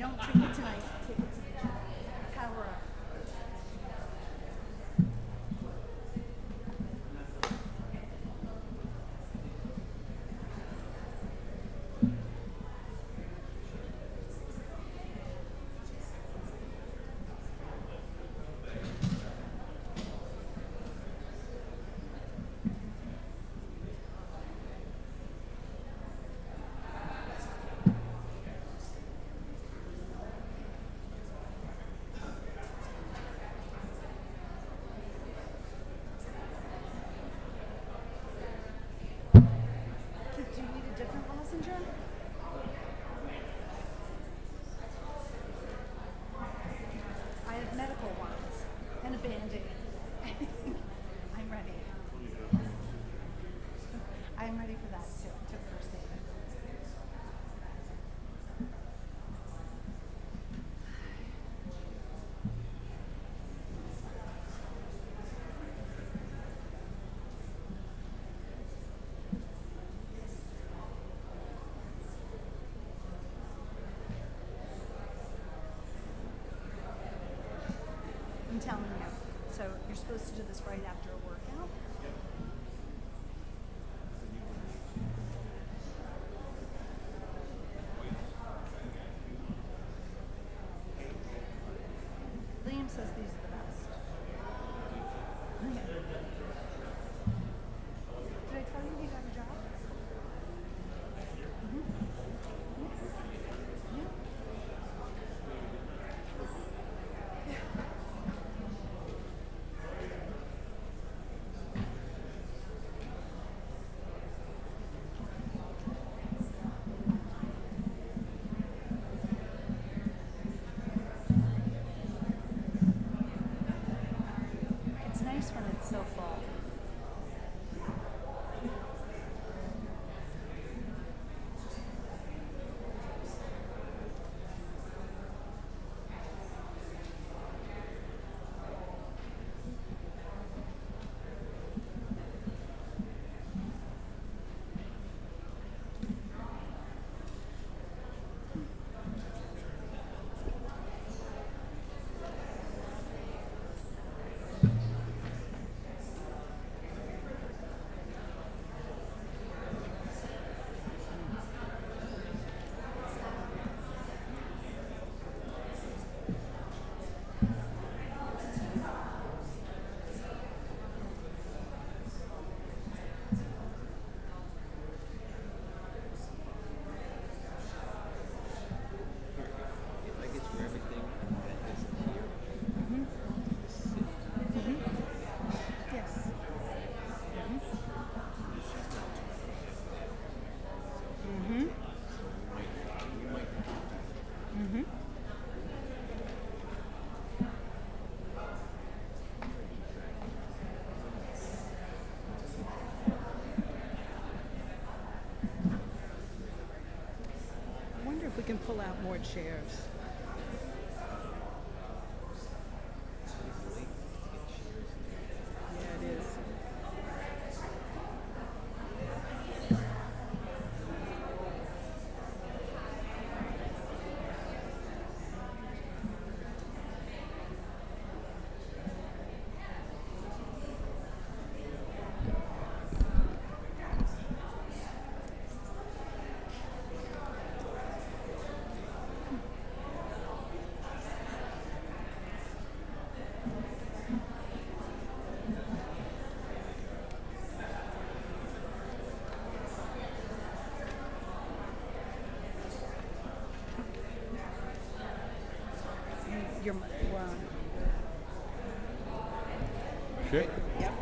Don't drink it tonight. Take it to power up. Keith, do you need a different lozenge? I have medical ones and a Band-Aid. I'm ready. I'm ready for that too. I took first aid. I'm telling you. So you're supposed to do this right after a workout? Liam says these are the best. Okay. Did I tell you he got a job? It's nice when it's so full. If I get through everything that isn't here, sit. Yes. Mm-hmm. We might Mm-hmm. I wonder if we can pull out more chairs. it's late to get cheers. Yeah, it is. Your, well, Sure. yep.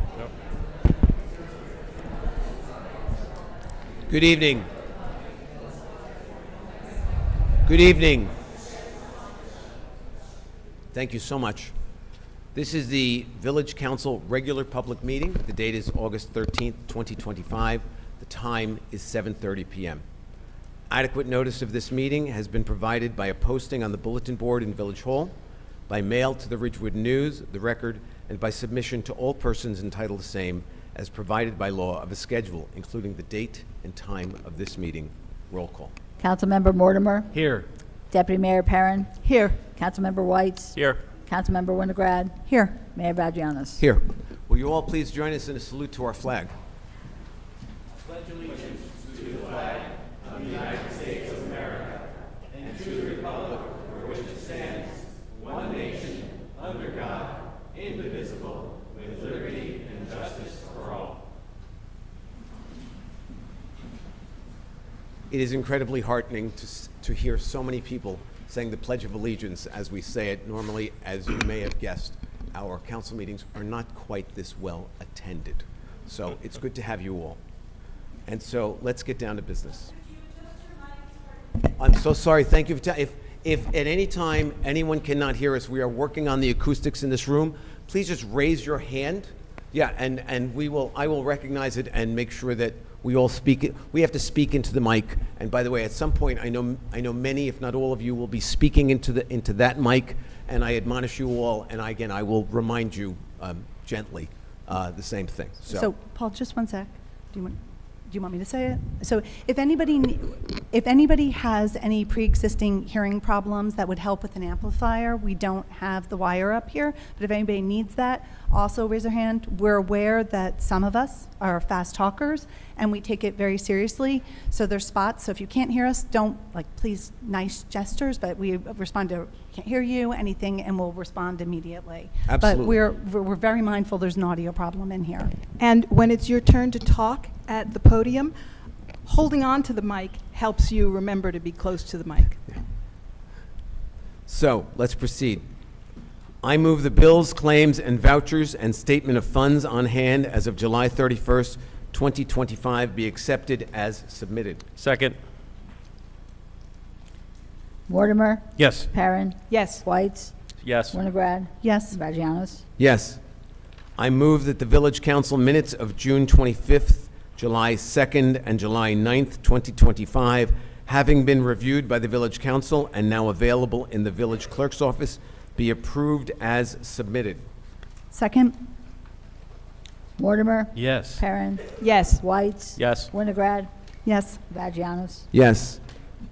Good evening. Good evening. Thank you so much. This is the Village Council regular public meeting. The date is August 13th, 2025. The time is 7:30 p.m. Adequate notice of this meeting has been provided by a posting on the bulletin board in Village Hall, by mail to the Ridgewood News, the Record, and by submission to all persons entitled to same as provided by law of a schedule, including the date and time of this meeting. Roll call. Councilmember Mortimer, Here. Deputy Mayor Perrin, Here. Councilmember Whites, Here. Councilmember Winograd, Here. Mayor Vagianos. Here. Will you all please join us in a salute to our flag? It is incredibly heartening to hear so many people saying the Pledge of Allegiance as we say it. Normally, as you may have guessed, our council meetings are not quite this well attended. So it's good to have you all. And so let's get down to business. I'm so sorry. Thank you. If at any time anyone cannot hear us, we are working on the acoustics in this room. Please just raise your hand. Yeah, and I will recognize it and make sure that we all speak it. We have to speak into the mic. And by the way, at some point, I know many, if not all of you, will be speaking into that mic. And I admonish you all. And I will remind you gently the same thing. So, Paul, just one sec. Do you want me to say it? So if anybody has any pre-existing hearing problems that would help with an amplifier, we don't have the wire up here, but if anybody needs that, also raise their hand. We're aware that some of us are fast talkers and we take it very seriously. So there's spots, so if you can't hear us, don't, please, nice gestures, but we respond to, can't hear you, anything, and we'll respond immediately. Absolutely. But we're very mindful there's an audio problem in here. And when it's your turn to talk at the podium, holding on to the mic helps you remember to be close to the mic. So let's proceed. I move the bills, claims, and vouchers and statement of funds on hand as of July 31st, 2025 be accepted as submitted. Second. Mortimer, Yes. Perrin, Yes. Whites, Yes. Winograd, Yes. Vagianos. Yes. I move that the Village Council minutes of June 25th, July 2nd, and July 9th, 2025, having been reviewed by the Village Council and now available in the Village Clerk's office, be approved as submitted. Second? Mortimer, Yes. Perrin, Yes. Whites, Yes. Winograd, Yes. Vagianos. Yes.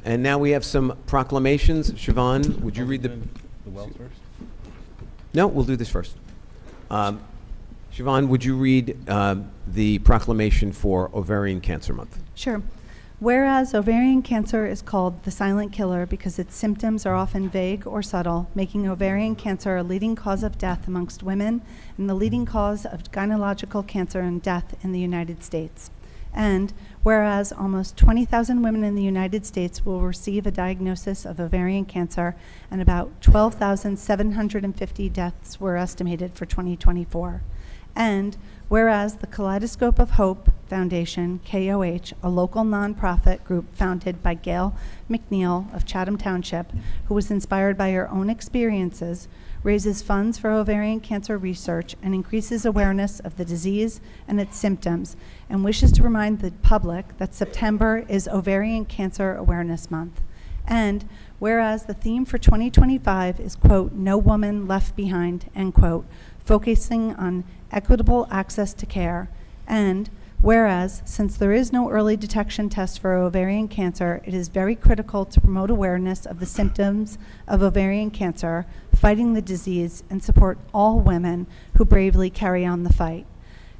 And now we have some proclamations. Siobhan, would you read the wells first? No, we'll do this first. Siobhan, would you read the proclamation for Ovarian Cancer Month? Sure. Whereas ovarian cancer is called the silent killer because its symptoms are often vague or subtle, making ovarian cancer a leading cause of death amongst women and the leading cause of gynecological cancer and death in the United States. And whereas almost 20,000 women in the United States will receive a diagnosis of ovarian cancer and about 12,750 deaths were estimated for 2024. And whereas the Kaleidoscope of Hope Foundation, KOH, a local nonprofit group founded by Gail McNeil of Chatham Township, who was inspired by her own experiences, raises funds for ovarian cancer research and increases awareness of the disease and its symptoms, and wishes to remind the public that September is Ovarian Cancer Awareness Month. And whereas the theme for 2025 is, quote, no woman left behind, end quote, focusing on equitable access to care. And whereas, since there is no early detection test for ovarian cancer, it is very critical to promote awareness of the symptoms of ovarian cancer, fighting the disease, and support all women who bravely carry on the fight.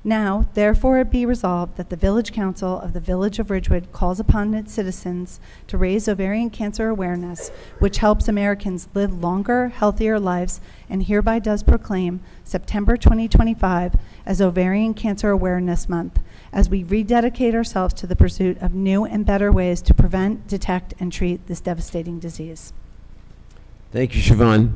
Now, therefore, it be resolved that the Village Council of the Village of Ridgewood calls upon its citizens to raise ovarian cancer awareness, which helps Americans live longer, healthier lives, and hereby does proclaim September 2025 as Ovarian Cancer Awareness Month, as we rededicate ourselves to the pursuit of new and better ways to prevent, detect, and treat this devastating disease. Thank you, Siobhan.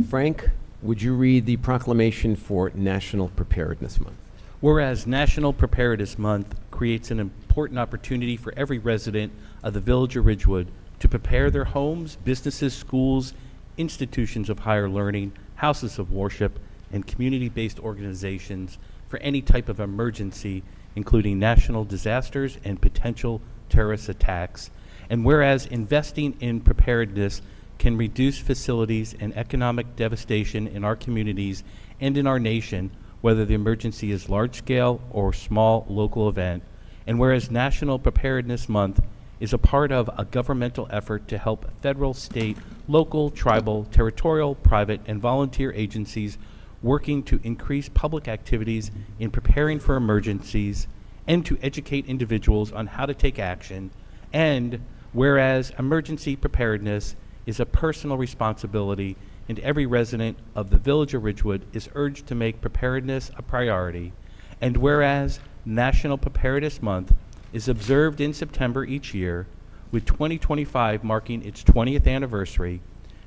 Frank, would you read the proclamation for National Preparedness Month? Whereas National Preparedness Month creates an important opportunity for every resident of the Village of Ridgewood to prepare their homes, businesses, schools, institutions of higher learning, houses of worship, and community-based organizations for any type of emergency, including national disasters and potential terrorist attacks. And whereas investing in preparedness can reduce facilities and economic devastation in our communities and in our nation, whether the emergency is large-scale or small local event. And whereas National Preparedness Month is a part of a governmental effort to help federal, state, local, tribal, territorial, private, and volunteer agencies working to increase public activities in preparing for emergencies and to educate individuals on how to take action. And whereas emergency preparedness is a personal responsibility and every resident of the Village of Ridgewood is urged to make preparedness a priority. And whereas National Preparedness Month is observed in September each year, with 2025 marking its 20th anniversary,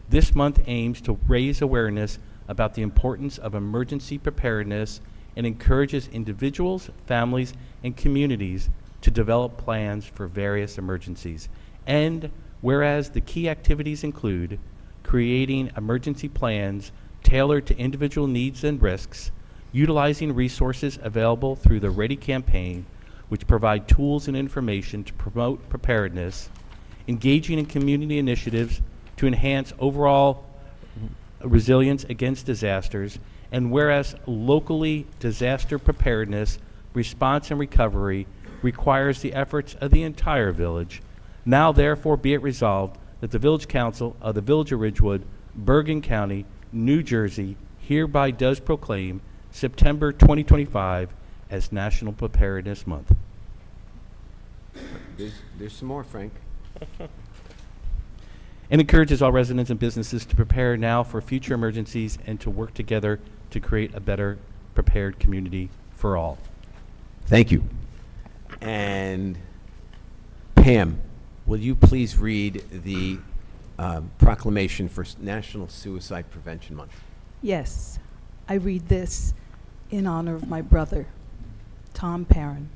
this month aims to raise awareness about the importance of emergency preparedness and encourages individuals, families, and communities to develop plans for various emergencies. And whereas the key activities include creating emergency plans tailored to individual needs and risks, utilizing resources available through the Ready campaign, which provide tools and information to promote preparedness, engaging in community initiatives to enhance overall resilience against disasters, and whereas locally disaster preparedness, response, and recovery requires the efforts of the entire village, now therefore be it resolved that the Village Council of the Village of Ridgewood, Bergen County, New Jersey, hereby does proclaim September 2025 as National Preparedness Month. There's some more, Frank. And encourages all residents and businesses to prepare now for future emergencies and to work together to create a better prepared community for all. Thank you. And Pam, will you please read the proclamation for National Suicide Prevention Month? Yes, I read this in honor of my brother, Tom Perrin.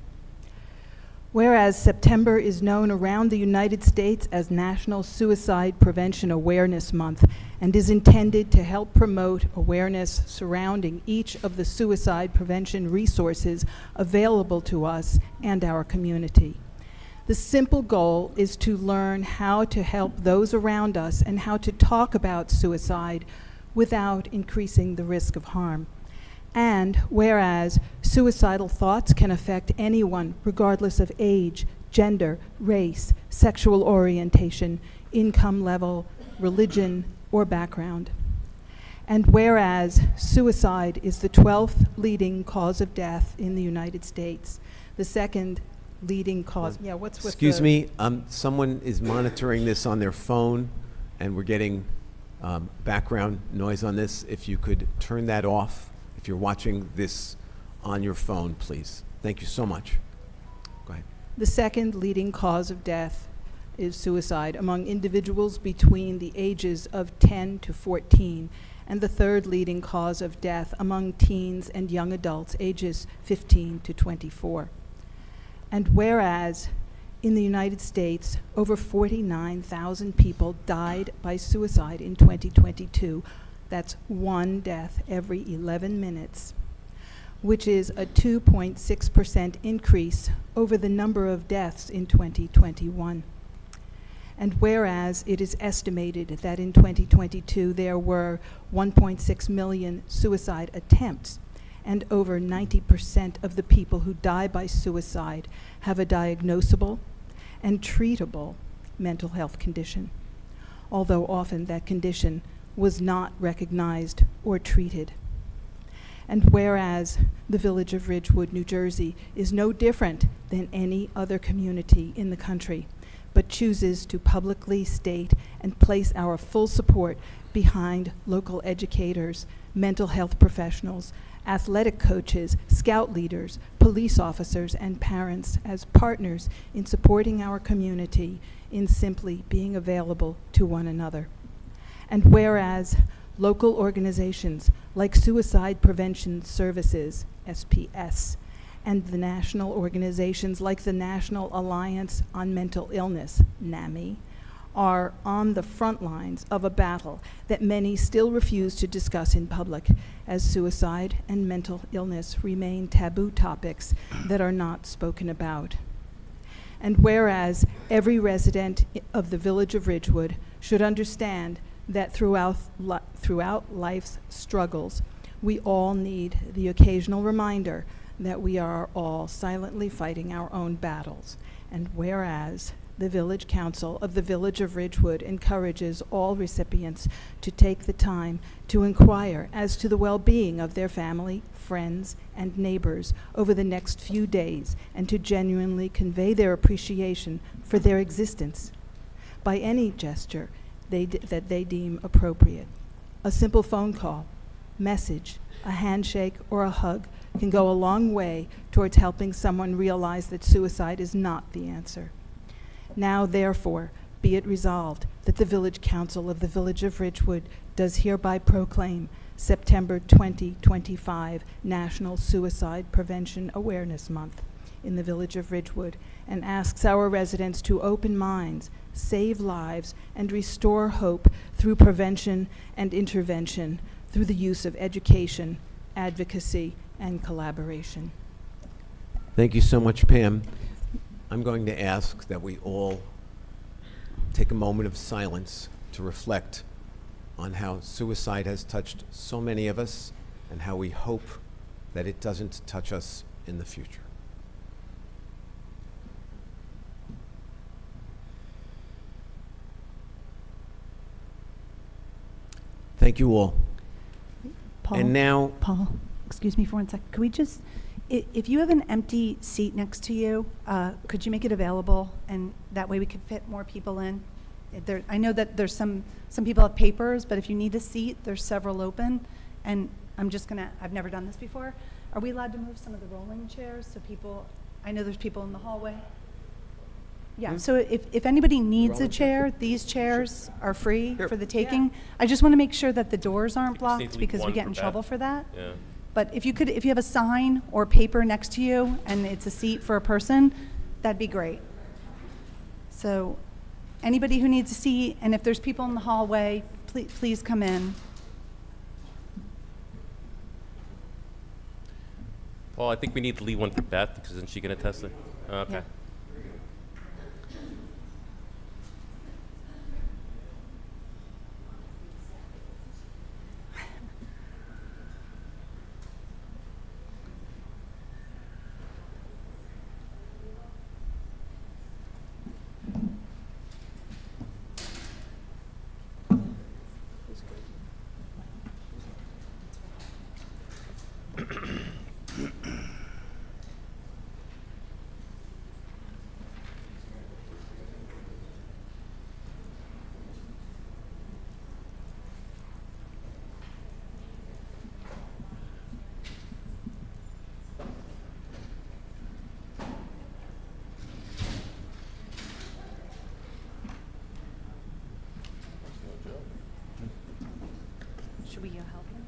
Whereas September is known around the United States as National Suicide Prevention Awareness Month and is intended to help promote awareness surrounding each of the suicide prevention resources available to us and our community. The simple goal is to learn how to help those around us and how to talk about suicide without increasing the risk of harm. And whereas suicidal thoughts can affect anyone regardless of age, gender, race, sexual orientation, income level, religion, or background. And whereas suicide is the 12th leading cause of death in the United States, the second leading cause. Yeah, what's with Excuse the- me, someone is monitoring this on their phone, and we're getting background noise on this. If you could turn that off, if you're watching this on your phone, please. Thank you so much. Go ahead. The second leading cause of death is suicide among individuals between the ages of 10 to 14, and the third leading cause of death among teens and young adults ages 15 to 24. And whereas in the United States, over 49,000 people died by suicide in 2022, that's one death every 11 minutes, which is a 2.6% increase over the number of deaths in 2021. And whereas it is estimated that in 2022 there were 1.6 million suicide attempts, and over 90% of the people who die by suicide have a diagnosable and treatable mental health condition, although often that condition was not recognized or treated. And whereas the Village of Ridgewood, New Jersey, is no different than any other community in the country, but chooses to publicly state and place our full support behind local educators, mental health professionals, athletic coaches, scout leaders, police officers, and parents as partners in supporting our community in simply being available to one another. And whereas local organizations like Suicide Prevention Services, SPS, and the national organizations like the National Alliance on Mental Illness, NAMI, are on the front lines of a battle that many still refuse to discuss in public, as suicide and mental illness remain taboo topics that are not spoken about. And whereas every resident of the Village of Ridgewood should understand that throughout life's struggles, we all need the occasional reminder that we are all silently fighting our own battles. And whereas the Village Council of the Village of Ridgewood encourages all recipients to take the time to inquire as to the well-being of their family, friends, and neighbors over the next few days, and to genuinely convey their appreciation for their existence by any gesture that they deem appropriate. A simple phone call, message, a handshake, or a hug can go a long way towards helping someone realize that suicide is not the answer. Now, therefore, be it resolved that the Village Council of the Village of Ridgewood does hereby proclaim September 2025 National Suicide Prevention Awareness Month in the Village of Ridgewood, and asks our residents to open minds, save lives, and restore hope through prevention and intervention, through the use of education, advocacy, and collaboration. Thank you so much, Pam. I'm going to ask that we all take a moment of silence to reflect on how suicide has touched so many of us and how we hope that it doesn't touch us in the future. Thank you all. Paul, And now, Paul, excuse me for 1 sec. Could we just, if you have an empty seat next to you, could you make it available? And that way we could fit more people in. I know that there's some people have papers, but if you need a seat, there's several open. And I've never done this before. Are we allowed to move some of the rolling chairs so people, I know there's people in the hallway. Yeah, so if anybody needs a Rolling chair, these chairs are free Here. for the taking. I just want to make sure that the doors aren't need blocked to leave because we one get for in Beth. trouble for that. Yeah. But if you have a sign or paper next to you and it's a seat for a person, that'd be great. So anybody who needs a seat, and if there's people in the hallway, please come in. Paul, I think we need to leave one for Beth, because isn't she going to test it? Okay. Yeah. Should we help him?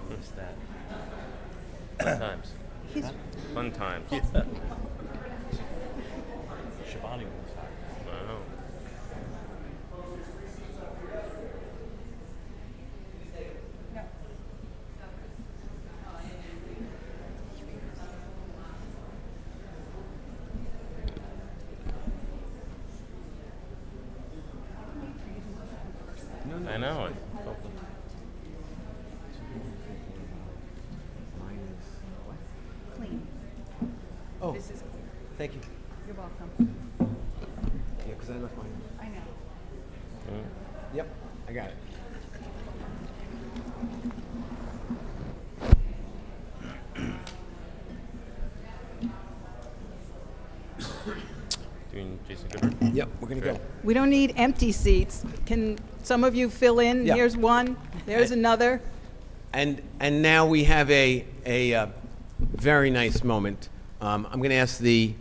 What's that? Fun times. Fun times. Shivani was Wow. I know it. Clean. oh, This is clean. thank you. You're welcome. Yeah, because I left mine. I know. Yep, I got it. Doing Jason Goodman. Yep, we're going to go. We don't need empty seats. Can some of you fill in? Yeah. Here's one, there's another. And now we have a very nice moment. I'm going to ask the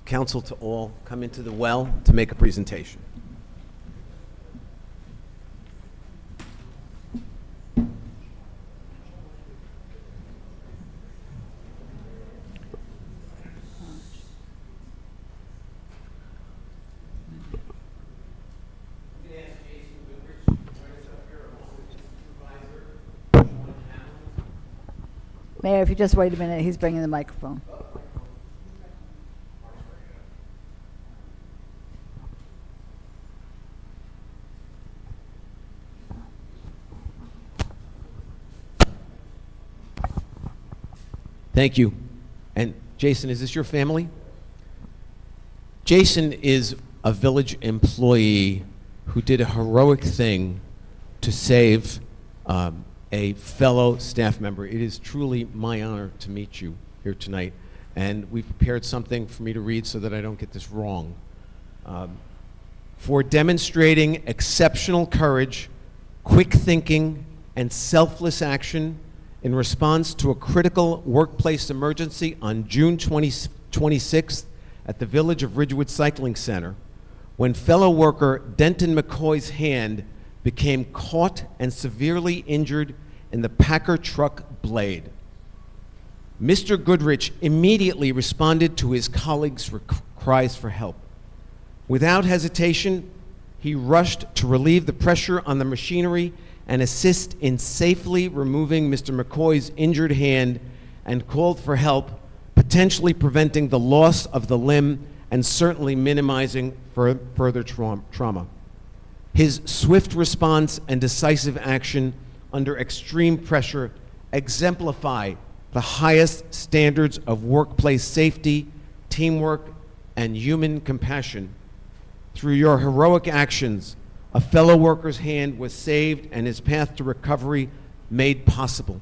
council to all come into the well to make a presentation. Mayor, if you just wait a minute, he's bringing the microphone. Thank you. And Jason, is this your family? Jason is a village employee who did a heroic thing to save a fellow staff member. It is truly my honor to meet you here tonight. And we've prepared something for me to read so that I don't get this wrong. For demonstrating exceptional courage, quick thinking, and selfless action in response to a critical workplace emergency on June 26th at the Village of Ridgewood Cycling Center, when fellow worker Denton McCoy's hand became caught and severely injured in the Packer truck blade. Mr. Goodrich immediately responded to his colleagues' cries for help. Without hesitation, he rushed to relieve the pressure on the machinery and assist in safely removing Mr. McCoy's injured hand, and called for help, potentially preventing the loss of the limb and certainly minimizing further trauma. His swift response and decisive action under extreme pressure exemplify the highest standards of workplace safety, teamwork, and human compassion. Through your heroic actions, a fellow worker's hand was saved and his path to recovery made possible.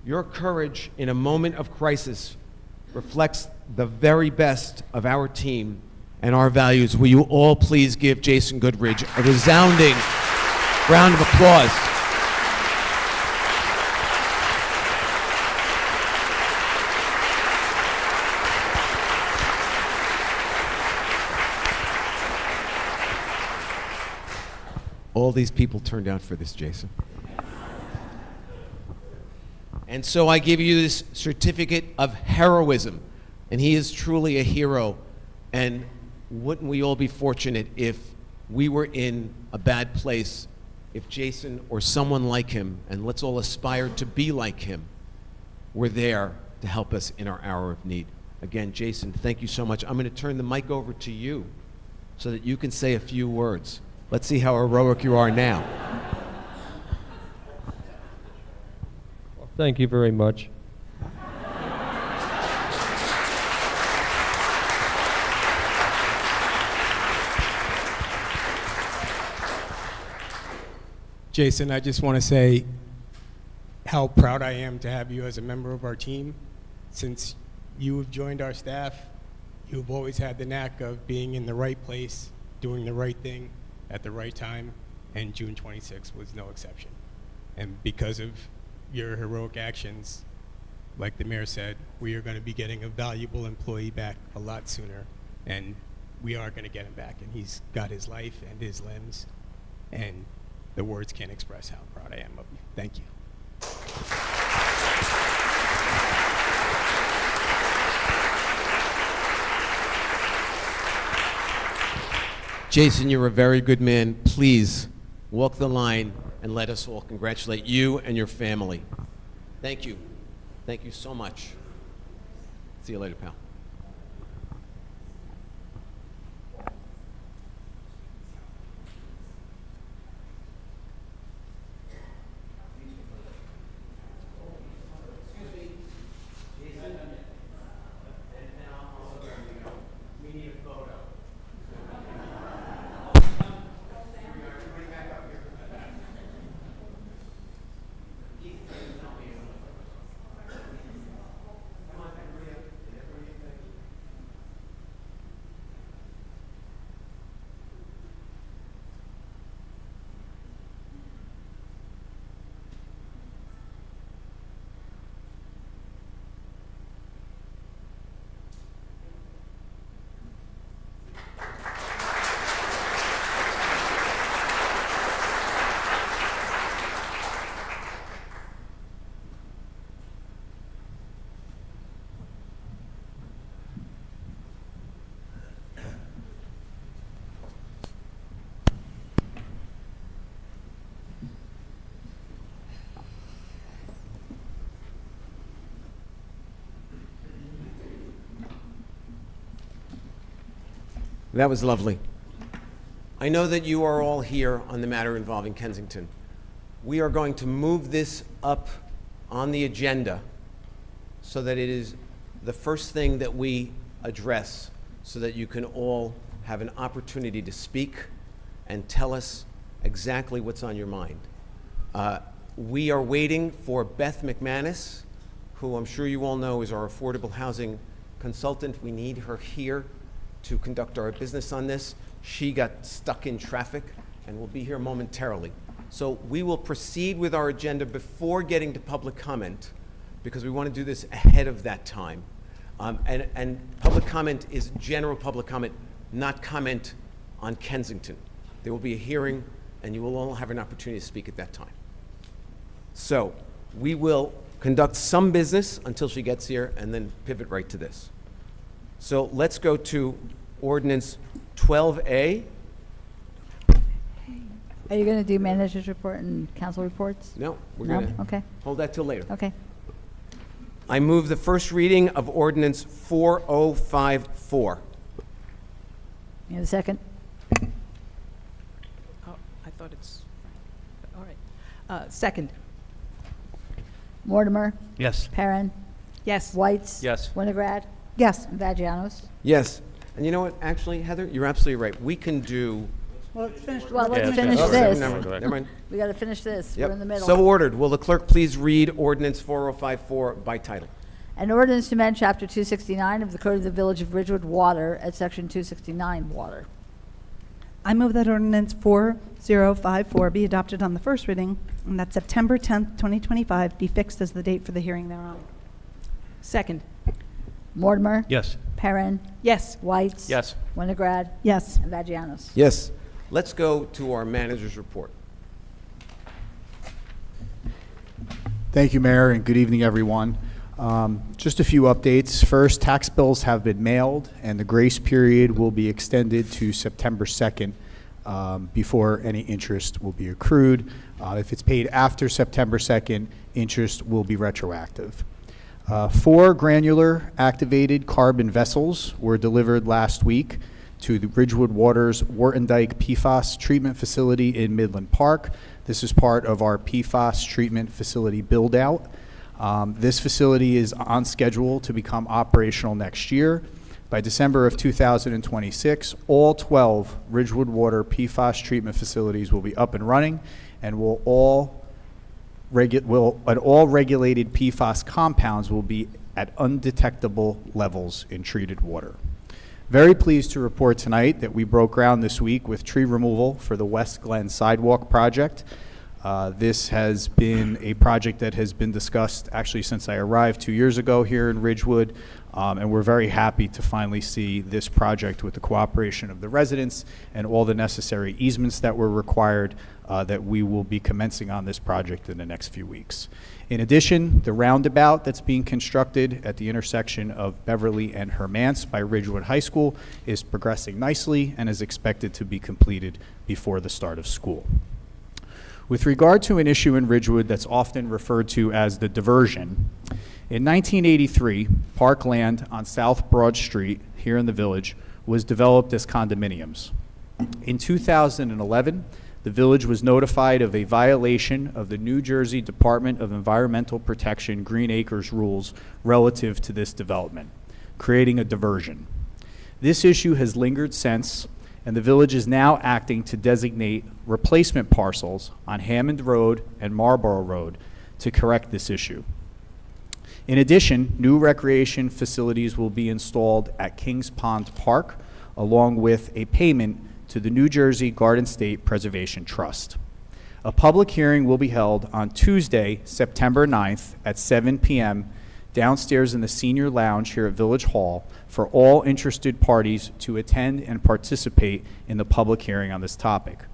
Your courage in a moment of crisis reflects the very best of our team and our values. Will you all please give Jason Goodrich a resounding round of applause? All these people turned out for this, Jason. And so I give you this certificate of heroism. And he is truly a hero. And wouldn't we all be fortunate if we were in a bad place, if Jason or someone like him, and let's all aspire to be like him, were there to help us in our hour of need. Again, Jason, thank you so much. I'm going to turn the mic over to you so that you can say a few words. Let's see how heroic you are now. Thank you very much. Jason, I just want to say how proud I am to have you as a member of our team. Since you have joined our staff, you've always had the knack of being in the right place, doing the right thing at the right time, and June 26th was no exception. And because of your heroic actions, like the mayor said, we are going to be getting a valuable employee back a lot sooner, and we are going to get him back. And he's got his life and his limbs, and the words can't express how proud I am of you. Thank you. Jason, you're a very good man. Please walk the line and let us all congratulate you and your family. Thank you. Thank you so much. See you later, pal. That was lovely. I know that you are all here on the matter involving Kensington. We are going to move this up on the agenda so that it is the first thing that we address, so that you can all have an opportunity to speak and tell us exactly what's on your mind. We are waiting for Beth McManus, who I'm sure you all know is our affordable housing consultant. We need her here to conduct our business on this. She got stuck in traffic and will be here momentarily. So we will proceed with our agenda before getting to public comment, because we want to do this ahead of that time. And public comment is general public comment, not comment on Kensington. There will be a hearing, and you will all have an opportunity to speak at that time. So we will conduct some business until she gets here and then pivot right to this. So let's go to ordinance 12A. Are you going to do manager's report and council reports? No, we're No? going to Okay, hold that till later. okay. I move the first reading of ordinance 4054. You have a second? Oh, I thought it's, all right. Second. Mortimer, Yes. Perrin, Yes. Whites. Yes. Winograd, Yes. and Vagianos. Yes. And you know what? Actually, Heather, you're absolutely right. We can do... Well, let's Yeah, finish yeah. this. Never mind. We got to finish this. Yep. We're in the middle. So ordered. Will the clerk please read ordinance 4054 by title? An ordinance to amend Chapter 269 of the Code of the Village of Ridgewood Water at Section 269 Water. I move that ordinance 4054 be adopted on the first reading, and that September 10th, 2025 be fixed as the date for the hearing thereon. Second. Mortimer, Yes. Perrin, Yes. Whites. Yes. Winograd, Yes. and Vagianos. Yes. Let's go to our manager's report. Thank you, Mayor, and good evening, everyone. Just a few updates. First, tax bills have been mailed, and the grace period will be extended to September 2nd before any interest will be accrued. If it's paid after September 2nd, interest will be retroactive. 4 granular activated carbon vessels were delivered last week to the Ridgewood Water's Wartendijk PFAS treatment facility in Midland Park. This is part of our PFAS treatment facility build-out. This facility is on schedule to become operational next year. By December of 2026, all 12 Ridgewood Water PFAS treatment facilities will be up and running, and all regulated PFAS compounds will be at undetectable levels in treated water. Very pleased to report tonight that we broke ground this week with tree removal for the West Glen Sidewalk project. This has been a project that has been discussed actually since I arrived 2 years ago here in Ridgewood, and we're very happy to finally see this project with the cooperation of the residents and all the necessary easements that were required, that we will be commencing on this project in the next few weeks. In addition, the roundabout that's being constructed at the intersection of Beverly and Hermance by Ridgewood High School is progressing nicely and is expected to be completed before the start of school. With regard to an issue in Ridgewood that's often referred to as the diversion, in 1983, parkland on South Broad Street here in the village was developed as condominiums. In 2011, the village was notified of a violation of the New Jersey Department of Environmental Protection Green Acres rules relative to this development, creating a diversion. This issue has lingered since, and the village is now acting to designate replacement parcels on Hammond Road and Marlborough Road to correct this issue. In addition, new recreation facilities will be installed at Kings Pond Park, along with a payment to the New Jersey Garden State Preservation Trust. A public hearing will be held on Tuesday, September 9th at 7 p.m. downstairs in the Senior Lounge here at Village Hall for all interested parties to attend and participate in the public hearing on this topic.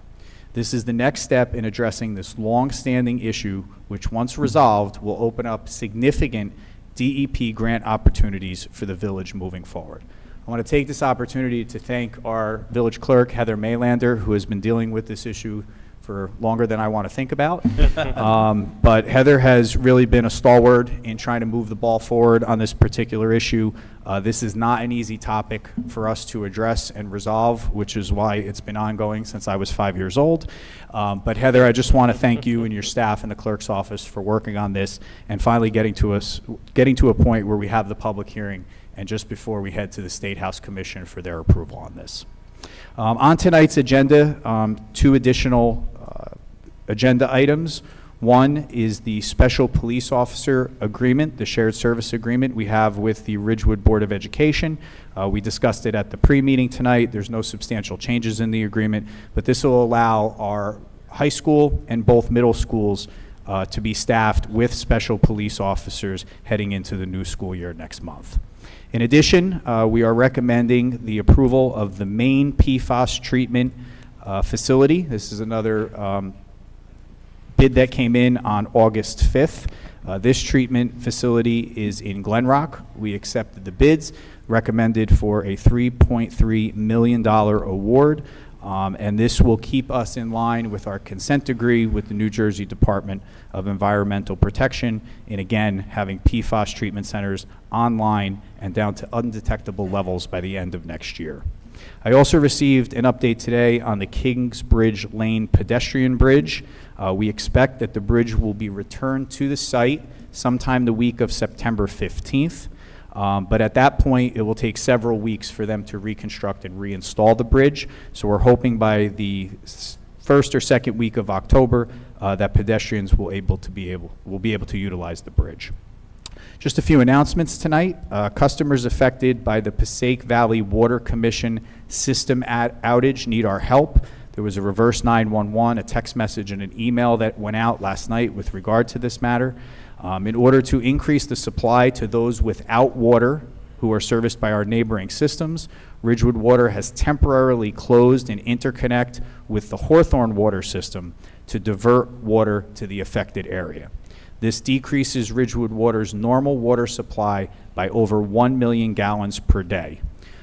This is the next step in addressing this long-standing issue, which once resolved will open up significant DEP grant opportunities for the village moving forward. I want to take this opportunity to thank our village clerk, Heather Maylander, who has been dealing with this issue for longer than I want to think about. But Heather has really been a stalwart in trying to move the ball forward on this particular issue. This is not an easy topic for us to address and resolve, which is why it's been ongoing since I was 5 years old. But Heather, I just want to thank you and your staff in the clerk's office for working on this and finally getting to a point where we have the public hearing and just before we head to the State House Commission for their approval on this. On tonight's agenda, 2 additional agenda items. One is the Special Police Officer Agreement, the shared service agreement we have with the Ridgewood Board of Education. We discussed it at the pre-meeting tonight. There's no substantial changes in the agreement, but this will allow our high school and both middle schools to be staffed with special police officers heading into the new school year next month. In addition, we are recommending the approval of the main PFAS treatment facility. This is another bid that came in on August 5th. This treatment facility is in Glen Rock. We accepted the bids, recommended for a $3.3 million award, and this will keep us in line with our consent decree with the New Jersey Department of Environmental Protection, and again, having PFAS treatment centers online and down to undetectable levels by the end of next year. I also received an update today on the Kingsbridge Lane pedestrian bridge. We expect that the bridge will be returned to the site sometime the week of September 15th. But at that point, it will take several weeks for them to reconstruct and reinstall the bridge. So we're hoping by the first or second week of October that pedestrians will be able to utilize the bridge. Just a few announcements tonight. Customers affected by the Passaic Valley Water Commission system outage need our help. There was a reverse 911, a text message, and an email that went out last night with regard to this matter. In order to increase the supply to those without water who are serviced by our neighboring systems, Ridgewood Water has temporarily closed an interconnect with the Hawthorne water system to divert water to the affected area. This decreases Ridgewood Water's normal water supply by over 1 million gallons per day.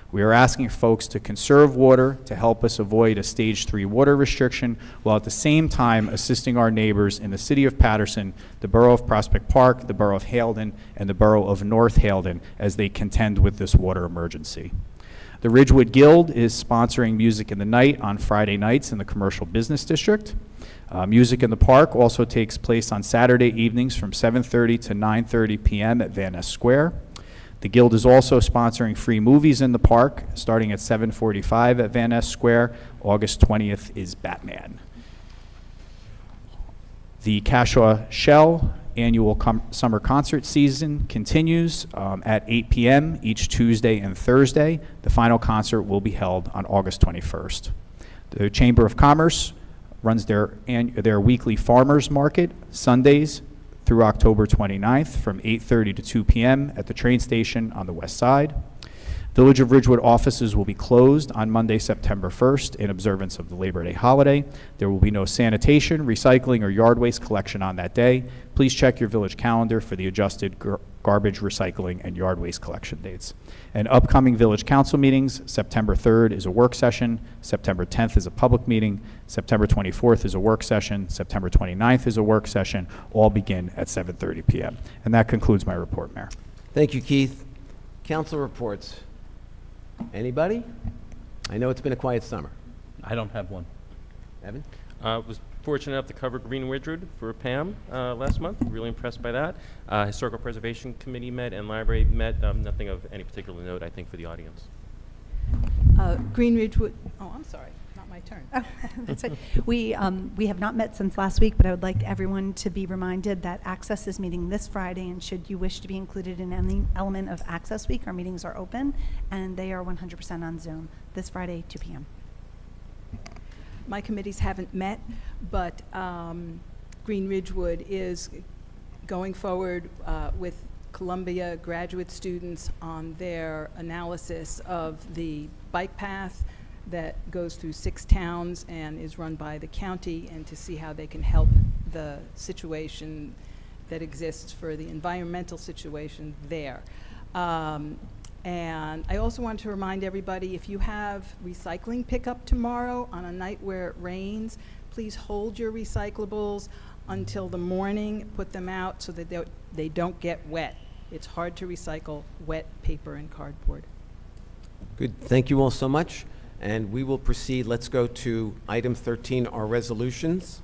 We are asking folks to conserve water to help us avoid a stage 3 water restriction, while at the same time assisting our neighbors in the city of Patterson, the borough of Prospect Park, the borough of Haledon, and the borough of North Haledon as they contend with this water emergency. The Ridgewood Guild is sponsoring Music in the Night on Friday nights in the Commercial Business District. Music in the Park also takes place on Saturday evenings from 7:30 to 9:30 p.m. at Van Ness Square. The Guild is also sponsoring free movies in the park, starting at 7:45 at Van Ness Square. August 20th is Batman. The Cashaw Shell annual summer concert season continues at 8 p.m. each Tuesday and Thursday. The final concert will be held on August 21st. The Chamber of Commerce runs their weekly farmers market Sundays through October 29th from 8:30 to 2 p.m. at the train station on the west side. Village of Ridgewood offices will be closed on Monday, September 1st in observance of the Labor Day holiday. There will be no sanitation, recycling, or yard waste collection on that day. Please check your village calendar for the adjusted garbage, recycling, and yard waste collection dates. And upcoming village council meetings: September 3rd is a work session, September 10th is a public meeting, September 24th is a work session, September 29th is a work session. All begin at 7:30 p.m. And that concludes my report, Mayor. Thank you, Keith. Council reports. Anybody? I know it's been a quiet summer. I don't have one. Evan? Was fortunate enough to cover Green Ridgewood for Pam last month. Really impressed by that. Historical Preservation Committee met and Library met. Nothing of any particular note, I think, for the audience. Green Ridgewood, oh, I'm sorry, not my turn. Oh, that's it. We have not met since last week, but I would like everyone to be reminded that Access is meeting this Friday, and should you wish to be included in any element of Access Week, our meetings are open, and they are 100% on Zoom this Friday, 2 p.m. My committees haven't met, but Green Ridgewood is going forward with Columbia graduate students on their analysis of the bike path that goes through 6 towns and is run by the county, and to see how they can help the situation that exists for the environmental situation there. And I also want to remind everybody, if you have recycling pickup tomorrow on a night where it rains, please please hold your recyclables until the morning, put them out so that they don't get wet. It's hard to recycle wet paper and cardboard. Good. Thank you all so much. And we will proceed. Let's go to item 13, our resolutions.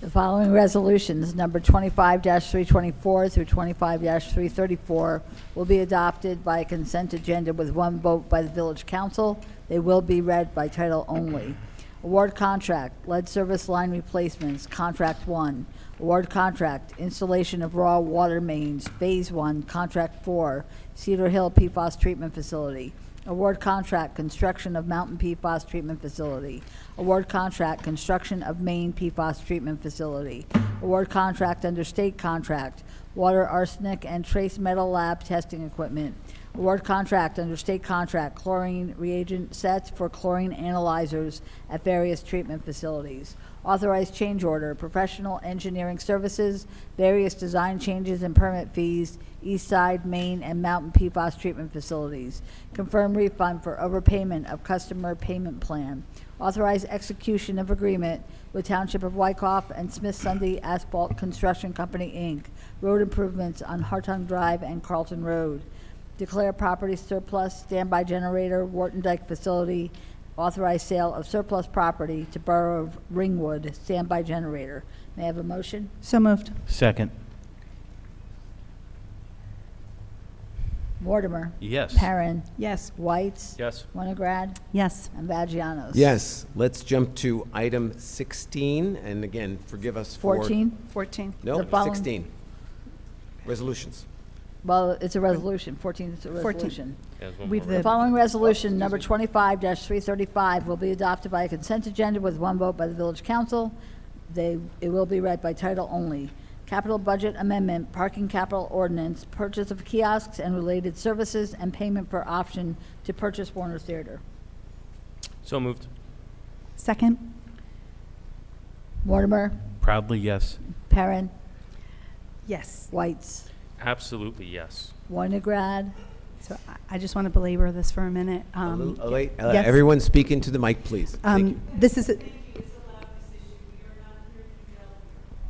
The following resolutions, number 25-324 through 25-334, will be adopted by consent agenda with one vote by the Village Council. They will be read by title only. Award contract, lead service line replacements, Contract 1. Award contract, installation of raw water mains, Phase 1, Contract 4, Cedar Hill PFAS Treatment Facility. Award contract, construction of Mountain PFAS Treatment Facility. Award contract, construction of Maine PFAS Treatment Facility. Award contract under state contract, water arsenic and trace metal lab testing equipment. Award contract under state contract, chlorine reagent sets for chlorine analyzers at various treatment facilities. Authorized change order, professional engineering services, various design changes and permit fees, East Side, Maine, and Mountain PFAS treatment facilities. Confirm refund for overpayment of customer payment plan. Authorize execution of agreement with Township of Wykoff and Smith Sunday Asphalt Construction Company, Inc., road improvements on Hartung Drive and Carlton Road. Declare property surplus, standby generator, Wharton Dyke facility. Authorize sale of surplus property to Borough of Ringwood, standby generator. May I have a motion? So moved. Second. Mortimer. Yes. Perrin. Yes. Whites. Yes. Winograd. Yes. And Vagianos. Yes. Let's jump to item 16. And again, forgive us for... 14. 14. No, The following- 16. Resolutions. Well, it's a resolution. 14 is a 14. resolution. Yes, one We've more. The following resolution, number 25-335, will be adopted by a consent agenda with one vote by the Village Council. It will be read by title only. Capital Budget Amendment, Parking Capital Ordinance, purchase of kiosks and related services, and payment for option to purchase Warner Theater. So moved. Second. Mortimer, Proudly yes. Perrin, Yes. Whites, Absolutely yes. Winograd. So I just want to belabor this for a minute. Wait, yes. everyone speak into the mic, please. Thank you. This is,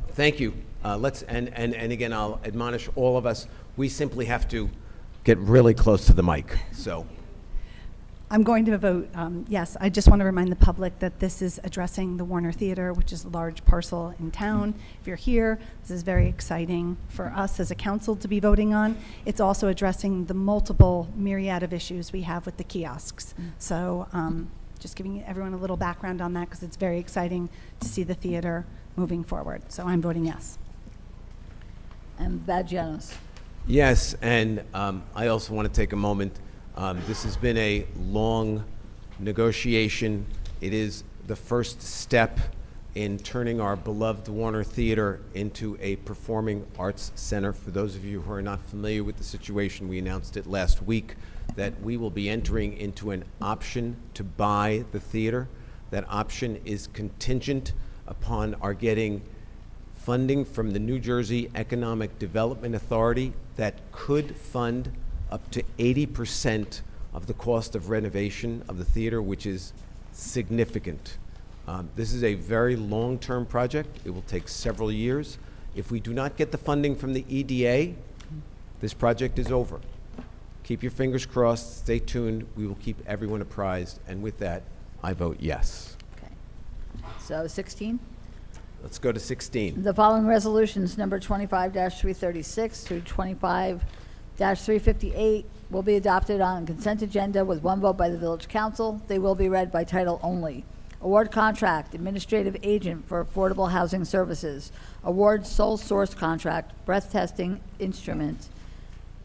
Thank you. And again, I'll admonish all of us, we simply have to get really close to the mic, so. I'm going to vote yes. I just want to remind the public that this is addressing the Warner Theater, which is a large parcel in town. If you're here, this is very exciting for us as a council to be voting on. It's also addressing the multiple myriad of issues we have with the kiosks. So just giving everyone a little background on that because it's very exciting to see the theater moving forward. So I'm voting yes. And Vagianos. Yes, and I also want to take a moment. This has been a long negotiation. It is the first step in turning our beloved Warner Theater into a performing arts center. For those of you who are not familiar with the situation, we announced it last week that we will be entering into an option to buy the theater. That option is contingent upon our getting funding from the New Jersey Economic Development Authority that could fund up to 80% of the cost of renovation of the theater, which is significant. This is a very long-term project. It will take several years. If we do not get the funding from the EDA, this project is over. Keep your fingers crossed, stay tuned. We will keep everyone apprised. And with that, I vote yes. Okay. So 16. Let's go to 16. The following resolutions, number 25-336 through 25-358, will be adopted on consent agenda with one vote by the Village Council. They will be read by title only. Award contract, administrative agent for affordable housing services. Award sole source contract, breath testing instrument,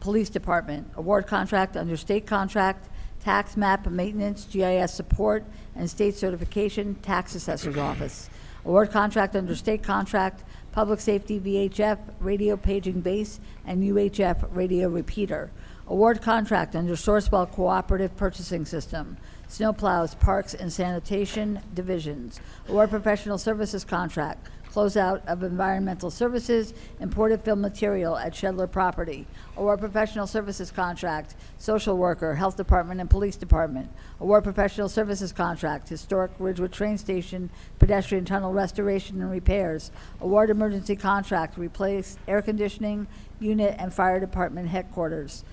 Police Department. Award contract under state contract, tax map maintenance, GIS support, and state certification, tax assessor's office. Award contract under state contract, public safety VHF, radio paging base, and UHF radio repeater. Award contract under Sourcewell Cooperative Purchasing System, snowplows, parks, and sanitation divisions. Award professional services contract, closeout of environmental services, imported fill material at Shedler property. Award professional services contract, social worker, health department and police department. Award professional services contract, historic Ridgewood train station, pedestrian tunnel restoration and repairs. Award emergency contract, replace air conditioning unit and fire department headquarters.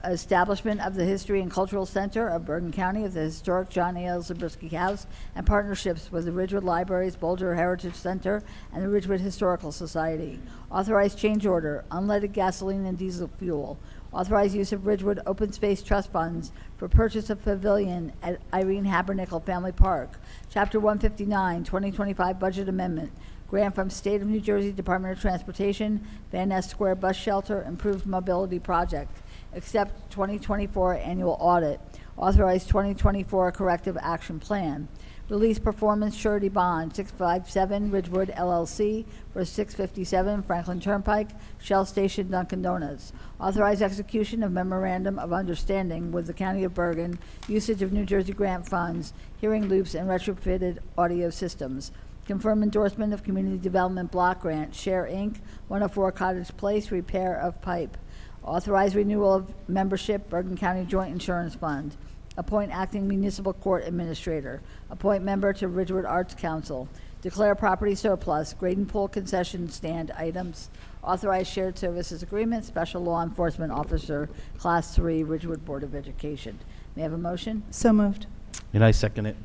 Establishment of the History and Cultural Center of Bergen County of the historic John A. L. Zabriskie House and partnerships with the Ridgewood Libraries, Boulder Heritage Center, and the Ridgewood Historical Society. Authorized change order, unleaded gasoline and diesel fuel. Authorized use of Ridgewood Open Space Trust Funds for purchase of pavilion at Irene Habernickel Family Park. Chapter 159, 2025 Budget Amendment. Grant from State of New Jersey Department of Transportation, Van Ness Square Bus Shelter Improved Mobility Project. Accept 2024 annual audit. Authorize 2024 corrective action plan. Release performance surety bond 657 Ridgewood LLC for 657 Franklin Turnpike, Shell Station, Dunkin' Donuts. Authorize execution of memorandum of understanding with the County of Bergen, usage of New Jersey grant funds, hearing loops and retrofitted audio systems. Confirm endorsement of Community Development Block Grant, Share Inc., 104 Cottage Place, repair of pipe. Authorize renewal of membership, Bergen County Joint Insurance Fund. Appoint acting municipal court administrator. Appoint member to Ridgewood Arts Council. Declare property surplus, Graden Pool concession stand items. Authorize shared services agreement, special law enforcement officer, Class 3, Ridgewood Board of Education. May I have a motion? So moved. And I second it.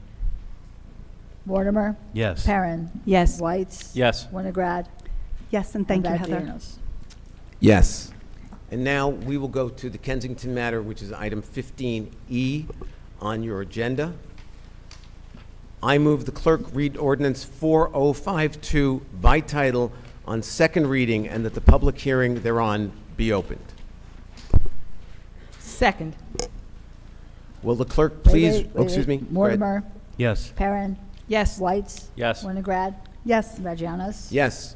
Mortimer? Yes. Perrin? Yes. Whites? Yes. Winograd? Yes, and thank you, and Heather. Vazirnos. Yes. And now we will go to the Kensington matter, which is item 15E on your agenda. I move the clerk read ordinance 4052 by title on second reading and that the public hearing thereon be opened. Second. Will the clerk Wait, please, wait, oh, excuse me. wait. Go ahead. Mortimer? Yes. Perrin? Yes. Whites? Yes. Winograd? Yes, Vagianos? Yes.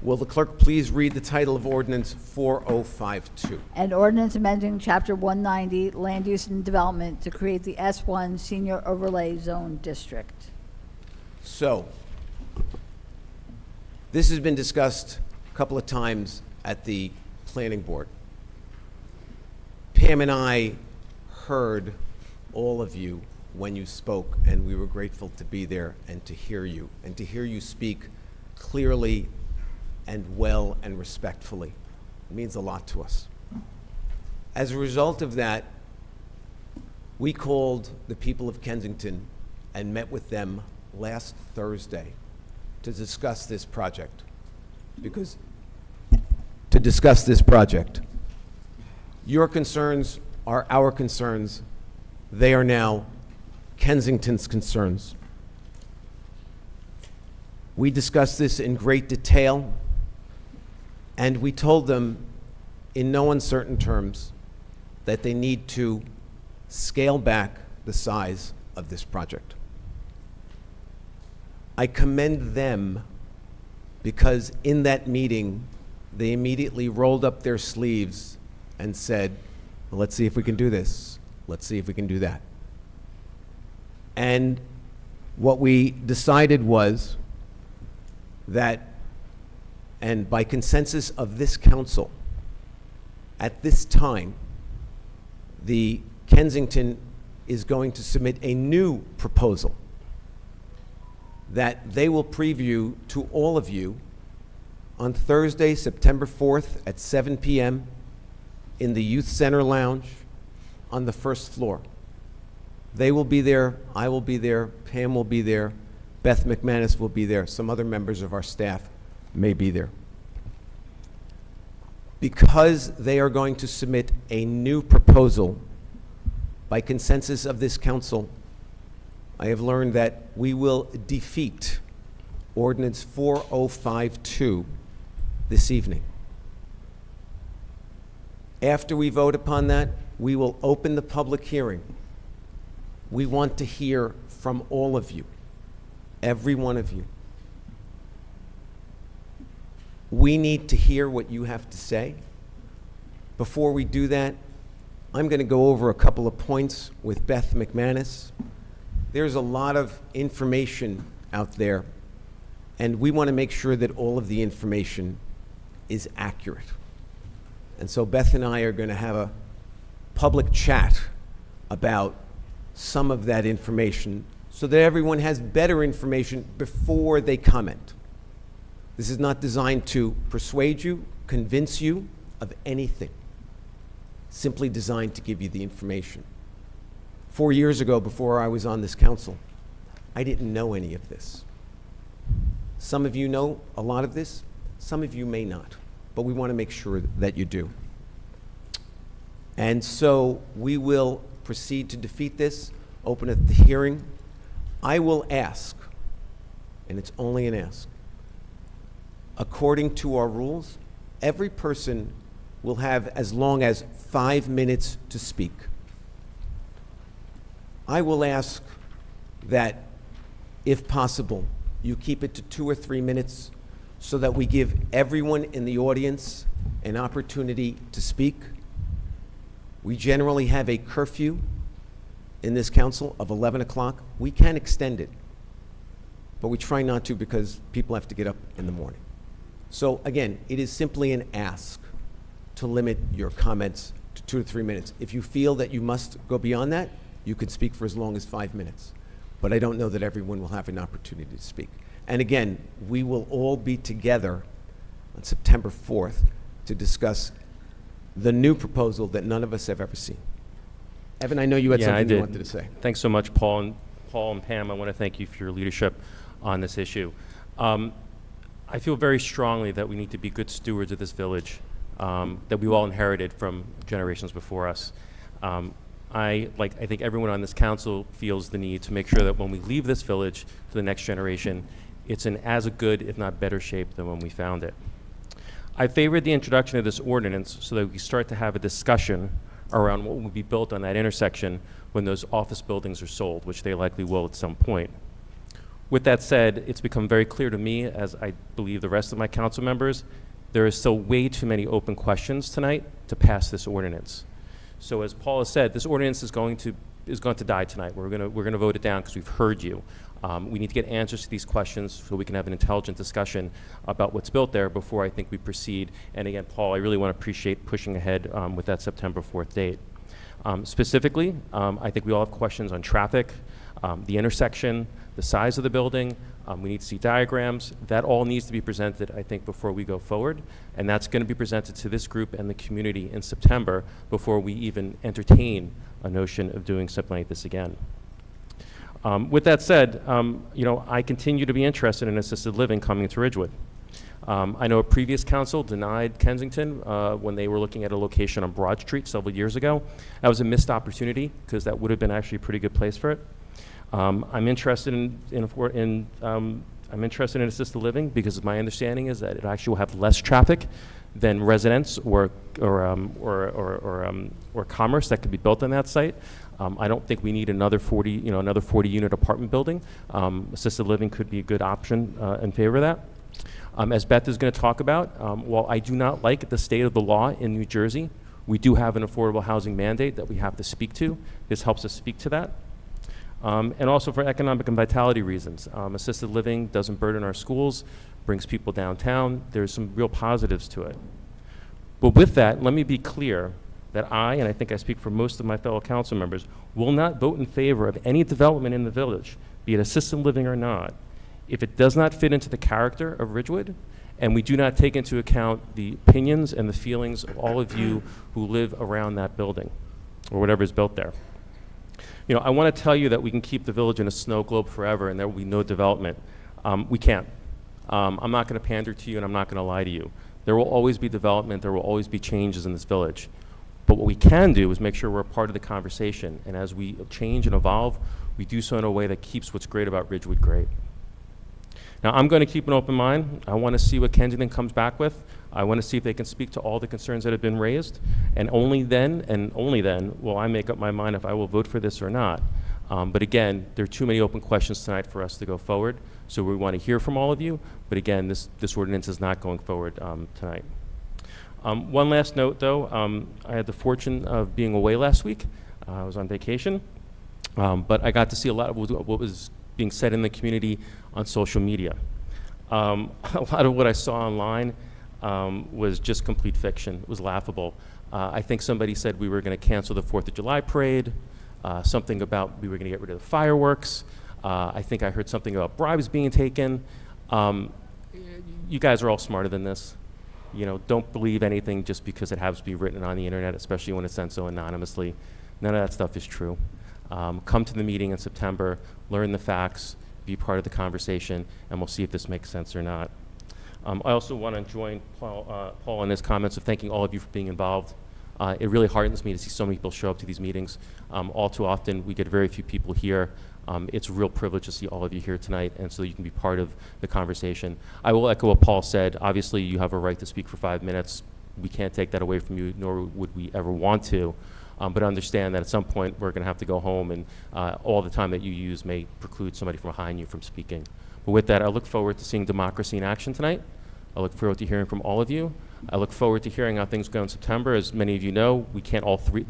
Will the clerk please read the title of ordinance 4052? An ordinance amending Chapter 190, Land Use and Development to create the S1 Senior Overlay Zone District. So, this has been discussed a couple of times at the planning board. Pam and I heard all of you when you spoke, and we were grateful to be there and to hear you speak clearly and well and respectfully. It means a lot to us. As a result of that, we called the people of Kensington and met with them last Thursday to discuss this project. Your concerns are our concerns. They are now Kensington's concerns. We discussed this in great detail, and we told them in no uncertain terms that they need to scale back the size of this project. I commend them because in that meeting, they immediately rolled up their sleeves and said, well, let's see if we can do this. Let's see if we can do that. And what we decided was that, and by consensus of this council, at this time, the Kensington is going to submit a new proposal that they will preview to all of you on Thursday, September 4th at 7 p.m. in the Youth Center Lounge on the first floor. They will be there, I will be there, Pam will be there, Beth McManus will be there, some other members of our staff may be there. Because they are going to submit a new proposal, by consensus of this council, I have learned that we will defeat Ordinance 4052 this evening. After we vote upon that, we will open the public hearing. We want to hear from all of you, every one of you. We need to hear what you have to say. Before we do that, I'm going to go over a couple of points with Beth McManus. There's a lot of information out there, And we want to make sure that all of the information is accurate. And so Beth and I are going to have a public chat about some of that information so that everyone has better information before they comment. This is not designed to persuade you, convince you of anything. Simply designed to give you the information. 4 years ago, before I was on this council, I didn't know any of this. Some of you know a lot of this, some of you may not, but we want to make sure that you do. And so we will proceed to defeat this, open up the hearing. I will ask, and it's only an ask, according to our rules, every person will have as long as 5 minutes to speak. I will ask that, if possible, you keep it to 2 or 3 minutes so that we give everyone in the audience an opportunity to speak. We generally have a curfew in this council of 11 o'clock. We can extend it, but we try not to because people have to get up in the morning. So again, it is simply an ask to limit your comments to 2 to 3 minutes. If you feel that you must go beyond that, you can speak for as long as 5 minutes. But I don't know that everyone will have an opportunity to speak. And again, we will all be together on September 4th to discuss the new proposal that none of us have ever seen. Evan, I know you had something you wanted to say. Thanks so much, Paul and Pam. I want to thank you for your leadership on this issue. I feel very strongly that we need to be good stewards of this village that we all inherited from generations before us. I think everyone on this council feels the need to make sure that when we leave this village to the next generation, it's in as a good, if not better shape than when we found it. I favored the introduction of this ordinance so that we start to have a discussion around what will be built on that intersection when those office buildings are sold, which they likely will at some point. With that said, it's become very clear to me, as I believe the rest of my council members, there is still way too many open questions tonight to pass this ordinance. So as Paul has said, this ordinance is going to die tonight. We're going to vote it down because we've heard you. We need to get answers to these questions so we can have an intelligent discussion about what's built there before I think we proceed. And again, Paul, I really want to appreciate pushing ahead with that September 4th date. Specifically, I think we all have questions on traffic, the intersection, the size of the building. We need to see diagrams. That all needs to be presented, I think, before we go forward. And that's going to be presented to this group and the community in September before we even entertain a notion of doing something like this again. With that said, I continue to be interested in assisted living coming to Ridgewood. I know a previous council denied Kensington when they were looking at a location on Broad Street several years ago. That was a missed opportunity because that would have been actually a pretty good place for it. I'm interested I'm interested in assisted living because my understanding is that it actually will have less traffic than residents or commerce that could be built on that site. I don't think we need another 40 unit apartment building. Assisted living could be a good option in favor of that. As Beth is going to talk about, while I do not like the state of the law in New Jersey, we do have an affordable housing mandate that we have to speak to. This helps us speak to that. And also for economic and vitality reasons. Assisted living doesn't burden our schools, brings people downtown. There's some real positives to it. But with that, let me be clear that I, and I think I speak for most of my fellow council members, will not vote in favor of any development in the village, be it assisted living or not, if it does not fit into the character of Ridgewood, and we do not take into account the opinions and the feelings of all of you who live around that building, or whatever is built there. I want to tell you that we can keep the village in a snow globe forever and there will be no development. We can't. I'm not going to pander to you and I'm not going to lie to you. There will always be development, there will always be changes in this village. But what we can do is make sure we're a part of the conversation, and as we change and evolve, we do so in a way that keeps what's great about Ridgewood great. Now, I'm going to keep an open mind. I want to see what Kensington comes back with. I want to see if they can speak to all the concerns that have been raised, and only then will I make up my mind if I will vote for this or not. But again, there are too many open questions tonight for us to go forward, so we want to hear from all of you. But again, this ordinance is not going forward tonight. One last note, though. I had the fortune of being away last week. I was on vacation, but I got to see a lot of what was being said in the community on social media. A lot of what I saw online was just complete fiction. It was laughable. I think somebody said we were going to cancel the 4th of July parade, something about we were going to get rid of the fireworks. I think I heard something about bribes being taken. You guys are all smarter than this. You know, don't believe anything just because it happens to be written on the internet, especially when it's sent so anonymously. None of that stuff is true. Come to the meeting in September, learn the facts, be part of the conversation, and we'll see if this makes sense or not. I also want to join Paul in his comments of thanking all of you for being involved. It really heartens me to see so many people show up to these meetings. All too often, we get very few people here. It's a real privilege to see all of you here tonight, and so you can be part of the conversation. I will echo what Paul said. Obviously, you have a right to speak for 5 minutes. We can't take that away from you, nor would we ever want to. But understand that at some point, we're going to have to go home, and all the time that you use may preclude somebody from behind you from speaking. But with that, I look forward to seeing democracy in action tonight. I look forward to hearing from all of you. I look forward to hearing how things go in September. As many of you know, we can't all three,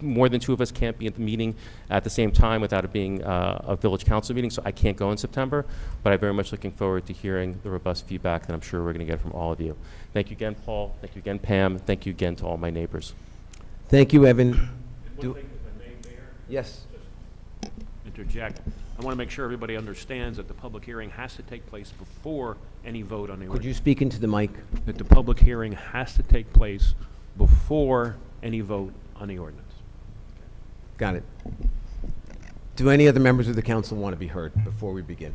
more than 2 of us can't be at the meeting at the same time without it being a village council meeting, so I can't go in September, but I'm very much looking forward to hearing the robust feedback that I'm sure we're going to get from all of you. Thank you again, Paul. Thank you again, Pam. Thank you again to all my neighbors. Thank you, Evan. One thing, if I may, Mayor, Yes. interject. I want to make sure everybody understands that the public hearing has to take place before any vote on the Could ordinance. you speak into the mic? That the public hearing has to take place before any vote on the ordinance. Got it. Do any other members of the council want to be heard before we begin?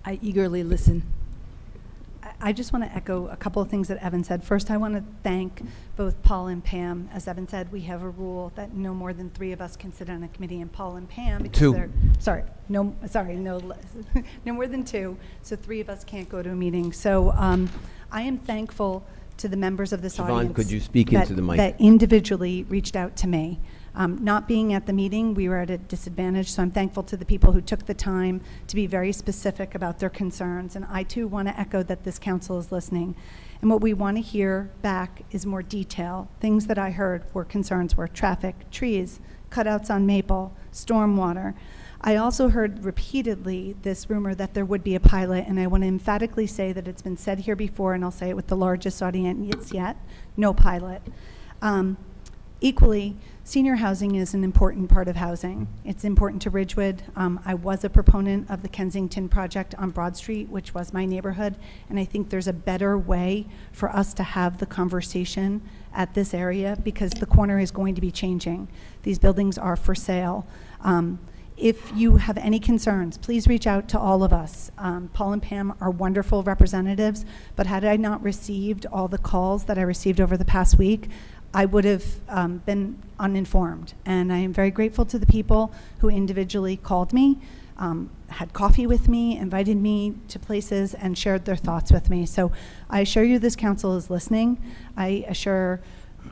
I eagerly listen. I just want to echo a couple of things that Evan said. First, I want to thank both Paul and Pam. As Evan said, we have a rule that no more than 3 of us can sit on a committee, and Paul and Pam, because 2. they're, no more than 2, so 3 of us can't go to a meeting. So I am thankful to the members of this Siobhan, audience. could you speak into the mic? That individually reached out to me. Not being at the meeting, we were at a disadvantage, so I'm thankful to the people who took the time to be very specific about their concerns. And I, too, want to echo that this council is listening. And what we want to hear back is more detail. Things that I heard were concerns were traffic, trees, cutouts on Maple, stormwater. I also heard repeatedly this rumor that there would be a pilot, and I want to emphatically say that it's been said here before, and I'll say it with the largest audience yet, no pilot. Equally, senior housing is an important part of housing. It's important to Ridgewood. I was a proponent of the Kensington project on Broad Street, which was my neighborhood, and I think there's a better way for us to have the conversation at this area because the corner is going to be changing. These buildings are for sale. If you have any concerns, please reach out to all of us. Paul and Pam are wonderful representatives, but had I not received all the calls that I received over the past week, I would have been uninformed. And I am very grateful to the people who individually called me, had coffee with me, invited me to places, and shared their thoughts with me. So I assure you this council is listening. I assure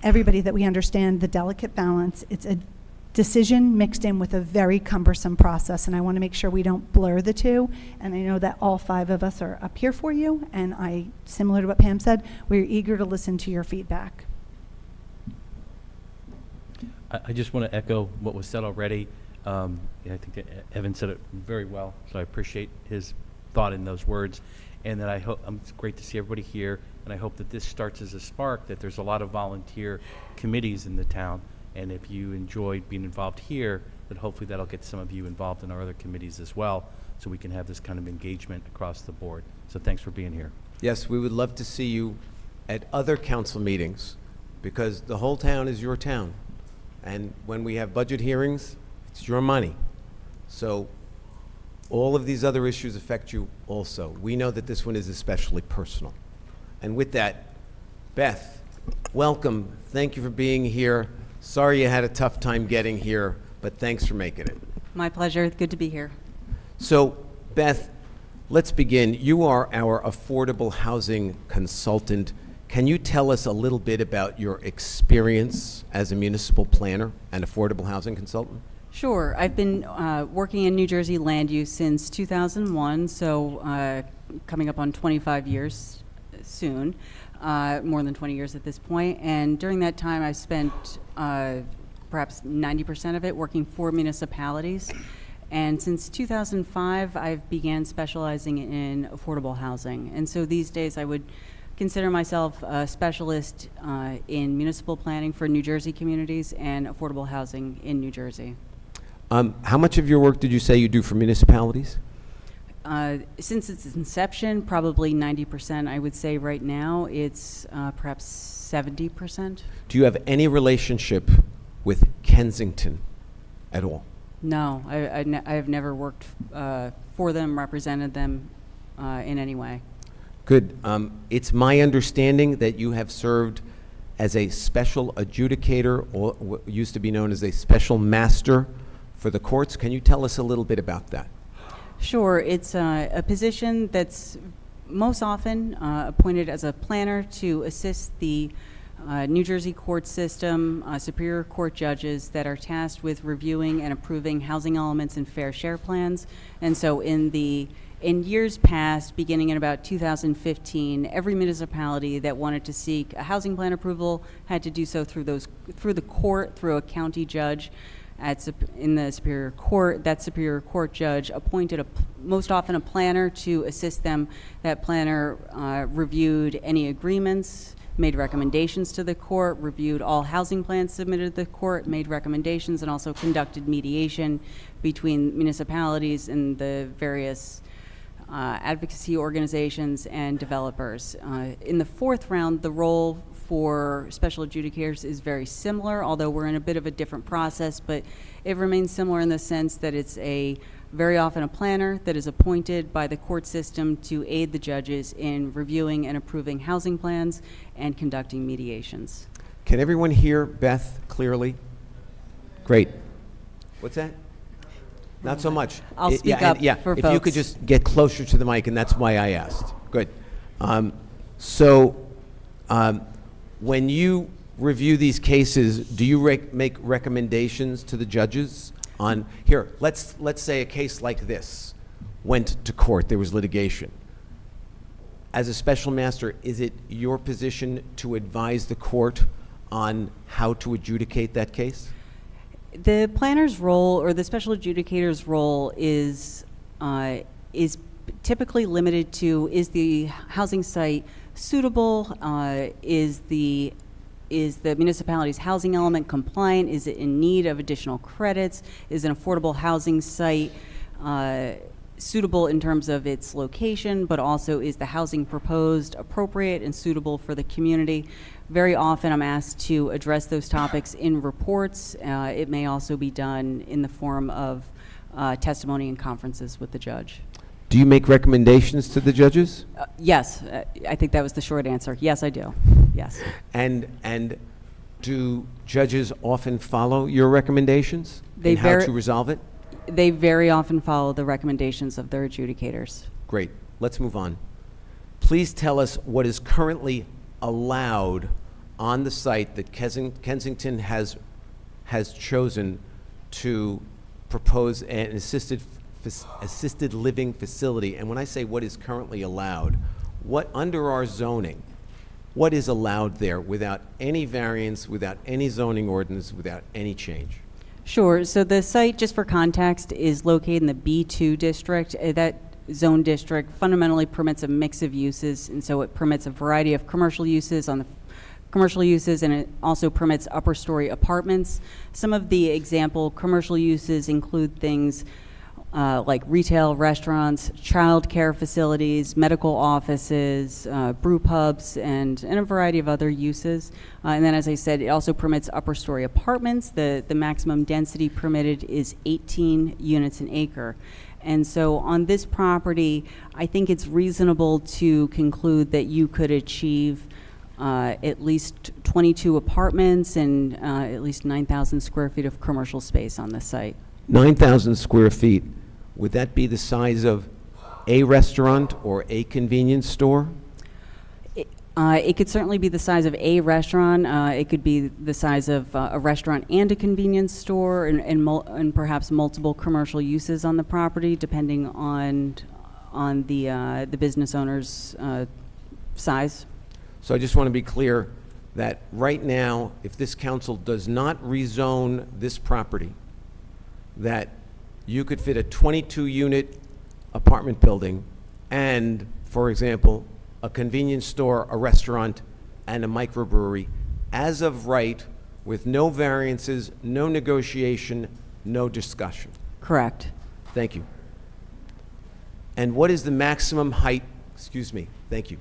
everybody that we understand the delicate balance. It's a decision mixed in with a very cumbersome process, and I want to make sure we don't blur the two. And I know that all 5 of us are up here for you, and similar to what Pam said, we're eager to listen to your feedback. I just want to echo what was said already. I think that Evan said it very well, so I appreciate his thought in those words. And that I hope, it's great to see everybody here, and I hope that this starts as a spark, that there's a lot of volunteer committees in the town. And if you enjoyed being involved here, that hopefully that'll get some of you involved in our other committees as well, so we can have this kind of engagement across the board. So thanks for being here. Yes, we would love to see you at other council meetings because the whole town is your town. And when we have budget hearings, it's your money. So all of these other issues affect you also. We know that this one is especially personal. And with that, Beth, welcome. Thank you for being here. Sorry you had a tough time getting here, but thanks for making it. My pleasure. Good to be here. So, Beth, let's begin. You are our affordable housing consultant. Can you tell us a little bit about your experience as a municipal planner and affordable housing consultant? Sure. I've been working in New Jersey land use since 2001, so coming up on 25 years soon, more than 20 years at this point. And during that time, I spent perhaps 90% of it working for municipalities. And since 2005, I've began specializing in affordable housing. And so these days I would consider myself a specialist in municipal planning for New Jersey communities and affordable housing in New Jersey. How much of your work did you say you do for municipalities? Since its inception, probably 90%. I would say right now it's perhaps 70%. Do you have any relationship with Kensington at all? No, I have never worked for them, represented them in any way. Good. It's my understanding that you have served as a special adjudicator, or what used to be known as a special master for the courts. Can you tell us a little bit about that? Sure. It's a position that's most often appointed as a planner to assist the New Jersey court system, Superior Court judges that are tasked with reviewing and approving housing elements and fair share plans. And so in years past, beginning in about 2015, every municipality that wanted to seek a housing plan approval had to do so through the court, through a county judge in the Superior Court. That Superior Court judge appointed most often a planner to assist them. That planner reviewed any agreements, made recommendations to the court, reviewed all housing plans submitted to the court, made recommendations, and also conducted mediation between municipalities and the various advocacy organizations and developers. In the fourth round, the role for special adjudicators is very similar, although we're in a bit of a different process, but it remains similar in the sense that it's very often a planner that is appointed by the court system to aid the judges in reviewing and approving housing plans and conducting mediations. Can everyone hear Beth clearly? Great. What's that? Not so much. I'll speak up for if folks. you could just get closer to the mic, and that's why I asked. Good. When you review these cases, do you make recommendations to the judges on, here, let's say a case like this went to court, there was litigation. As a special master, is it your position to advise the court on how to adjudicate that case? The planner's role or the special adjudicator's role is typically limited to, is the housing site suitable? Is the municipality's housing element compliant? Is it in need of additional credits? Is an affordable housing site suitable in terms of its location, but also is the housing proposed appropriate and suitable for the community? Very often I'm asked to address those topics in reports. It may also be done in the form of testimony and conferences with the judge. Do you make recommendations to the judges? Yes, I think that was the short answer. Yes, I do. Yes. And do judges often follow your recommendations They in how very- to resolve it? They very often follow the recommendations of their adjudicators. Great. Let's move on. Please tell us what is currently allowed on the site that Kensington has chosen to propose an assisted living facility. And when I say what is currently allowed, what under our zoning, what is allowed there without any variance, without any zoning ordinance, without any change? Sure. So the site, just for context, is located in the B2 district. That zone district fundamentally permits a mix of uses, and so it permits a variety of commercial uses and it also permits upper story apartments. Some of the example commercial uses include things like retail, restaurants, child care facilities, medical offices, brew pubs, and a variety of other uses. And then, as I said, it also permits upper story apartments. The maximum density permitted is 18 units an acre. And so on this property, I think it's reasonable to conclude that you could achieve at least 22 apartments and at least 9,000 square feet of commercial space on the site. 9,000 square feet. Would that be the size of a restaurant or a convenience store? It could certainly be the size of a restaurant. It could be the size of a restaurant and a convenience store, and perhaps multiple commercial uses on the property, depending on the business owner's size. So I just want to be clear that right now, if this council does not rezone this property, that you could fit a 22-unit apartment building and, for example, a convenience store, a restaurant, and a microbrewery as of right, with no variances, no negotiation, no discussion. Correct. Thank you. And what is the maximum height, excuse me, thank you.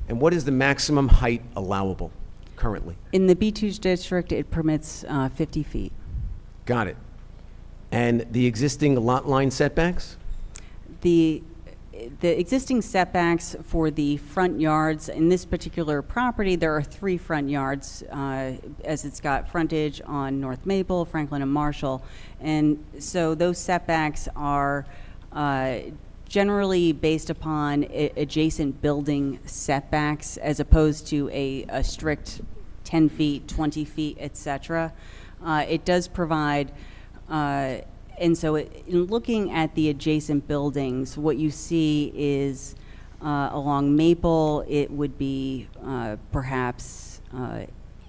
And what is the maximum height allowable currently? In the B2 district, it permits 50 feet. Got it. And the existing lot line setbacks? The existing setbacks for the front yards, in this particular property, there are 3 front yards, as it's got frontage on North Maple, Franklin, and Marshall. And so those setbacks are generally based upon adjacent building setbacks as opposed to a strict 10 feet, 20 feet, et cetera. It does provide and so in looking at the adjacent buildings, what you see is along Maple, it would be perhaps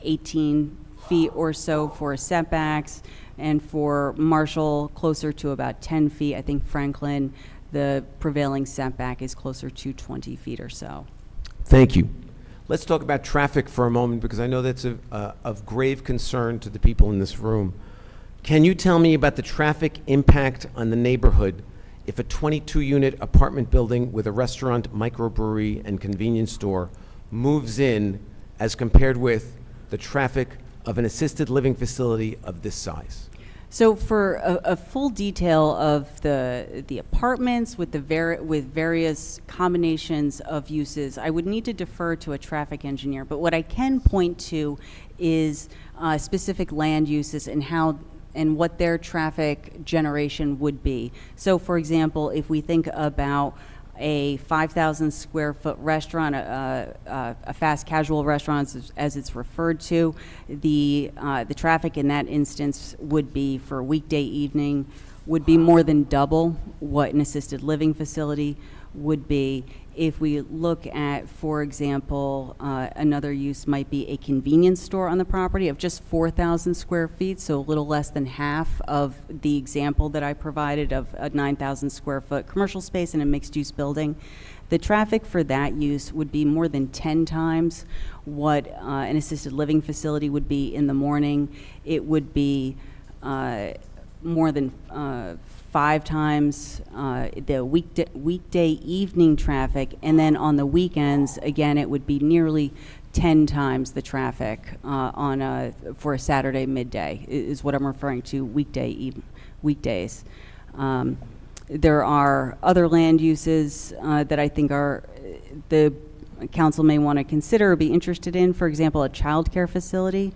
18 feet or so for setbacks, and for Marshall, closer to about 10 feet. I think Franklin, the prevailing setback is closer to 20 feet or so. Thank you. Let's talk about traffic for a moment, because I know that's of grave concern to the people in this room. Can you tell me about the traffic impact on the neighborhood if a 22-unit apartment building with a restaurant, microbrewery, and convenience store moves in as compared with the traffic of an assisted living facility of this size? So for a full detail of the apartments with with various combinations of uses, I would need to defer to a traffic engineer. But what I can point to is specific land uses and what their traffic generation would be. So for example, if we think about a 5,000 square foot restaurant, a fast casual restaurant as it's referred to, the traffic in that instance would be, for a weekday evening, would be more than double what an assisted living facility would be. If we look at, for example, another use might be a convenience store on the property of just 4,000 square feet, so a little less than half of the example that I provided of a 9,000 square foot commercial space in a mixed-use building. The traffic for that use would be more than 10 times what an assisted living facility would be in the morning. It would be more than 5 times the weekday evening traffic, and then on the weekends, again, it would be nearly 10 times the traffic for a Saturday midday, is what I'm referring to, weekdays. There are other land uses that I think the council may want to consider or be interested in. For example, a childcare facility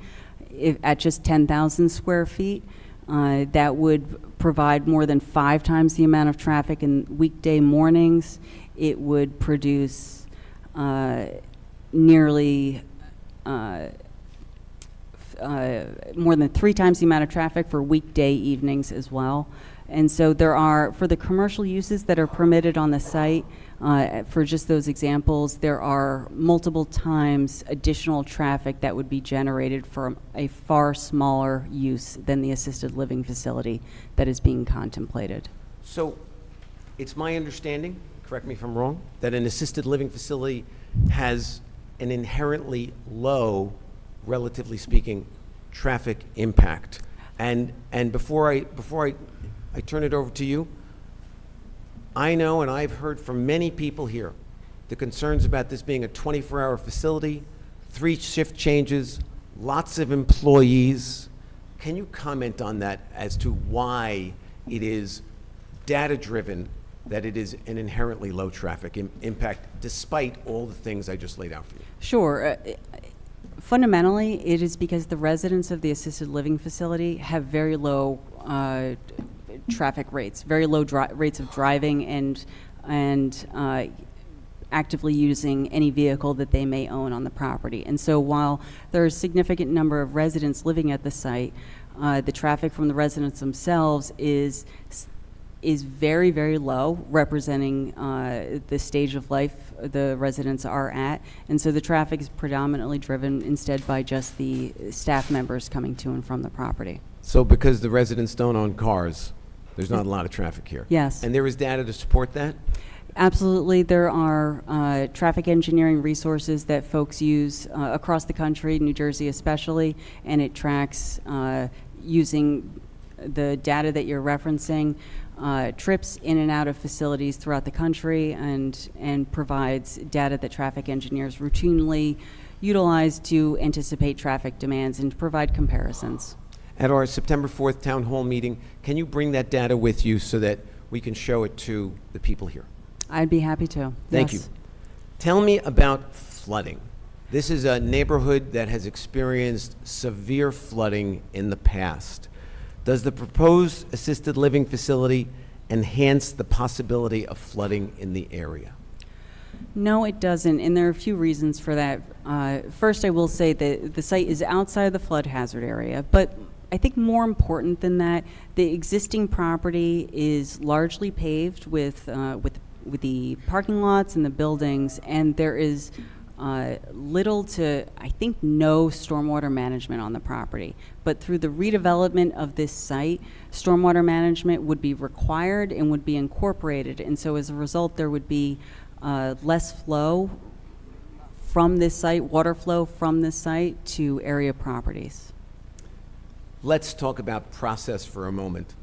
at just 10,000 square feet. That would provide more than 5 times the amount of traffic in weekday mornings. It would produce nearly more than 3 times the amount of traffic for weekday evenings as well. And so there are, for the commercial uses that are permitted on the site, for just those examples, there are multiple times additional traffic that would be generated from a far smaller use than the assisted living facility that is being contemplated. So it's my understanding, correct me if I'm wrong, that an assisted living facility has an inherently low, relatively speaking, traffic impact. And before I turn it over to you, I know, and I've heard from many people here, the concerns about this being a 24-hour facility, 3 shift changes, lots of employees. Can you comment on that as to why it is data-driven that it is an inherently low traffic impact, despite all the things I just laid out for you? Sure. Fundamentally, it is because the residents of the assisted living facility have very low traffic rates, very low rates of driving and actively using any vehicle that they may own on the property. And so while there's a significant number of residents living at the site, the traffic from the residents themselves is very, very low, representing the stage of life the residents are at. And so the traffic is predominantly driven instead by just the staff members coming to and from the property. So because the residents don't own cars, There's not a lot of traffic here. Yes. And there is data to support that? Absolutely. There are traffic engineering resources that folks use across the country, New Jersey especially, and it tracks using the data that you're referencing, trips in and out of facilities throughout the country, and provides data that traffic engineers routinely utilize to anticipate traffic demands and to provide comparisons. At our September 4th town hall meeting, can you bring that data with you so that we can show it to the people here? I'd be happy to. Thank Yes. you. Tell me about flooding. This is a neighborhood that has experienced severe flooding in the past. Does the proposed assisted living facility enhance the possibility of flooding in the area? No, it doesn't, and there are a few reasons for that. First, I will say that the site is outside the flood hazard area, but I think more important than that, the existing property is largely paved with the parking lots and the buildings, and there is little to, I think, no stormwater management on the property. But through the redevelopment of this site, stormwater management would be required and would be incorporated, and so as a result, there would be less flow from this site, water flow from this site to area properties. Let's talk about process for a moment.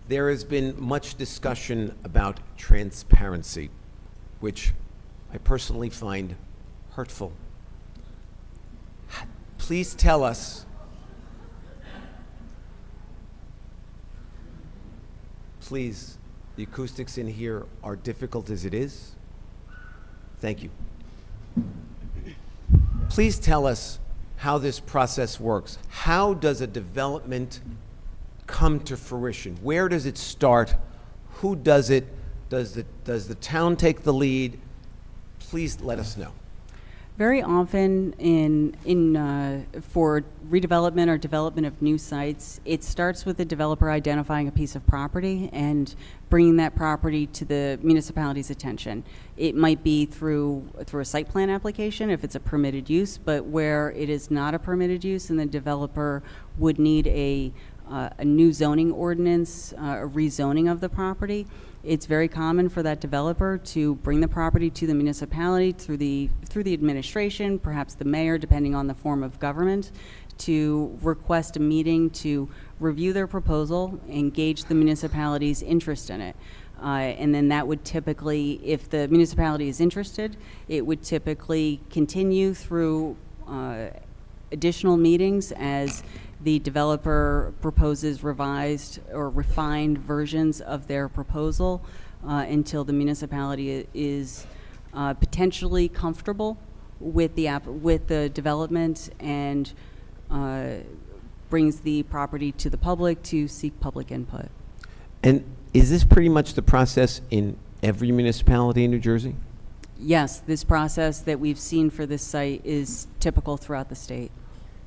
There has been much discussion about transparency, which I personally find hurtful. Please tell us, please, the acoustics in here are difficult as it is. Thank you. Please tell us how this process works. How does a development come to fruition? Where does it start? Who does it? Does the town take the lead? Please let us know. Very often for redevelopment or development of new sites, it starts with the developer identifying a piece of property and bringing that property to the municipality's attention. It might be through a site plan application if it's a permitted use, but where it is not a permitted use and the developer would need a new zoning ordinance, a rezoning of the property, it's very common for that developer to bring the property to the municipality through the administration, perhaps the mayor, depending on the form of government, to request a meeting to review their proposal, engage the municipality's interest in it. And then that would typically, if the municipality is interested, it would typically continue through additional meetings as the developer proposes revised or refined versions of their proposal until the municipality is potentially comfortable with the development and brings the property to the public to seek public input. And is this pretty much the process in every municipality in New Jersey? Yes, this process that we've seen for this site is typical throughout the state.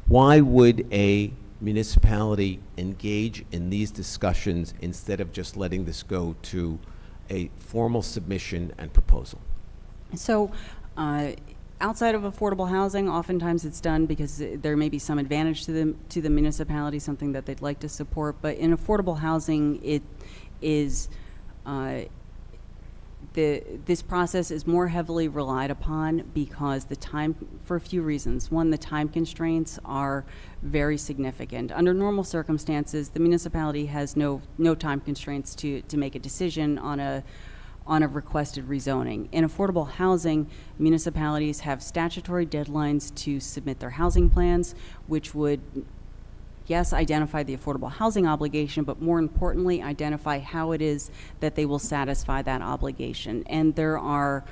Why would a municipality engage in these discussions instead of just letting this go to a formal submission and proposal? So, outside of affordable housing, oftentimes it's done because there may be some advantage to the municipality, something that they'd like to support. But in affordable housing, it is this process is more heavily relied upon because the time, for a few reasons. One, the time constraints are very significant. Under normal circumstances, the municipality has no time constraints to make a decision on a requested rezoning. In affordable housing, municipalities have statutory deadlines to submit their housing plans, which would, yes, identify the affordable housing obligation, but more importantly, identify how it is that they will satisfy that obligation. And there are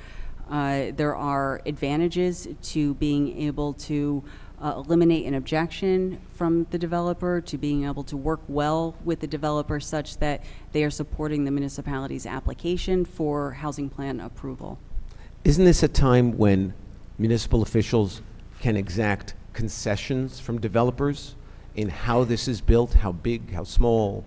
advantages to being able to eliminate an objection from the developer, to being able to work well with the developer such that they are supporting the municipality's application for housing plan approval. Isn't this a time when municipal officials can exact concessions from developers in how this is built, how big, how small,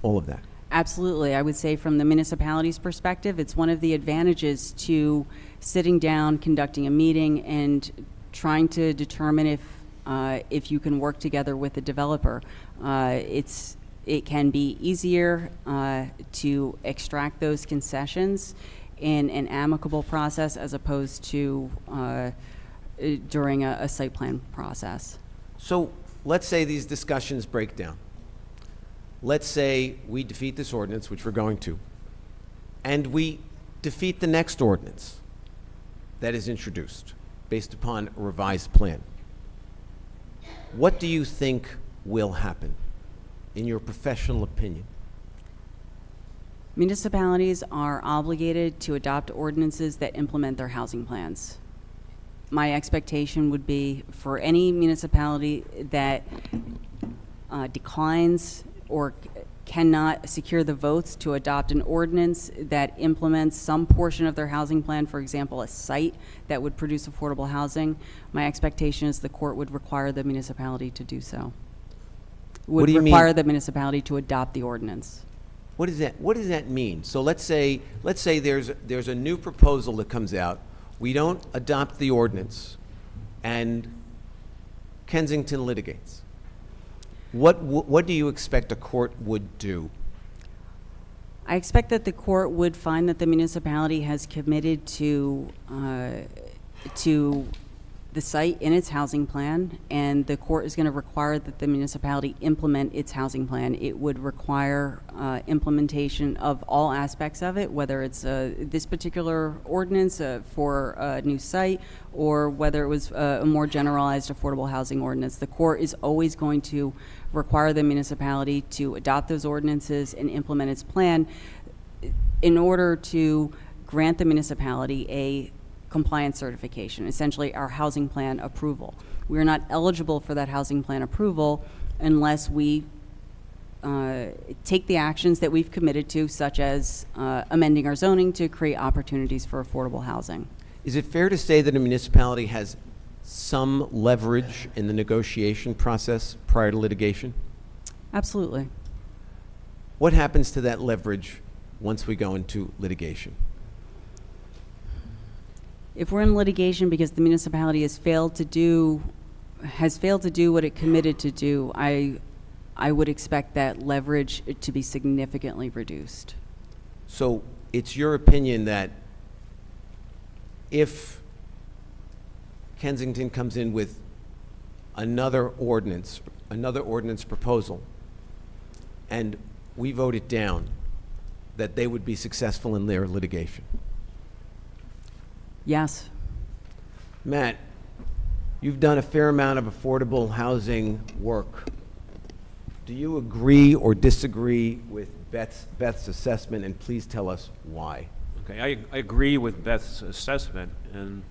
all of that? Absolutely. I would say from the municipality's perspective, it's one of the advantages to sitting down, conducting a meeting, and trying to determine if you can work together with the developer. It's it can be easier to extract those concessions in an amicable process as opposed to during a site plan process. So let's say these discussions break down. Let's say we defeat this ordinance, which we're going to, and we defeat the next ordinance that is introduced based upon a revised plan. What do you think will happen, in your professional opinion? Municipalities are obligated to adopt ordinances that implement their housing plans. My expectation would be for any municipality that declines or cannot secure the votes to adopt an ordinance that implements some portion of their housing plan, for example, a site that would produce affordable housing, my expectation is the court would require the municipality to do so. What Would do you mean? require the municipality to adopt the ordinance. What does that mean? So let's say there's a new proposal that comes out. We don't adopt the ordinance, and Kensington litigates. What do you expect a court would do? I expect that the court would find that the municipality has committed to the site in its housing plan, and the court is going to require that the municipality implement its housing plan. It would require implementation of all aspects of it, whether it's this particular ordinance for a new site, or whether it was a more generalized affordable housing ordinance. The court is always going to require the municipality to adopt those ordinances and implement its plan in order to grant the municipality a compliance certification, essentially our housing plan approval. We are not eligible for that housing plan approval unless we take the actions that we've committed to, such as amending our zoning to create opportunities for affordable housing. Is it fair to say that a municipality has some leverage in the negotiation process prior to litigation? Absolutely. What happens to that leverage once we go into litigation? If we're in litigation because the municipality has failed to do what it committed to do, I would expect that leverage to be significantly reduced. So it's your opinion that if Kensington comes in with another ordinance proposal, and we vote it down, that they would be successful in their litigation? Yes. Matt, you've done a fair amount of affordable housing work. Do you agree or disagree with Beth's assessment, and please tell us why? Okay, I agree with Beth's assessment, and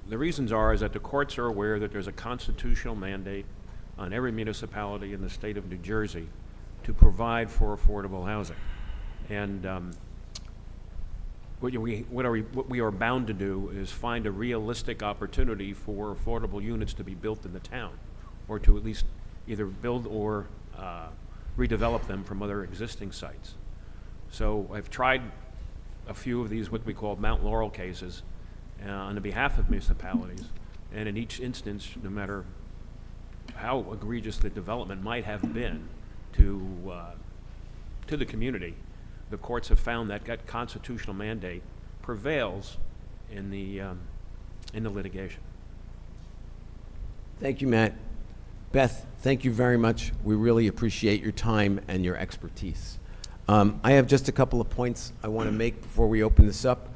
the reasons is that the courts are aware that there's a constitutional mandate on every municipality in the state of New Jersey to provide for affordable housing. And what we are bound to do is find a realistic opportunity for affordable units to be built in the town, or to at least either build or redevelop them from other existing sites. So I've tried a few of these, what we call Mount Laurel cases, on the behalf of municipalities, and in each instance, no matter how egregious the development might have been to the community, the courts have found that that constitutional mandate prevails in the litigation. Thank you, Matt. Beth, thank you very much. We really appreciate your time and your expertise. I have just a couple of points I want to make before we open this up.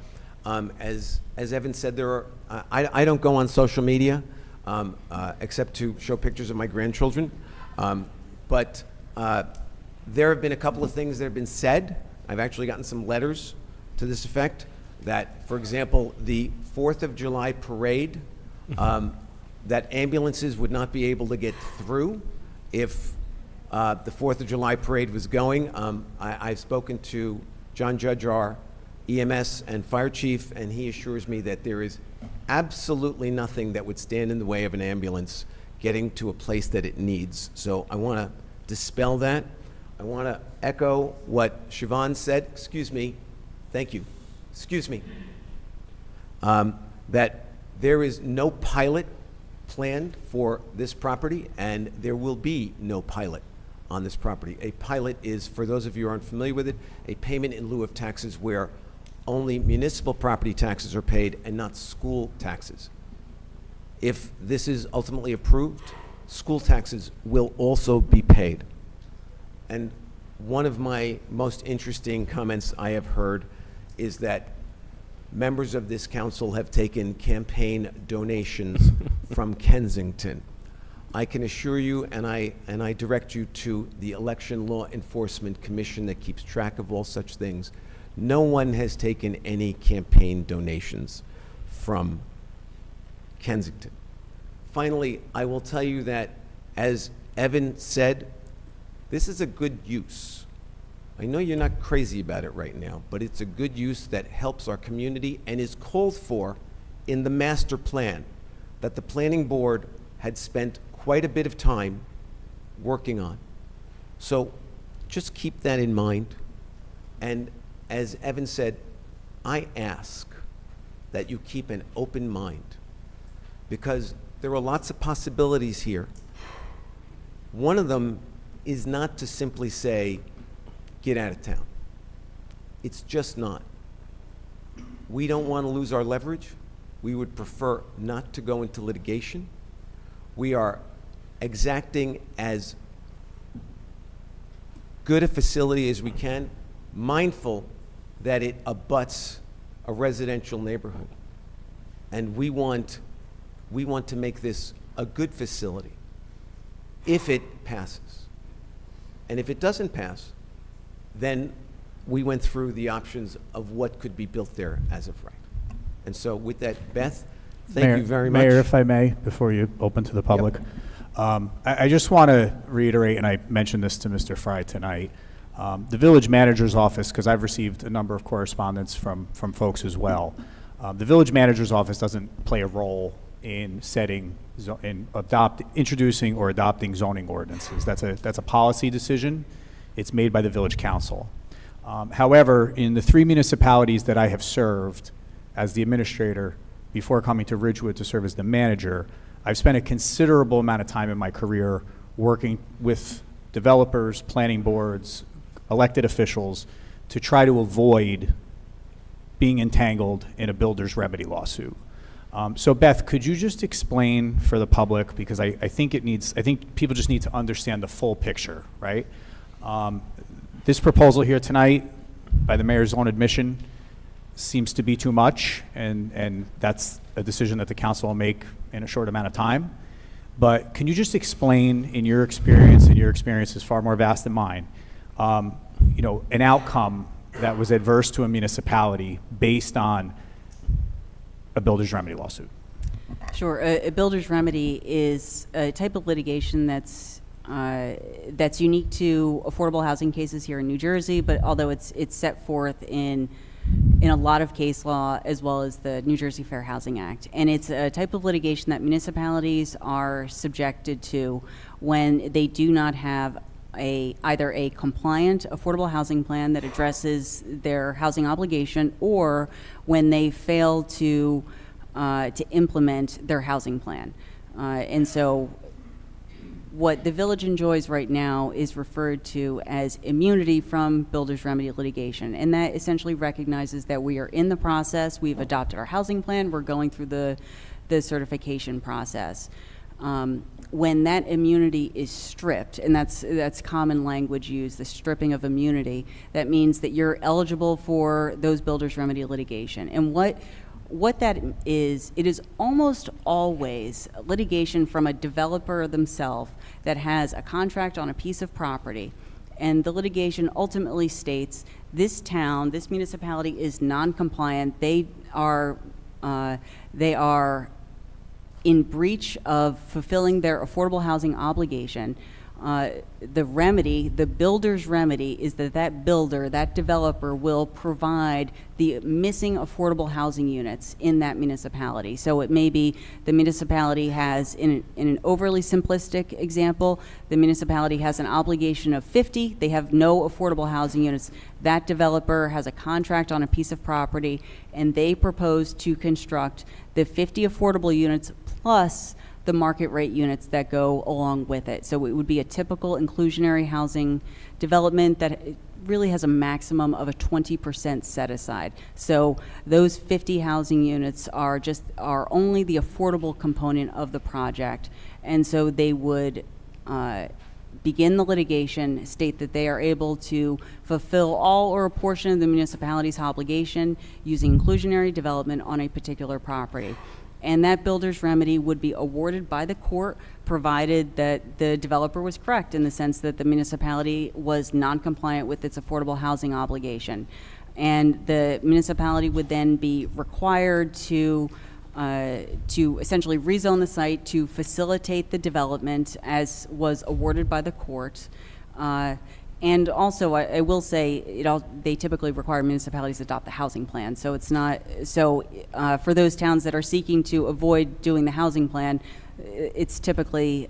As Evan said, I don't go on social media except to show pictures of my grandchildren. But there have been a couple of things that have been said. I've actually gotten some letters to this effect that, for example, the 4th of July parade, that ambulances would not be able to get through if the 4th of July parade was going. I've spoken to John Judge, our EMS and fire chief, and he assures me that there is absolutely nothing that would stand in the way of an ambulance getting to a place that it needs. So I want to dispel that. I want to echo what Siobhan said. Excuse me. Thank you. Excuse me. That there is no pilot planned for this property, and there will be no pilot on this property. A pilot is, for those of you who aren't familiar with it, a payment in lieu of taxes where only municipal property taxes are paid and not school taxes. If this is ultimately approved, school taxes will also be paid. And one of my most interesting comments I have heard is that members of this council have taken campaign donations from Kensington. I can assure you, and I direct you to the Election Law Enforcement Commission that keeps track of all such things. No one has taken any campaign donations from Kensington. Finally, I will tell you that, as Evan said, this is a good use. I know you're not crazy about it right now, but it's a good use that helps our community and is called for in the master plan that the planning board had spent quite a bit of time working on. So just keep that in mind. And as Evan said, I ask that you keep an open mind, because there are lots of possibilities here. One of them is not to simply say, get out of town. It's just not. We don't want to lose our leverage. We would prefer not to go into litigation. We are exacting as good a facility as we can, mindful that it abuts a residential neighborhood. And we want to make this a good facility if it passes. And if it doesn't pass, then we went through the options of what could be built there as of right. And so with that, Beth, thank you very much. Mayor, if I may, before you open to the public, I just want to reiterate, and I mentioned this to Mr. Fry tonight, the village manager's office, because I've received a number of correspondence from folks as well. The village manager's office doesn't play a role in introducing or adopting zoning ordinances. That's a policy decision. It's made by the village council. However, in the 3 municipalities that I have served as the administrator before coming to Ridgewood to serve as the manager, I've spent a considerable amount of time in my career working with developers, planning boards, elected officials to try to avoid being entangled in a builder's remedy lawsuit. So Beth, could you just explain for the public, because I think people just need to understand the full picture, right? This proposal here tonight, by the mayor's own admission, seems to be too much, and that's a decision that the council will make in a short amount of time. But can you just explain, in your experience, and your experience is far more vast than mine, an outcome that was adverse to a municipality based on a builder's remedy lawsuit? Sure. A builder's remedy is a type of litigation that's unique to affordable housing cases here in New Jersey, but although it's set forth in a lot of case law, as well as the New Jersey Fair Housing Act. And it's a type of litigation that municipalities are subjected to when they do not have either a compliant affordable housing plan that addresses their housing obligation, or when they fail to implement their housing plan. And so what the village enjoys right now is referred to as immunity from builder's remedy litigation. And that essentially recognizes that we are in the process, we've adopted our housing plan, we're going through the certification process. When that immunity is stripped, and that's common language used, the stripping of immunity, that means that you're eligible for those builder's remedy litigation. And what that is, it is almost always litigation from a developer themselves that has a contract on a piece of property, and the litigation ultimately states this town, this municipality is non-compliant. They are in breach of fulfilling their affordable housing obligation. The remedy, the builder's remedy, is that builder, that developer, will provide the missing affordable housing units in that municipality. So it may be the municipality has, in an overly simplistic example, the municipality has an obligation of 50, they have no affordable housing units. That developer has a contract on a piece of property, and they propose to construct the 50 affordable units plus the market rate units that go along with it. So it would be a typical inclusionary housing development that really has a maximum of a 20% set aside. So those 50 housing units are only the affordable component of the project. And so they would begin the litigation, state that they are able to fulfill all or a portion of the municipality's obligation using inclusionary development on a particular property. And that builder's remedy would be awarded by the court, provided that the developer was correct in the sense that the municipality was non-compliant with its affordable housing obligation. And the municipality would then be required to essentially rezone the site to facilitate the development as was awarded by the court. And also, I will say, they typically require municipalities to adopt the housing plan. So it's not, for those towns that are seeking to avoid doing the housing plan, it's typically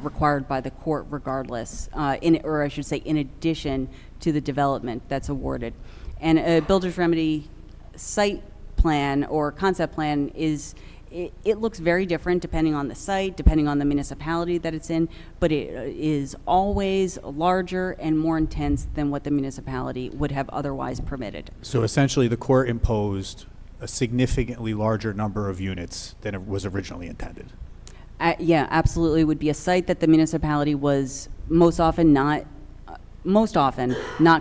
required by the court regardless, or I should say in addition to the development that's awarded. And a builder's remedy site plan or concept plan it looks very different depending on the site, depending on the municipality that it's in, but it is always larger and more intense than what the municipality would have otherwise permitted. So essentially, the court imposed a significantly larger number of units than it was originally intended. Yeah, absolutely. It would be a site that the municipality was most often not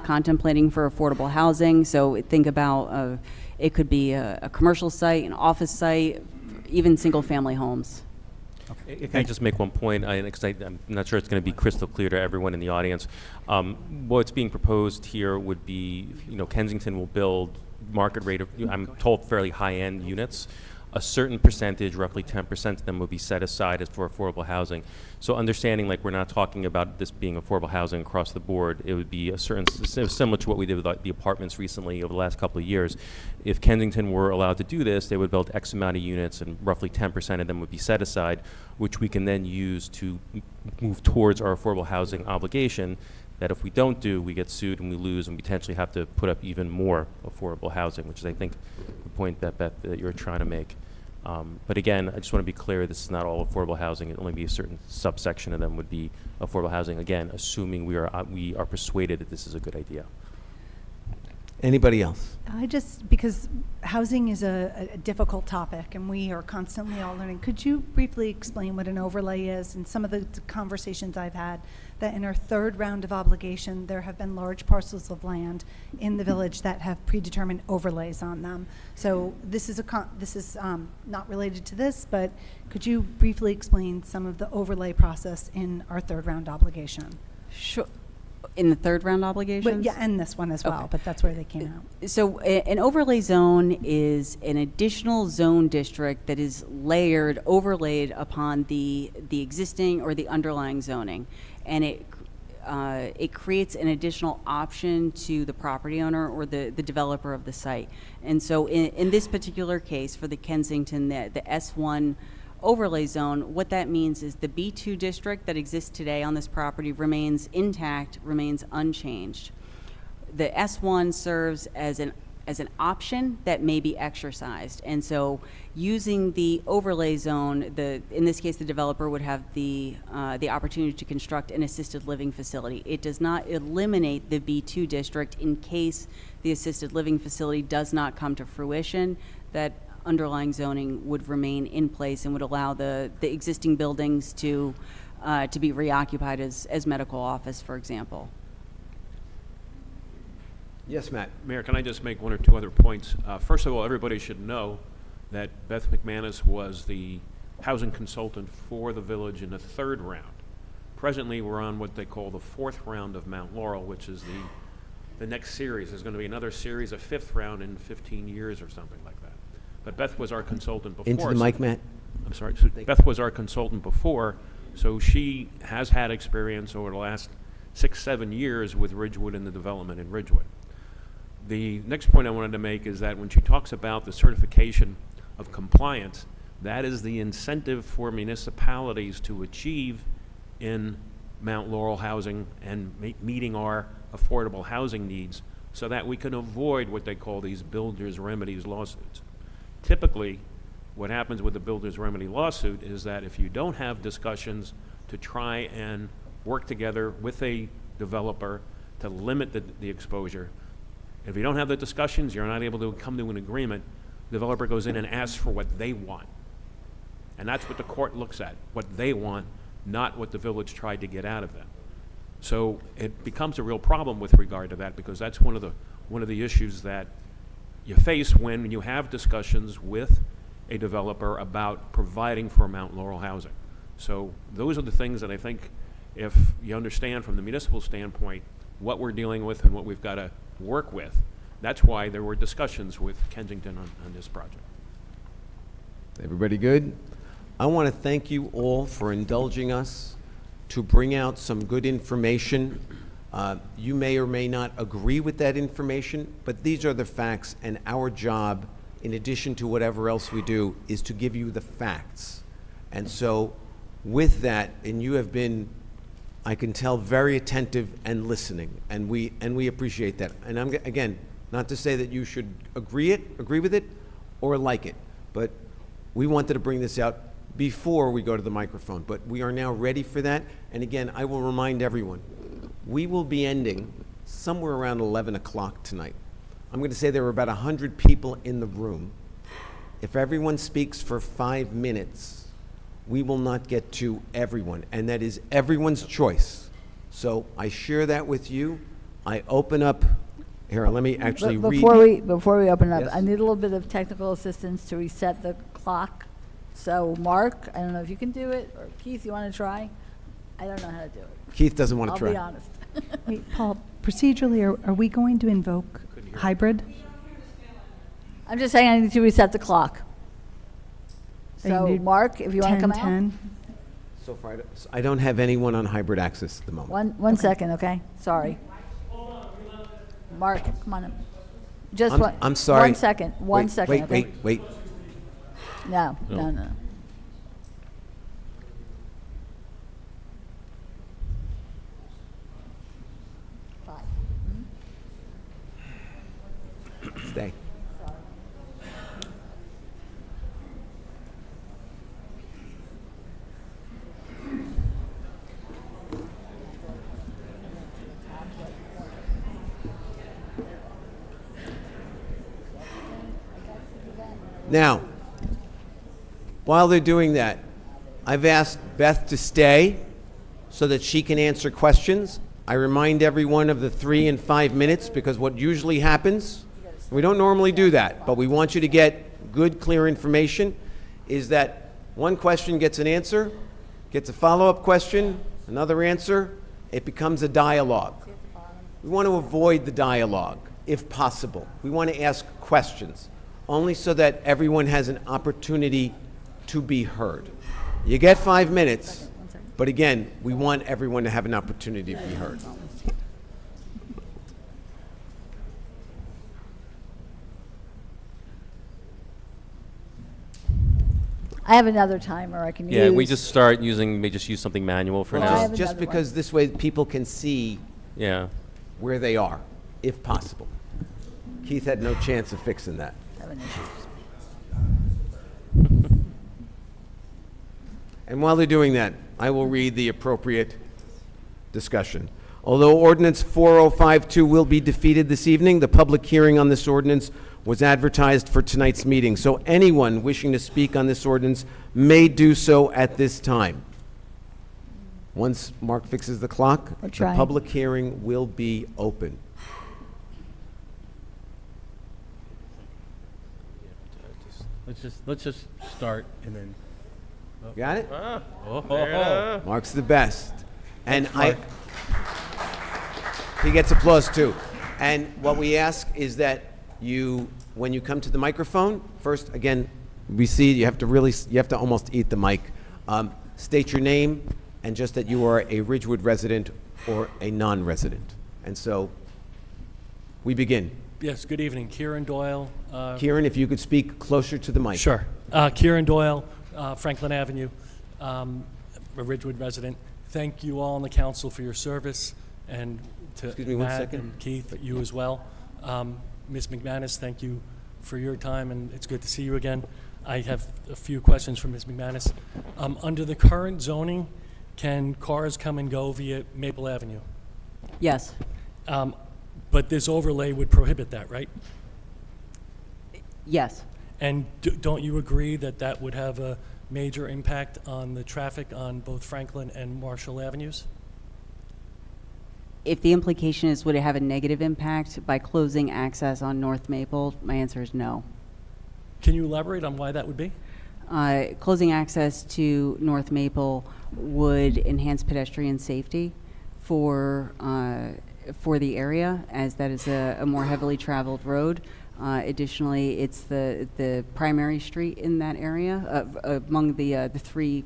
contemplating for affordable housing. So think about it could be a commercial site, an office site, even single-family homes. If I just make one point, because I'm not sure it's going to be crystal clear to everyone in the audience. What's being proposed here would be, Kensington will build market rate of, I'm told, fairly high-end units. A certain percentage, roughly 10% of them, would be set aside as for affordable housing. So understanding, we're not talking about this being affordable housing across the board, it would be a certain, similar to what we did with the apartments recently over the last couple of years. If Kensington were allowed to do this, they would build X amount of units, and roughly 10% of them would be set aside, which we can then use to move towards our affordable housing obligation. That if we don't do, we get sued and we lose and we potentially have to put up even more affordable housing, which is, I think, the point that, Beth, that you're trying to make. But again, I just want to be clear, this is not all affordable housing. It only be a certain subsection of them would be affordable housing. Again, assuming we are persuaded that this is a good idea. Anybody else? Because housing is a difficult topic and we are constantly all learning. Could you briefly explain what an overlay is? And some of the conversations I've had, that in our third round of obligation, there have been large parcels of land in the village that have predetermined overlays on them. So this is not related to this, but could you briefly explain some of the overlay process in our third round obligation? Sure. In the third round obligations? But yeah, and this one as well, Okay. but that's where they came out. So an overlay zone is an additional zone district that is overlaid upon the existing or the underlying zoning. And it creates an additional option to the property owner or the developer of the site. And so in this particular case, for the Kensington, the S1 overlay zone, what that means is the B2 district that exists today on this property remains intact, remains unchanged. The S1 serves as an option that may be exercised. And so using the overlay zone, in this case the developer would have the opportunity to construct an assisted living facility. It does not eliminate the B2 district in case the assisted living facility does not come to fruition. That underlying zoning would remain in place and would allow the existing buildings to be reoccupied as medical office, for example. Yes, Matt. Mayor, can I just make one or two other points? First of all, everybody should know that Beth McManus was the housing consultant for the village in the third round. Presently, we're on what they call the fourth round of Mount Laurel, which is the next series. There's going to be another series, a fifth round in 15 years or something like that. But Beth was our consultant before. Into the mic, Matt. I'm sorry. So Beth was our consultant before, so she has had experience over the last 6-7 years with Ridgewood and the development in Ridgewood. The next point I wanted to make is that when she talks about the certification of compliance, that is the incentive for municipalities to achieve in Mount Laurel housing and meeting our affordable housing needs so that we can avoid what they call these builders' remedies lawsuits. Typically, what happens with the builder's remedy lawsuit is that if you don't have discussions to try and work together with a developer to limit the exposure, if you don't have the discussions, you're not able to come to an agreement, the developer goes in and asks for what they want. And that's what the court looks at, what they want, not what the village tried to get out of them. So it becomes a real problem with regard to that, because that's one of the issues that you face when you have discussions with a developer about providing for Mount Laurel housing. So those are the things that I think, if you understand from the municipal standpoint what we're dealing with and what we've got to work with, that's why there were discussions with Kensington on this project. Everybody good? I want to thank you all for indulging us to bring out some good information. You may or may not agree with that information, but these are the facts, and our job, in addition to whatever else we do, is to give you the facts. And so with that, and you have been, I can tell, very attentive and listening, and we appreciate that. And I'm, again, not to say that you should agree with it or like it, but we wanted to bring this out before we go to the microphone. But we are now ready for that. And again, I will remind everyone, we will be ending somewhere around 11 o'clock tonight. I'm going to say there were about 100 people in the room. If everyone speaks for 5 minutes, we will not get to everyone, and that is everyone's choice. So I share that with you. I open up, here, let me actually read. Before we open up, Yes? I need a little bit of technical assistance to reset the clock. So Mark, I don't know if you can do it, or Keith, you want to try? I don't know how to do it. Keith doesn't want to try. I'll be honest. Wait, Paul, procedurally, are we going to invoke hybrid? I'm just saying I need to reset the clock. Are you So new- Mark, if you want to come out? 10:10? So far, I don't have anyone on hybrid access at the moment. One second, okay? Sorry. Mark, come on up. Just I'm- one. I'm sorry. 1 second, one second, okay? Wait. No. 5. Stay. Now, while they're doing that, I've asked Beth to stay so that she can answer questions. I remind everyone of the 3 and 5 minutes, because what usually happens, we don't normally do that, but we want you to get good, clear information, is that one question gets an answer, gets a follow-up question, another answer, it becomes a dialogue. We want to avoid the dialogue, if possible. We want to ask questions, only so that everyone has an opportunity to be heard. You get 5 minutes, but again, we want everyone to have an opportunity to be heard. I have another timer I can use. Yeah, we just use something manual for Well, I now. have Just another because this way people can see Yeah. where they are, if possible. Keith had no chance of fixing that. Having issues. And while they're doing that, I will read the appropriate discussion. Although ordinance 4052 will be defeated this evening, the public hearing on this ordinance was advertised for tonight's meeting. So anyone wishing to speak on this ordinance may do so at this time. Once Mark fixes the clock, We're the trying. public hearing will be open. Let's just start and then. Got it? Oh, Mark's the best. And he gets applause too. And what we ask is that you, when you come to the microphone, first, again, we see you have to almost eat the mic. State your name and just that you are a Ridgewood resident or a non-resident. And so we begin. Yes, good evening. Kieran Doyle. Kieran, if you could speak closer to the mic. Sure. Kieran Doyle, Franklin Avenue, a Ridgewood resident. Thank you all on the council for your service, and to Excuse me one Matt second. and Keith, you as well. Ms. McManus, thank you for your time, and it's good to see you again. I have a few questions for Ms. McManus. Under the current zoning, can cars come and go via Maple Avenue? Yes. But this overlay would prohibit that, right? Yes. And don't you agree that that would have a major impact on the traffic on both Franklin and Marshall Avenues? If the implication is would it have a negative impact by closing access on North Maple, my answer is no. Can you elaborate on why that would be? Closing access to North Maple would enhance pedestrian safety for the area, as that is a more heavily traveled road. Additionally, it's the primary street in that area among the three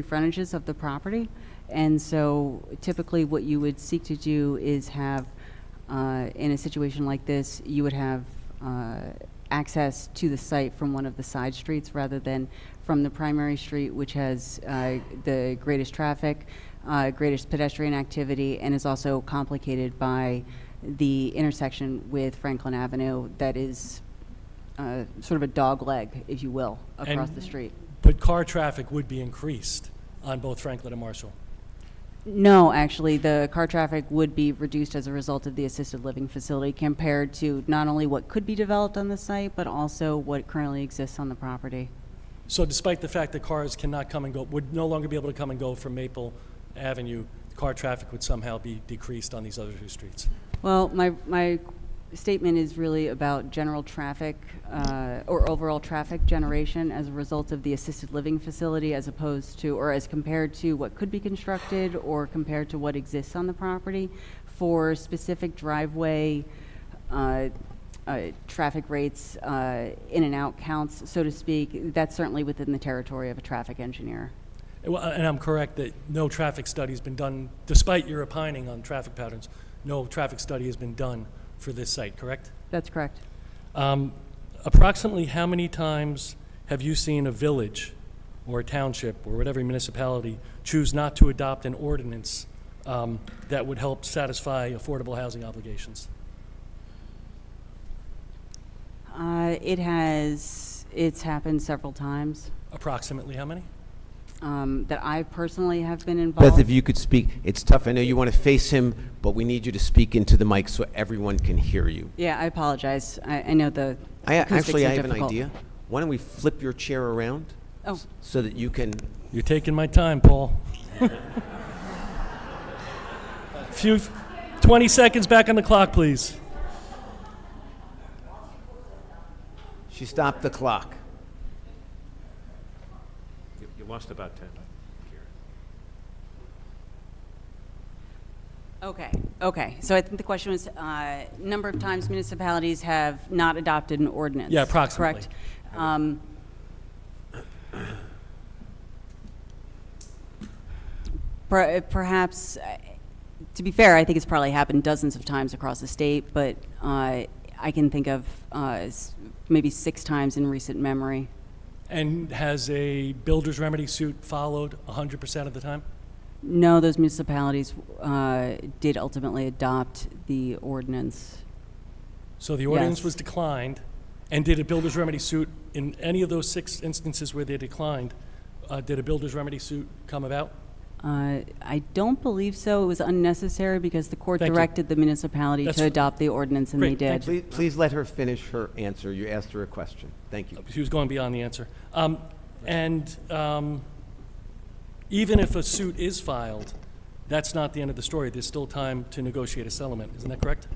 frontages of the property, and so typically what you would seek to do is have, in a situation like this, you would have access to the site from one of the side streets rather than from the primary street, which has the greatest traffic, greatest pedestrian activity, and is also complicated by the intersection with Franklin Avenue that is sort of a dog leg, if you will, across the street. But car traffic would be increased on both Franklin and Marshall. No, actually, the car traffic would be reduced as a result of the assisted living facility compared to not only what could be developed on the site, but also what currently exists on the property. So despite the fact that cars cannot come and go, would no longer be able to come and go from Maple Avenue, car traffic would somehow be decreased on these other two streets? Well, my statement is really about general traffic or overall traffic generation as a result of the assisted living facility, as opposed to, or as compared to what could be constructed or compared to what exists on the property. For specific driveway traffic rates, in and out counts, so to speak, that's certainly within the territory of a traffic engineer. Well, and I'm correct that no traffic study has been done, despite your opining on traffic patterns, no traffic study has been done for this site, correct? That's correct. Approximately how many times have you seen a village or a township or whatever municipality choose not to adopt an ordinance that would help satisfy affordable housing obligations? It's happened several times. Approximately how many? That I personally have been involved. Beth, if you could speak, it's tough. I know you want to face him, but we need you to speak into the mic so everyone can hear you. Yeah, I apologize. I know the Actually, acoustics I are have an difficult. idea. Why don't we flip your chair around Oh. so that you can... You're taking my time, Paul. 20 seconds back on the clock, please. She stopped the clock. You lost about 10. Okay. So I think the question was, number of times municipalities have not adopted an ordinance. Yeah, approximately. Correct. Perhaps, to be fair, I think it's probably happened dozens of times across the state, but I can think of maybe 6 times in recent memory. And has a builder's remedy suit followed 100% of the time? No, those municipalities did ultimately adopt the ordinance. So the ordinance Yes. was declined, and did a builder's remedy suit, in any of those 6 instances where they declined, did a builder's remedy suit come about? I don't believe so. It was unnecessary because the court Thank you. directed the municipality That's to adopt the ordinance, and Great, they thank did. Please let her finish her answer. You asked her a question. Thank you. She was going beyond the answer. Even if a suit is filed, that's not the end of the story. There's still time to negotiate a settlement. Isn't that correct?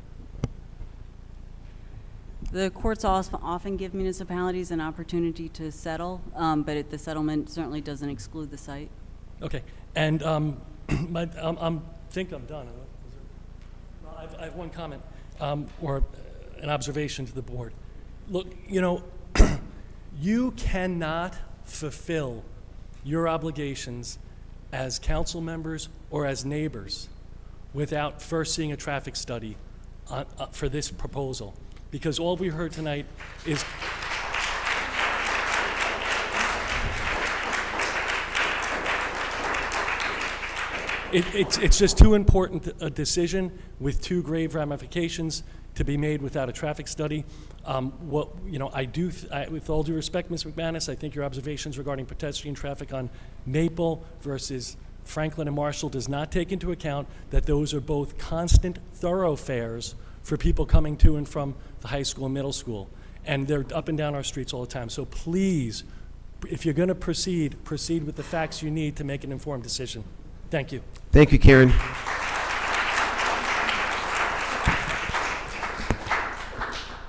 The courts often give municipalities an opportunity to settle, but the settlement certainly doesn't exclude the site. Okay. And I think I'm done. I have one comment or an observation to the board. Look, you cannot fulfill your obligations as council members or as neighbors without first seeing a traffic study for this proposal. Because all we heard tonight is... It's just too important a decision with 2 grave ramifications. to be made without a traffic study. With all due respect, Ms. McManus, I think your observations regarding pedestrian traffic on Maple versus Franklin and Marshall does not take into account that those are both constant thoroughfares for people coming to and from the high school and middle school. And they're up and down our streets all the time. So please, if you're going to proceed with the facts you need to make an informed decision. Thank you. Thank you, Karen.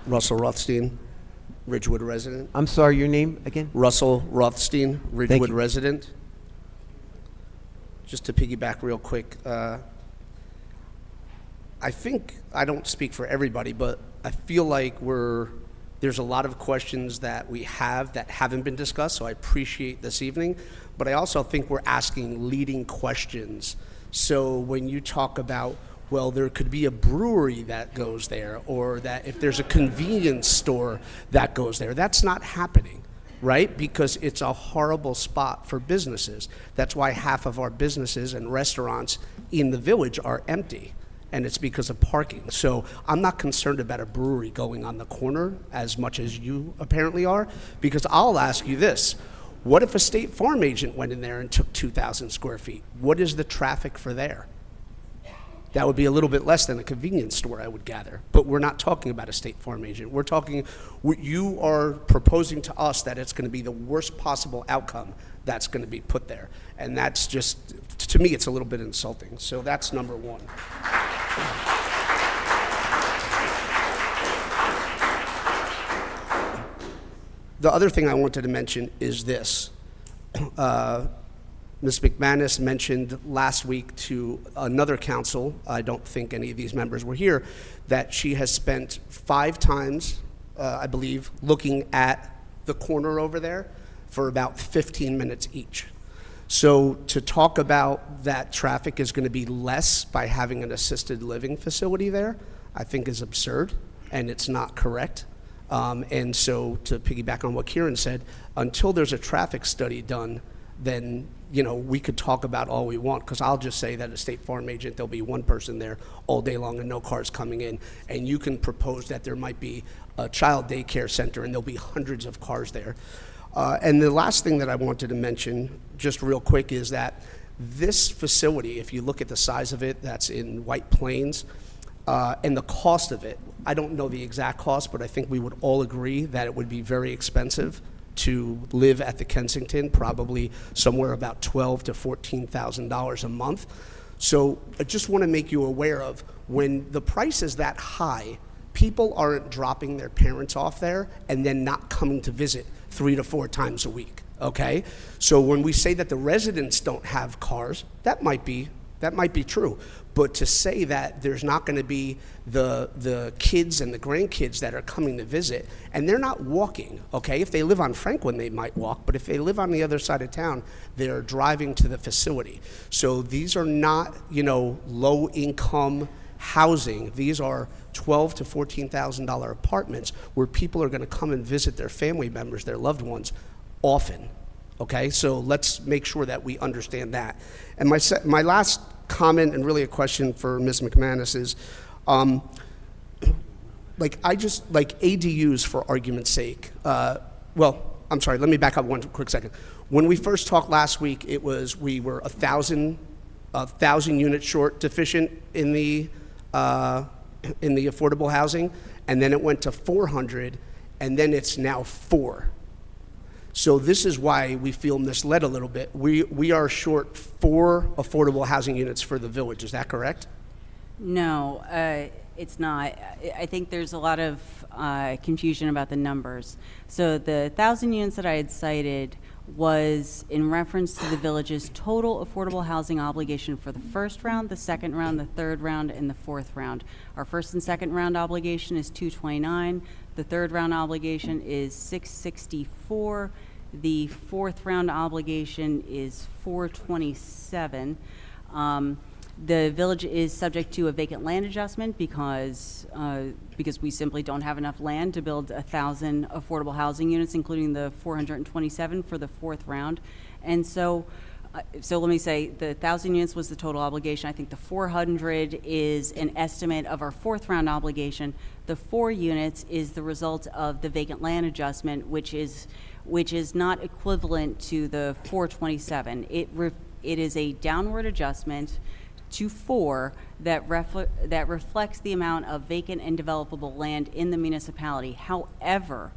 Russell Rothstein, Ridgewood resident. I'm sorry, your name again? Russell Rothstein, Ridgewood you. resident. Just to piggyback real quick, I think, I don't speak for everybody, but I feel like there's a lot of questions that we have that haven't been discussed, so I appreciate this evening. But I also think we're asking leading questions. So when you talk about, well, there could be a brewery that goes there, or that if there's a convenience store that goes there, that's not happening, right? Because it's a horrible spot for businesses. That's why half of our businesses and restaurants in the village are empty, and it's because of parking. So I'm not concerned about a brewery going on the corner as much as you apparently are, because I'll ask you this. What if a State Farm agent went in there and took 2,000 square feet? What is the traffic for there? That would be a little bit less than a convenience store, I would gather. But we're not talking about a State Farm agent. We're talking, you are proposing to us that it's going to be the worst possible outcome that's going to be put there. And that's just, to me, it's a little bit insulting. So that's number one. The other thing I wanted to mention is this. Ms. McManus mentioned last week to another council, I don't think any of these members were here, that she has spent 5 times, I believe, looking at the corner over there for about 15 minutes each. So to talk about that traffic is going to be less by having an assisted living facility there, I think is absurd, and it's not correct. And so to piggyback on what Kieran said, until there's a traffic study done, then we could talk about all we want, because I'll just say that a State Farm agent, there'll be one person there all day long and no cars coming in, and you can propose that there might be a child daycare center and there'll be hundreds of cars there. And the last thing that I wanted to mention, just real quick, is that this facility, if you look at the size of it, that's in White Plains, and the cost of it, I don't know the exact cost, but I think we would all agree that it would be very expensive to live at the Kensington, probably somewhere about $12,000 to $14,000 a month. So I just want to make you aware of, when the price is that high, people aren't dropping their parents off there and then not coming to visit 3 to 4 times a week, okay? So when we say that the residents don't have cars, that might be true. But to say that there's not going to be the kids and the grandkids that are coming to visit, and they're not walking, okay? If they live on Franklin, they might walk, but if they live on the other side of town, they're driving to the facility. So these are not, low-income housing. These are $12,000 to $14,000 apartments where people are going to come and visit their family members, their loved ones, often. Okay, so let's make sure that we understand that. And my last comment, and really a question for Ms. McManus, is, ADUs, for argument's sake. I'm sorry, let me back up one quick second. When we first talked last week, we were 1,000 units short deficient in the affordable housing, and then it went to 400, and then it's now 4. So this is why we feel misled a little bit. We are short 4 affordable housing units for the village. Is that correct? No, it's not. I think there's a lot of confusion about the numbers. So the 1,000 units that I had cited was in reference to the village's total affordable housing obligation for the first round, the second round, the third round, and the fourth round. Our first and second round obligation is 229. The third round obligation is 664. The fourth round obligation is 427. The village is subject to a vacant land adjustment because we simply don't have enough land to build 1,000 affordable housing units, including the 427 for the fourth round. And so so let me say, the 1,000 units was the total obligation. I think the 400 is an estimate of our fourth round obligation. The 4 units is the result of the vacant land adjustment, which is not equivalent to the 427. It is a downward adjustment to 4 that reflects the amount of vacant and developable land in the municipality. However,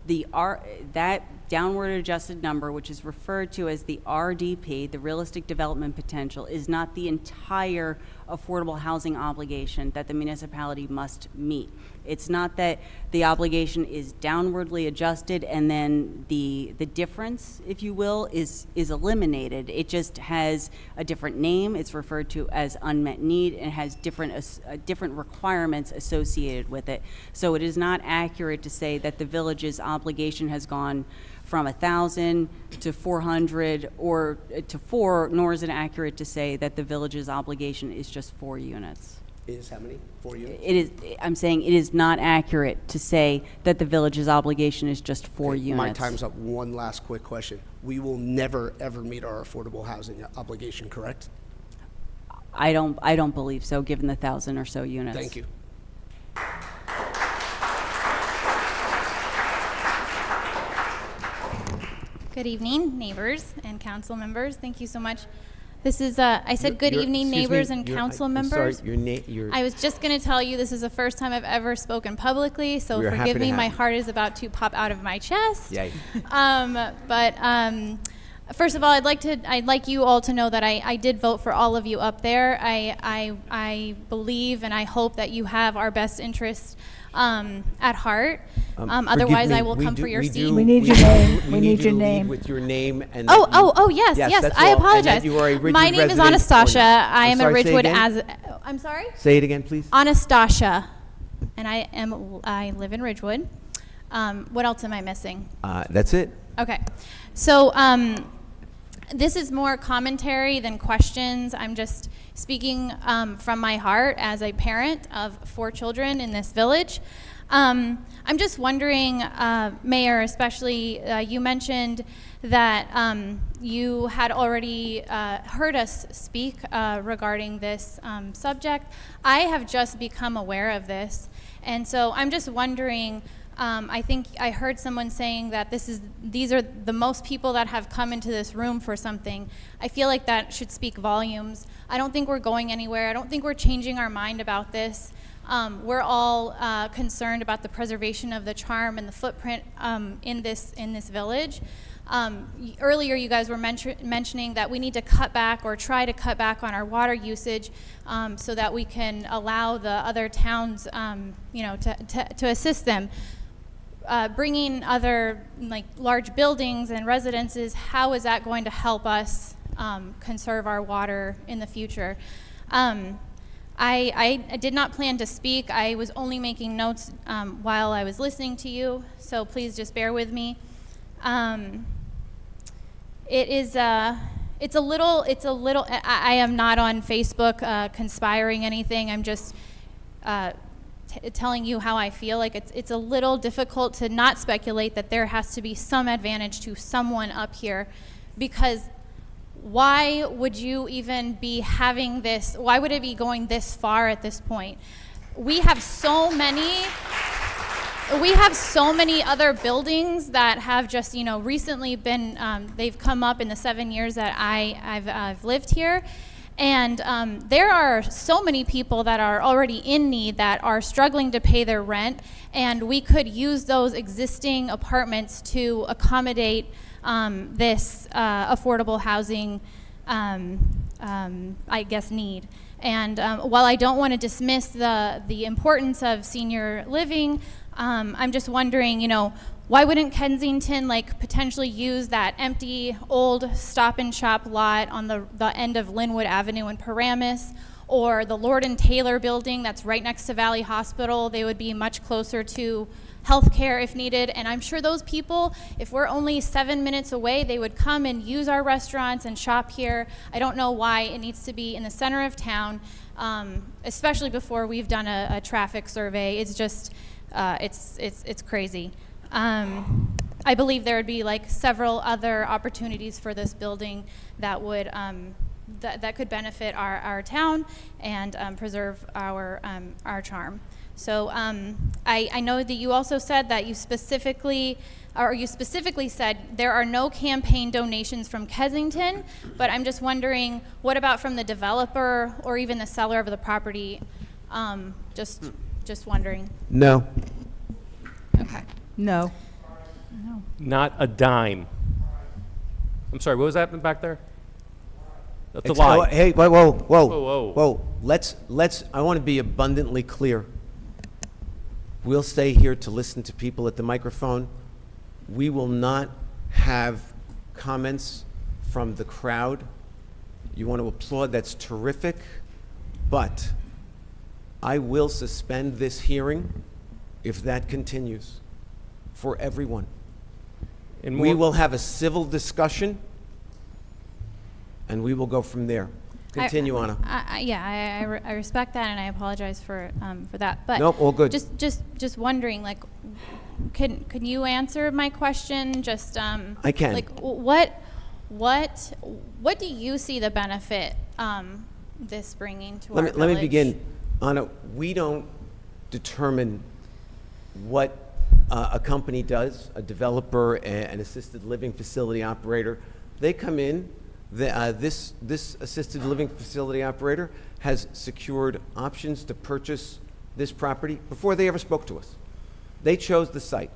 that downward adjusted number, which is referred to as the RDP, the realistic development potential, is not the entire affordable housing obligation that the municipality must meet. It's not that the obligation is downwardly adjusted and then the difference, if you will, is eliminated. It just has a different name. It's referred to as unmet need and has different requirements associated with it. So it is not accurate to say that the village's obligation has gone from 1,000 to 400 or to 4, nor is it accurate to say that the village's obligation is just 4 units. Is how many? 4 units? It is. I'm saying it is not accurate to say that the village's obligation is just 4 units. My time's up. One last quick question. We will never, ever meet our affordable housing obligation, correct? I don't believe so, given the 1,000 or so units. Thank you. Good evening, neighbors and council members. Thank you so much. This is, I said good evening, neighbors and council members. Sorry, I was just going to tell you this is the first time I've ever spoken publicly, so We are happy forgive to me. have My you. heart is about to pop out of my chest. Yay. First of all, I'd like you all to know that I did vote for all of you up there. I believe and I hope that you have our best interests at heart. Otherwise, I will come for your seat. We need your name. We need you your to lead name. with your name and Yes. that's I all. apologize. And that you are a Ridgewood My name is resident or Anastasia. not. I am a sorry, say Ridgewood again? I'm sorry? Say it again, please. Anastasia, and I live in Ridgewood. What else am I missing? That's it. Okay, so this is more commentary than questions. I'm just speaking from my heart as a parent of 4 children in this village. I'm just wondering, Mayor, especially you mentioned that you had already heard us speak regarding this subject. I have just become aware of this, and so I'm just wondering, I think I heard someone saying that these are the most people that have come into this room for something. I feel like that should speak volumes. I don't think we're going anywhere. I don't think we're changing our mind about this. We're all concerned about the preservation of the charm and the footprint in this village. Earlier, you guys were mentioning that we need to cut back or try to cut back on our water usage so that we can allow the other towns, to assist them. Bringing other large buildings and residences, how is that going to help us conserve our water in the future? I did not plan to speak. I was only making notes while I was listening to you, so please just bear with me. It's a little, I am not on Facebook conspiring anything. I'm just telling you how I feel. Like it's a little difficult to not speculate that there has to be some advantage to someone up here, because why would you even be having this? Why would it be going this far at this point? We have so many other buildings that have just, recently been, they've come up in the 7 years that I've lived here. And there are so many people that are already in need that are struggling to pay their rent, and we could use those existing apartments to accommodate this affordable housing, need. And while I don't want to dismiss the importance of senior living, I'm just wondering, why wouldn't Kensington potentially use that empty old Stop and Shop lot on the end of Linwood Avenue in Paramus, or the Lord and Taylor building that's right next to Valley Hospital? They would be much closer to healthcare if needed, and I'm sure those people, if we're only 7 minutes away, they would come and use our restaurants and shop here. I don't know why it needs to be in the center of town, especially before we've done a traffic survey. It's just, it's crazy. I believe there would be like several other opportunities for this building that would that could benefit our town and preserve our charm. So I know that you also said that you specifically said there are no campaign donations from Kensington, but I'm just wondering, what about from the developer or even the seller of the property? Just wondering. No. Okay. No. Not a dime. I'm sorry, what was that back there? That's a It's- lie. oh, hey, whoa. Whoa. Let's, I want to be abundantly clear. We'll stay here to listen to people at the microphone. We will not have comments from the crowd. You want to applaud, that's terrific. But I will suspend this hearing if that continues for everyone. And We more- will have a civil discussion, and we will go from there. Continue, Anna. I respect that, and I apologize for that. But Nope, all good. Just wondering, like, can you answer my question? Just I can. Like, what do you see the benefit this bringing to our Let me village? begin. Anna, we don't determine what a company does, a developer, an assisted living facility operator. They come in. This assisted living facility operator has secured options to purchase this property before they ever spoke to us. They chose the site.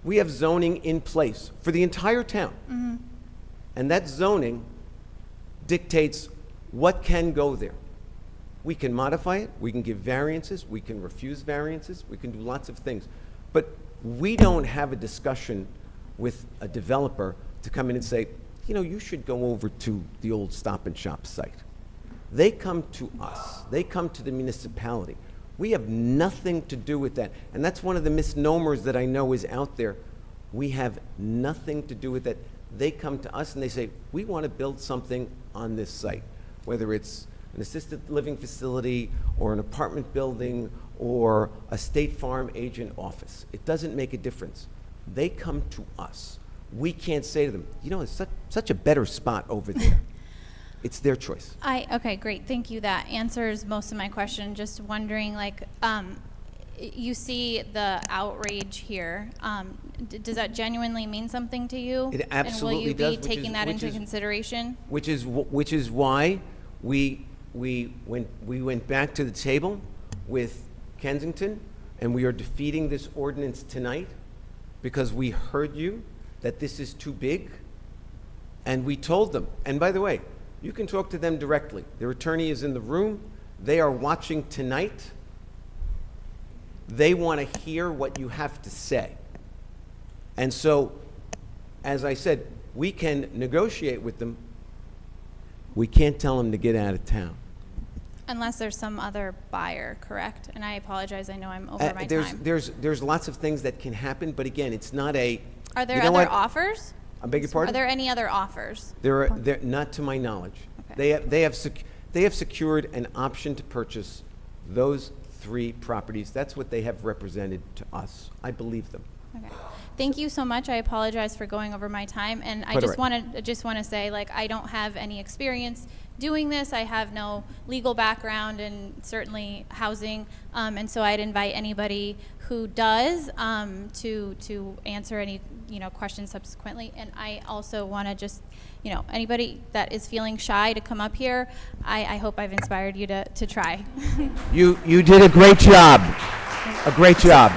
We have zoning in place for the entire town. Mm-hmm. And that zoning dictates what can go there. We can modify it, we can give variances, we can refuse variances, we can do lots of things. But we don't have a discussion with a developer to come in and say, you know, you should go over to the old Stop and Shop site. They come to us. They come to the municipality. We have nothing to do with that. And that's one of the misnomers that I know is out there. We have nothing to do with that. They come to us and they say, we want to build something on this site, whether it's an assisted living facility or an apartment building or a State Farm agent office. It doesn't make a difference. They come to us. We can't say to them, you know, it's such a better spot over there. It's their choice. Okay, great. Thank you. That answers most of my question. Just wondering, like, you see the outrage here. Does that genuinely mean something to you? It absolutely and will you does, be taking that into consideration? Which is why we went back to the table with Kensington, and we are defeating this ordinance tonight because we heard you that this is too big, and we told them. And by the way, you can talk to them directly. Their attorney is in the room. They are watching tonight. They want to hear what you have to say. And so, as I said, we can negotiate with them. We can't tell them to get out of town. Unless there's some other buyer, correct? And I apologize, I know I'm over my time. There's lots of things that can happen, but again, it's not a... Are there you know other what? offers? I beg your pardon? Are there any other offers? They're not to my knowledge. Okay. They have secured an option to purchase those 3 properties. That's what they have represented to us. I believe them. Okay. Thank you so much. I apologize for going over my time, and I Quite just want to say, like, I don't have any experience doing this. I have no legal background and certainly housing, and so I'd invite anybody who does to answer any questions subsequently. And I also want to just anybody that is feeling shy to come up here, I hope I've inspired you to try. You did a great job. A great job.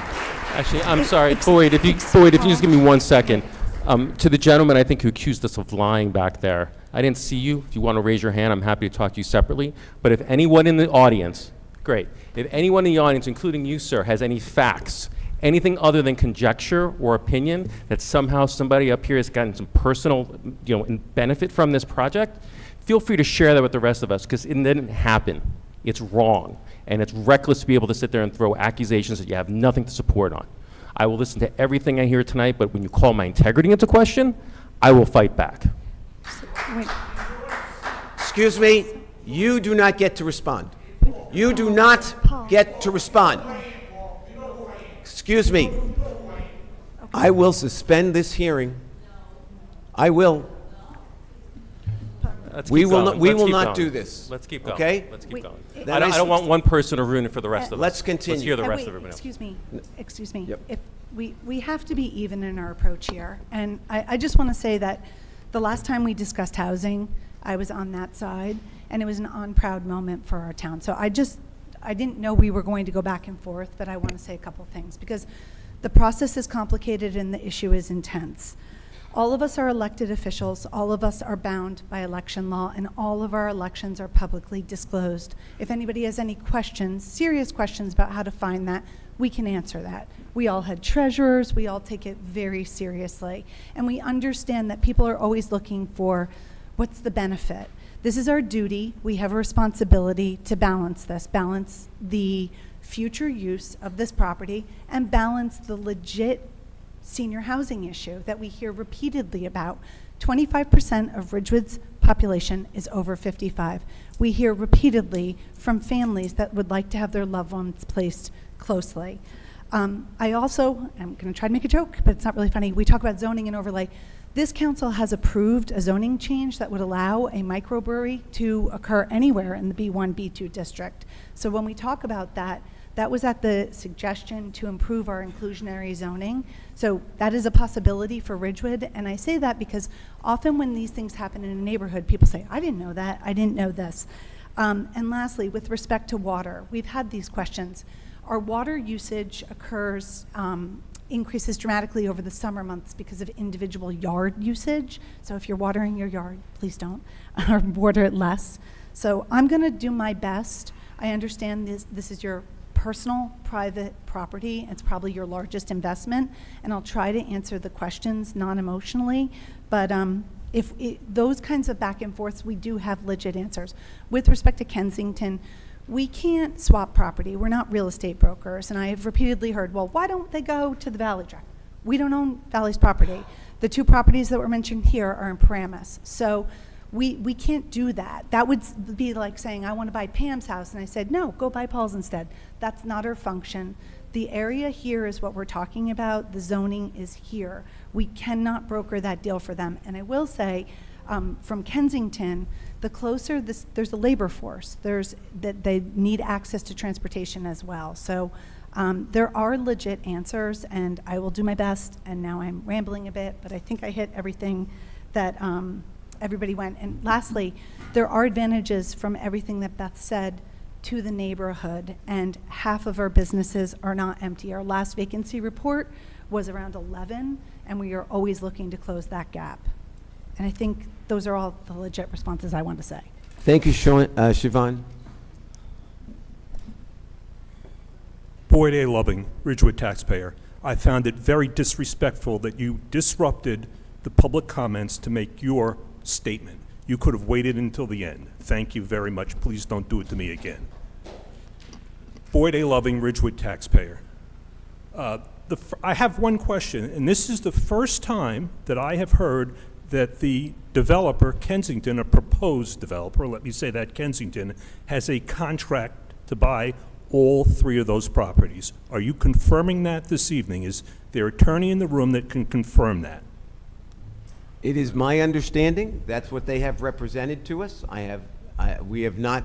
Actually, I'm sorry, Boyd, if you just give me 1 second. To the gentleman, I think, who accused us of lying back there, I didn't see you. If you want to raise your hand, I'm happy to talk to you separately. But if anyone in the audience, great. If anyone in the audience, including you, sir, has any facts, anything other than conjecture or opinion that somehow somebody up here has gotten some personal, benefit from this project, feel free to share that with the rest of us, because it didn't happen. It's wrong. And it's reckless to be able to sit there and throw accusations that you have nothing to support on. I will listen to everything I hear tonight, but when you call my integrity into question, I will fight back. Wait. Excuse me, you do not get to respond. You do not get to respond. Excuse me. I will suspend this hearing. I will. Let's We keep will going. not, we Let's will keep not going. do this. Let's keep going. Okay? Let's keep Wait, going. it- Then I don't want one person to ruin it for the rest of us. Let's continue. Let's hear the And rest wait, of everyone else. excuse me. Yep. If we have to be even in our approach here. And I just want to say that the last time we discussed housing, I was on that side, and it was an on-proud moment for our town. So I didn't know we were going to go back and forth, but I want to say a couple things, because the process is complicated and the issue is intense. All of us are elected officials, all of us are bound by election law, and all of our elections are publicly disclosed. If anybody has any questions, serious questions about how to find that, we can answer that. We all had treasurers, we all take it very seriously, and we understand that people are always looking for what's the benefit. This is our duty. We have a responsibility to balance this, balance the future use of this property, and balance the legit senior housing issue that we hear repeatedly about. 25% of Ridgewood's population is over 55. We hear repeatedly from families that would like to have their loved ones placed closely. I'm going to try to make a joke, but it's not really funny. We talk about zoning and overlay. This council has approved a zoning change that would allow a microbrewery to occur anywhere in the B1, B2 district. So when we talk about that, that was at the suggestion to improve our inclusionary zoning. So that is a possibility for Ridgewood. And I say that because often when these things happen in a neighborhood, people say, I didn't know that, I didn't know this. And lastly, with respect to water, we've had these questions. Our water usage increases dramatically over the summer months because of individual yard usage. So if you're watering your yard, please don't, or water it less. So I'm gonna do my best. I understand this is your personal, private property. It's probably your largest investment, and I'll try to answer the questions non-emotionally. But those kinds of back and forths, we do have legit answers. With respect to Kensington, we can't swap property. We're not real estate brokers, and I have repeatedly heard, well, why don't they go to the Valley Drive? We don't own Valley's property. The two properties that were mentioned here are in Paramus. So we can't do that. That would be like saying, I want to buy Pam's house, and I said, no, go buy Paul's instead. That's not our function. The area here is what we're talking about. The zoning is here. We cannot broker that deal for them. And I will say, from Kensington, the closer there's a labor force. That they need access to transportation as well. So there are legit answers, and I will do my best. And now I'm rambling a bit, but I think I hit everything that everybody went. And lastly, there are advantages from everything that Beth said to the neighborhood, and half of our businesses are not empty. Our last vacancy report was around 11, and we are always looking to close that gap. And I think those are all the legit responses I want to say. Thank you, Siobhan. Boyd A. Loving, Ridgewood taxpayer. I found it very disrespectful that you disrupted the public comments to make your statement. You could have waited until the end. Thank you very much. Please don't do it to me again. Boyd A. Loving, Ridgewood taxpayer. I have one question, and this is the first time that I have heard that the developer, Kensington, a proposed developer, let me say that, Kensington, has a contract to buy all three of those properties. Are you confirming that this evening? Is there an attorney in the room that can confirm that? It is my understanding, that's what they have represented to us. We have not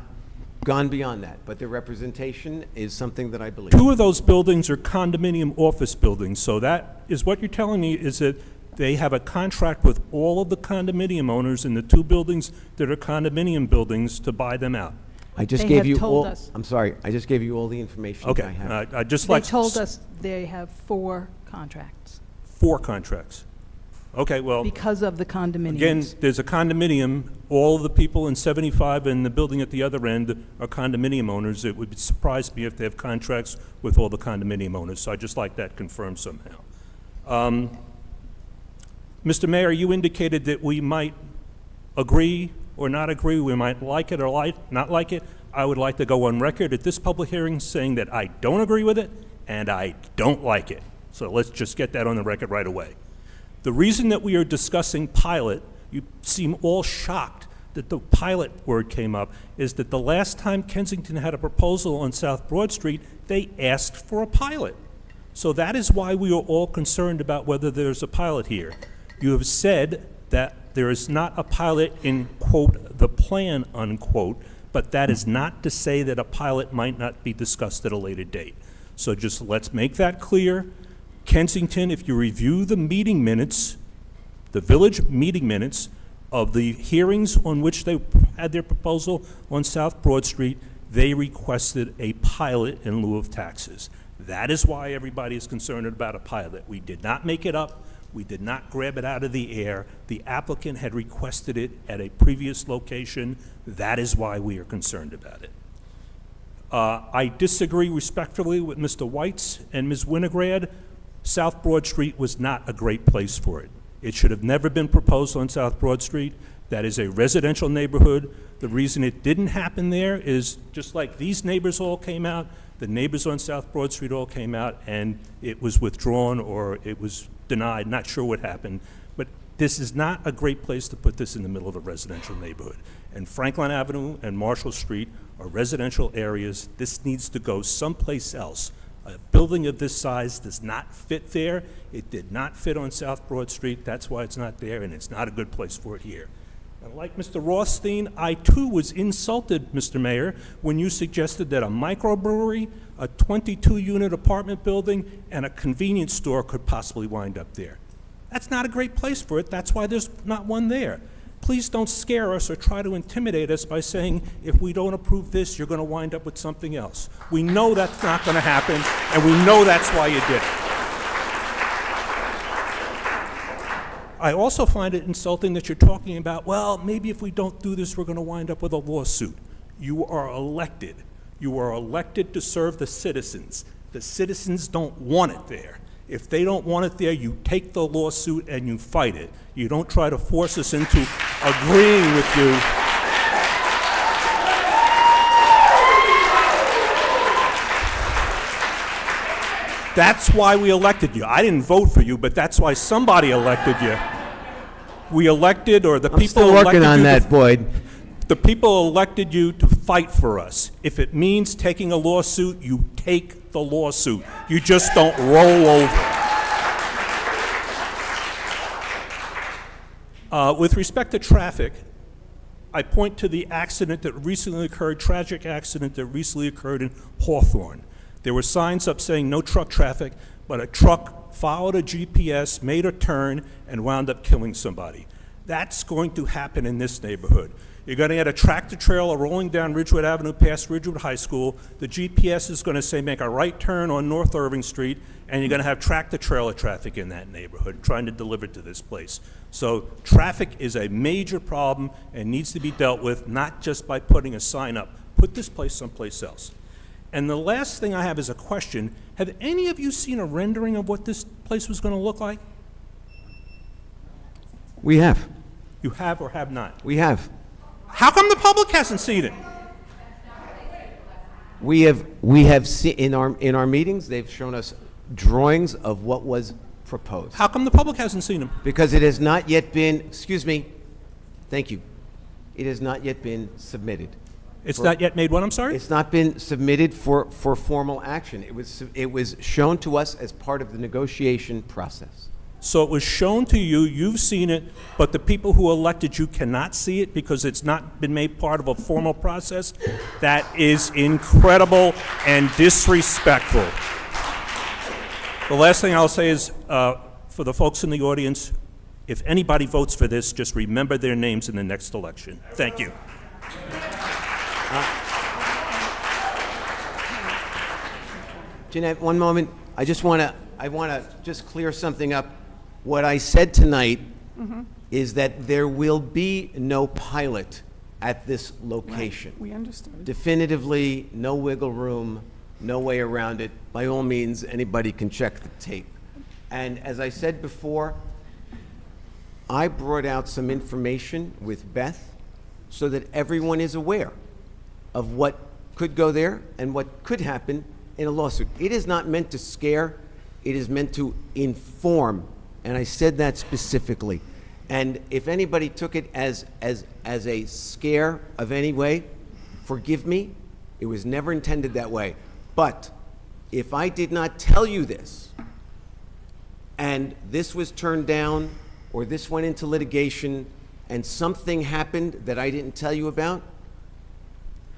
gone beyond that, but their representation is something that I believe. Two of those buildings are condominium office buildings, so that is what you're telling me is that they have a contract with all of the condominium owners in the two buildings that are condominium buildings to buy them out. I just They gave have you told all, us. I'm sorry, I just gave you all the information that I Okay, have. I just They like told us they have 4 contracts 4 contracts. Okay, well, because of the condominiums. again, there's a condominium. All of the people in 75 and the building at the other end are condominium owners. It would surprise me if they have contracts with all the condominium owners. So I just like that confirmed somehow. Mr. Mayor, you indicated that we might agree or not agree. We might like it or not like it. I would like to go on record at this public hearing saying that I don't agree with it and I don't like it. So let's just get that on the record right away. The reason that we are discussing pilot, you seem all shocked that the pilot word came up, is that the last time Kensington had a proposal on South Broad Street, they asked for a pilot. So that is why we are all concerned about whether there's a pilot here. You have said that there is not a pilot in, quote, the plan, unquote, but that is not to say that a pilot might not be discussed at a later date. So just let's make that clear. Kensington, if you review the meeting minutes, the village meeting minutes of the hearings on which they had their proposal on South Broad Street, they requested a pilot in lieu of taxes. That is why everybody is concerned about a pilot. We did not make it up. We did not grab it out of the air. The applicant had requested it at a previous location. That is why we are concerned about it. I disagree respectfully with Mr. Weitz and Ms. Winograd. South Broad Street was not a great place for it. It should have never been proposed on South Broad Street. That is a residential neighborhood. The reason it didn't happen there is just like these neighbors all came out, the neighbors on South Broad Street all came out, and it was withdrawn or it was denied. Not sure what happened. But this is not a great place to put this in the middle of a residential neighborhood. And Franklin Avenue and Marshall Street are residential areas. This needs to go someplace else. A building of this size does not fit there. It did not fit on South Broad Street. That's why it's not there, and it's not a good place for it here. And like Mr. Rothstein, I too was insulted, Mr. Mayor, when you suggested that a microbrewery, a 22-unit apartment building, and a convenience store could possibly wind up there. That's not a great place for it. That's why there's not one there. Please don't scare us or try to intimidate us by saying, if we don't approve this, you're going to wind up with something else. We know that's not going to happen, and we know that's why you did it. I also find it insulting that you're talking about, well, maybe if we don't do this, we're going to wind up with a lawsuit. You are elected. You are elected to serve the citizens. The citizens don't want it there. If they don't want it there, you take the lawsuit and you fight it. You don't try to force us into agreeing with you. That's why we elected you. I didn't vote for you, but that's why somebody elected you. We elected, or the I'm people still elected working on you that, Boyd. The people elected you to fight for us. If it means taking a lawsuit, you take the lawsuit. You just don't roll over. With respect to traffic, I point to the accident that recently occurred, tragic accident that recently occurred in Hawthorne. There were signs up saying no truck traffic, but a truck followed a GPS, made a turn, and wound up killing somebody. That's going to happen in this neighborhood. You're going to get a tractor trailer rolling down Ridgewood Avenue past Ridgewood High School. The GPS is going to say make a right turn on North Irving Street, and you're going to have tractor trailer traffic in that neighborhood trying to deliver to this place. So traffic is a major problem and needs to be dealt with, not just by putting a sign up. Put this place someplace else. And the last thing I have is a question. Have any of you seen a rendering of what this place was going to look like? We have. You have or have not? We have. How come the public hasn't seen it? We have seen in our meetings. They've shown us drawings of what was proposed. How come the public hasn't seen them? Because it has not yet been. Excuse me. Thank you. It has not yet been submitted. It's not yet made what? I'm sorry. It's not been submitted for formal action. It was shown to us as part of the negotiation process. So it was shown to you, you've seen it, but the people who elected you cannot see it because it's not been made part of a formal process? That is incredible and disrespectful. The last thing I'll say is, for the folks in the audience, if anybody votes for this, just remember their names in the next election. Thank you. Jeanette, one moment. I want to just clear something up. What I said tonight is that there will be no pilot at this location. We understood. Definitively, no wiggle room, no way around it. By all means, anybody can check the tape. And as I said before, I brought out some information with Beth so that everyone is aware of what could go there and what could happen in a lawsuit. It is not meant to scare, it is meant to inform, and I said that specifically. And if anybody took it as a scare of any way, forgive me, it was never intended that way. But if I did not tell you this, and this was turned down, or this went into litigation, and something happened that I didn't tell you about,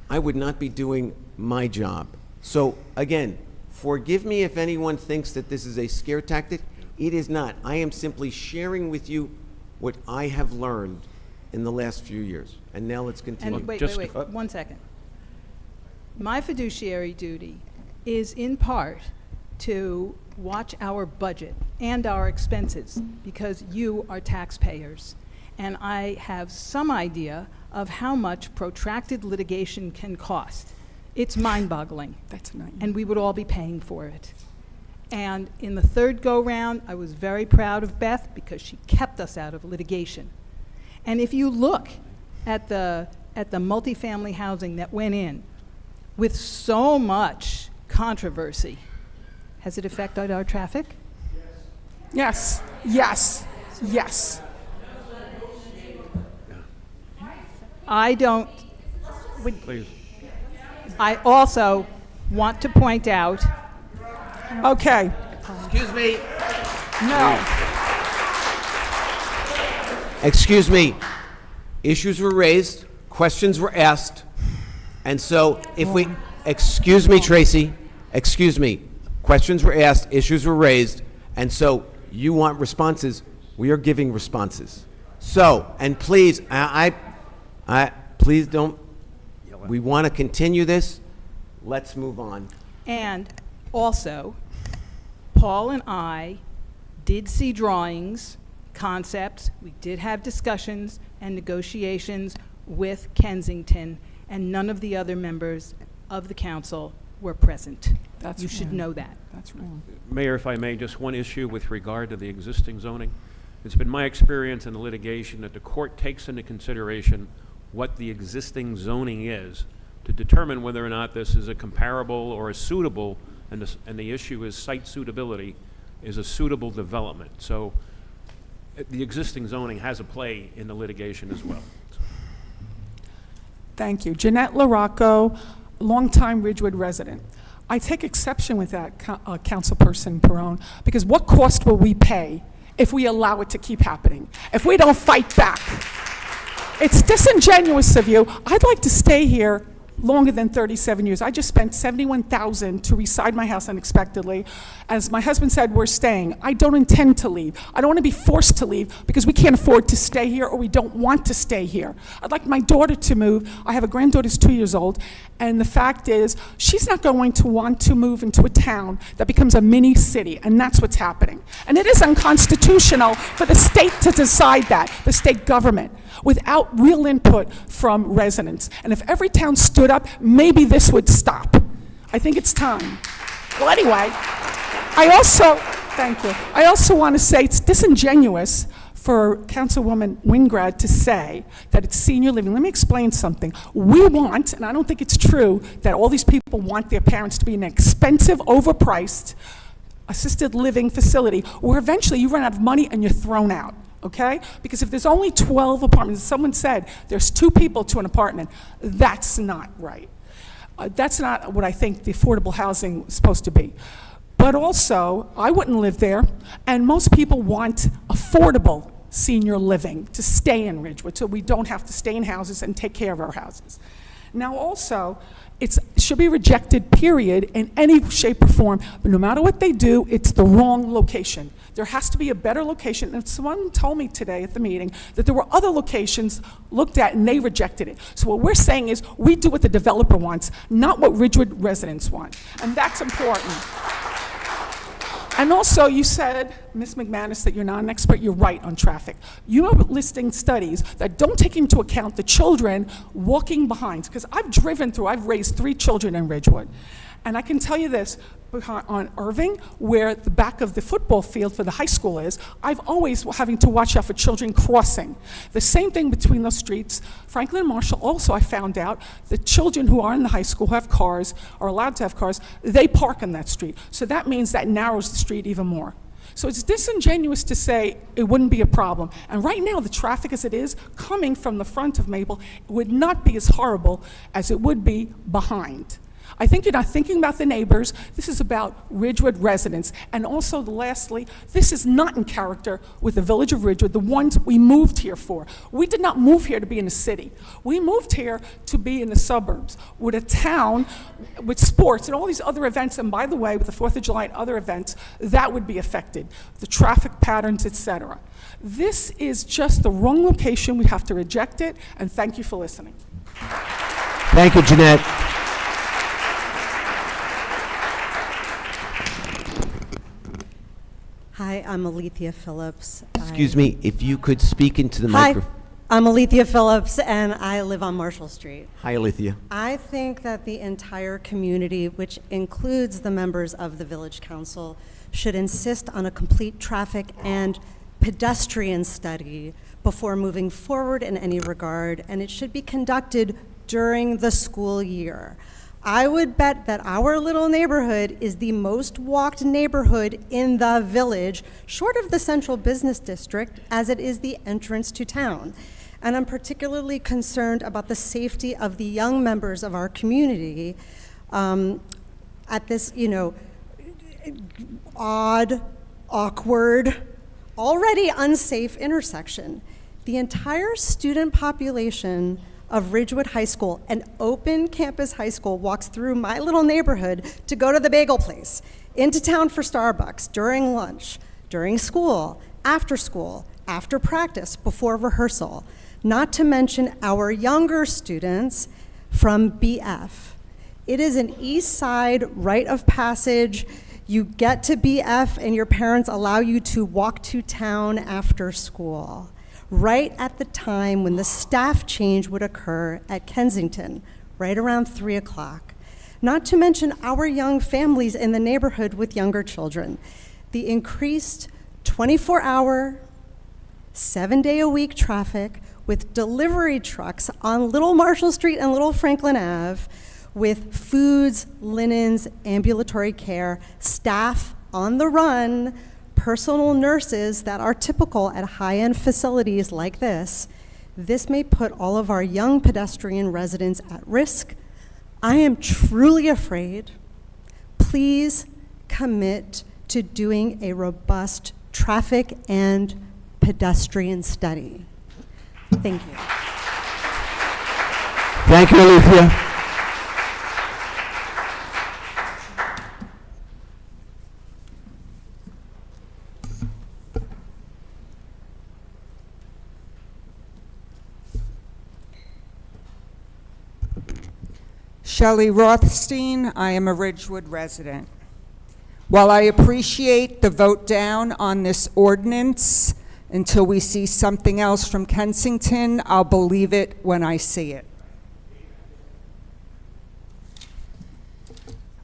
I would not be doing my job. So again, forgive me if anyone thinks that this is a scare tactic. It is not. I am simply sharing with you what I have learned in the last few years. And now let's continue. And wait, 1 second. My fiduciary duty is in part to watch our budget and our expenses because you are taxpayers. And I have some idea of how much protracted litigation can cost. It's mind-boggling. That's not you. And we would all be paying for it. And in the third go-round, I was very proud of Beth because she kept us out of litigation. And if you look at the multifamily housing that went in with so much controversy, has it affected our traffic? Yes, yes, yes. I don't. Please. I also want to point out. Okay. Excuse me. No. Excuse me. Issues were raised, questions were asked, and so if we, excuse me, Tracy, excuse me, questions were asked, issues were raised, and so you want responses, we are giving responses. So, and please, please don't, we want to continue this, let's move on. And also, Paul and I did see drawings, concepts, we did have discussions and negotiations with Kensington, and none of the other members of the council were present. That's You should wrong. know that. That's wrong. Mayor, if I may, just one issue with regard to the existing zoning. It's been my experience in the litigation that the court takes into consideration what the existing zoning is to determine whether or not this is a comparable or a suitable, and the issue is site suitability, is a suitable development. So the existing zoning has a play in the litigation as well. Thank you. Jeanette LaRocco, longtime Ridgewood resident. I take exception with that, Councilperson Perone, because what cost will we pay if we allow it to keep happening, if we don't fight back? It's disingenuous of you. I'd like to stay here longer than 37 years. I just spent $71,000 to reside my house unexpectedly. As my husband said, we're staying. I don't intend to leave. I don't want to be forced to leave because we can't afford to stay here or we don't want to stay here. I'd like my daughter to move. I have a granddaughter who's 2 years old, and the fact is she's not going to want to move into a town that becomes a mini city, and that's what's happening. And it is unconstitutional for the state to decide that, the state government, without real input from residents. And if every town stood up, maybe this would stop. I think it's time. Well, anyway, thank you. I also want to say it's disingenuous for Councilwoman Wingrad to say that it's senior living. Let me explain something. We want, and I don't think it's true, that all these people want their parents to be in an expensive, overpriced, assisted living facility where eventually you run out of money and you're thrown out. Okay? Because if there's only 12 apartments, someone said there's 2 people to an apartment, that's not right. That's not what I think the affordable housing is supposed to be. But also, I wouldn't live there, and most people want affordable senior living to stay in Ridgewood so we don't have to stay in houses and take care of our houses. Now also, it should be rejected, period, in any shape or form, but no matter what they do, it's the wrong location. There has to be a better location, and someone told me today at the meeting that there were other locations looked at and they rejected it. So what we're saying is we do what the developer wants, not what Ridgewood residents want, and that's important. And also, you said, Ms. McManus, that you're not an expert. You're right on traffic. You are listing studies that don't take into account the children walking behind. Because I've raised 3 children in Ridgewood. And I can tell you this, on Irving, where the back of the football field for the high school is, I've always having to watch out for children crossing. The same thing between those streets. Franklin and Marshall also, I found out, the children who are in the high school who have cars, are allowed to have cars, they park on that street. So that means that narrows the street even more. So it's disingenuous to say it wouldn't be a problem. And right now, the traffic as it is, coming from the front of Maple, would not be as horrible as it would be behind. I think you're not thinking about the neighbors. This is about Ridgewood residents. And also, lastly, this is not in character with the village of Ridgewood, the ones we moved here for. We did not move here to be in the city. We moved here to be in the suburbs, with a town, with sports and all these other events. And by the way, with the 4th of July and other events, that would be affected, the traffic patterns, etc. This is just the wrong location. We have to reject it. And thank you for listening. Thank you, Jeanette. Hi, I'm Alethea Phillips. Excuse me, if you could speak into the Hi, microphone. I'm Alethea Phillips, and I live on Marshall Street. Hi, Alethea. I think that the entire community, which includes the members of the Village Council, should insist on a complete traffic and pedestrian study before moving forward in any regard, and it should be conducted during the school year. I would bet that our little neighborhood is the most walked neighborhood in the village, short of the central business district, as it is the entrance to town. And I'm particularly concerned about the safety of the young members of our community at this, odd, awkward, already unsafe intersection. The entire student population of Ridgewood High School, an open campus high school, walks through my little neighborhood to go to the bagel place, into town for Starbucks, during lunch, during school, after practice, before rehearsal. Not to mention our younger students from BF. It is an east side rite of passage. You get to BF and your parents allow you to walk to town after school, right at the time when the staff change would occur at Kensington, right around 3 o'clock. Not to mention our young families in the neighborhood with younger children. The increased 24-hour, 7-day-a-week traffic with delivery trucks on Little Marshall Street and Little Franklin Ave, with foods, linens, ambulatory care, staff on the run, personal nurses that are typical at high-end facilities like this. This may put all of our young pedestrian residents at risk. I am truly afraid. Please commit to doing a robust traffic and pedestrian study. Thank you. Thank you, Alethea. Shelley Rothstein, I am a Ridgewood resident. While I appreciate the vote down on this ordinance, until we see something else from Kensington, I'll believe it when I see it.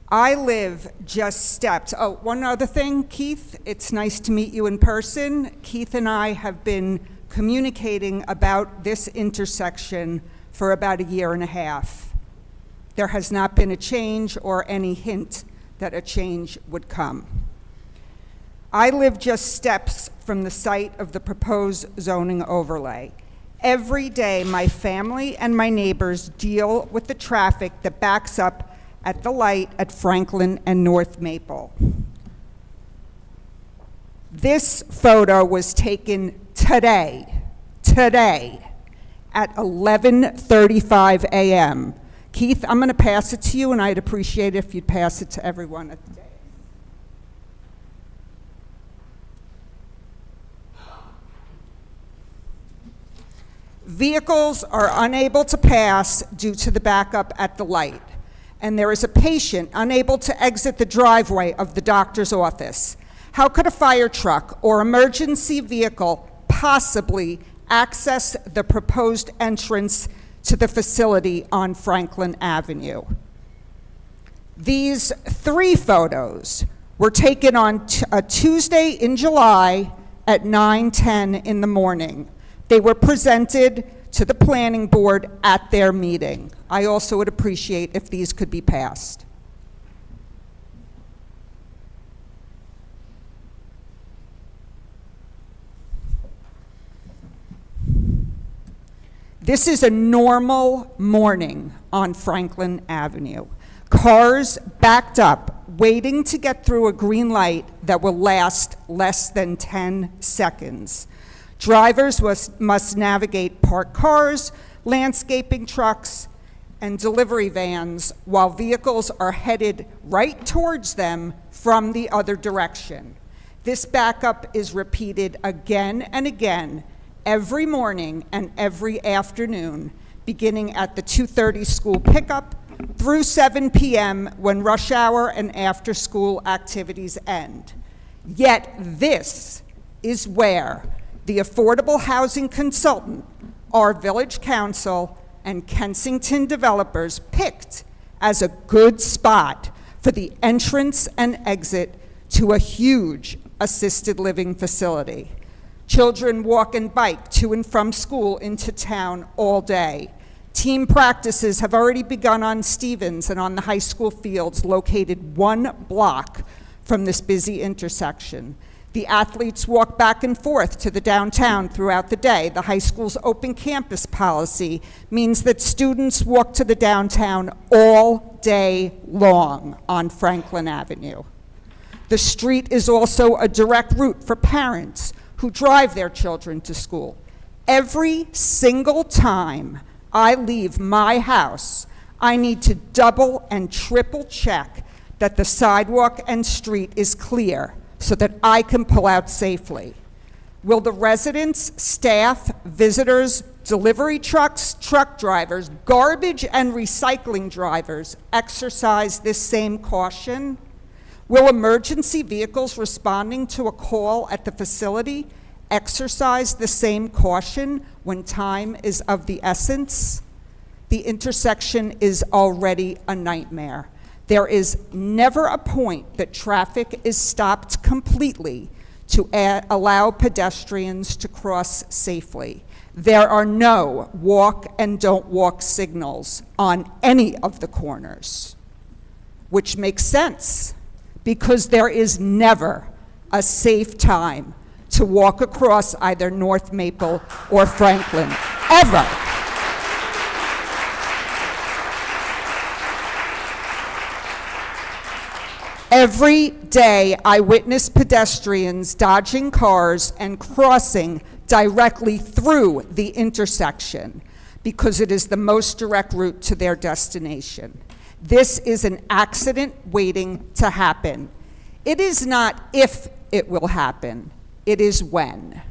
I live just steps. Oh, one other thing, Keith, it's nice to meet you in person. Keith and I have been communicating about this intersection for about 1.5 years. There has not been a change or any hint that a change would come. I live just steps from the site of the proposed zoning overlay. Every day, my family and my neighbors deal with the traffic that backs up at the light at Franklin and North Maple. This photo was taken today at 11:35 a.m. Keith, I'm going to pass it to you, and I'd appreciate it if you'd pass it to everyone at the day. Vehicles are unable to pass due to the backup at the light, and there is a patient unable to exit the driveway of the doctor's office. How could a fire truck or emergency vehicle possibly access the proposed entrance to the facility on Franklin Avenue? These 3 photos were taken on a Tuesday in July at 9:10 in the morning. They were presented to the planning board at their meeting. I also would appreciate if these could be passed. This is a normal morning on Franklin Avenue. Cars backed up, waiting to get through a green light that will last less than 10 seconds. Drivers must navigate parked cars, landscaping trucks, and delivery vans while vehicles are headed right towards them from the other direction. This backup is repeated again and again every morning and every afternoon, beginning at the 2:30 school pickup through 7 p.m. when rush hour and after-school activities end. Yet this is where the affordable housing consultant, our village council, and Kensington developers picked as a good spot for the entrance and exit to a huge assisted living facility. Children walk and bike to and from school into town all day. Team practices have already begun on Stevens and on the high school fields located 1 block from this busy intersection. The athletes walk back and forth to the downtown throughout the day. The high school's open campus policy means that students walk to the downtown all day long on Franklin Avenue. The street is also a direct route for parents who drive their children to school. Every single time I leave my house, I need to double and triple check that the sidewalk and street is clear so that I can pull out safely. Will the residents, staff, visitors, delivery trucks, truck drivers, garbage and recycling drivers exercise this same caution? Will emergency vehicles responding to a call at the facility exercise the same caution when time is of the essence? The intersection is already a nightmare. There is never a point that traffic is stopped completely to allow pedestrians to cross safely. There are no walk and don't walk signals on any of the corners, which makes sense because there is never a safe time to walk across either North Maple or Franklin, ever. Every day, I witness pedestrians dodging cars and crossing directly through the intersection because it is the most direct route to their destination. This is an accident waiting to happen. It is not if it will happen, it is when.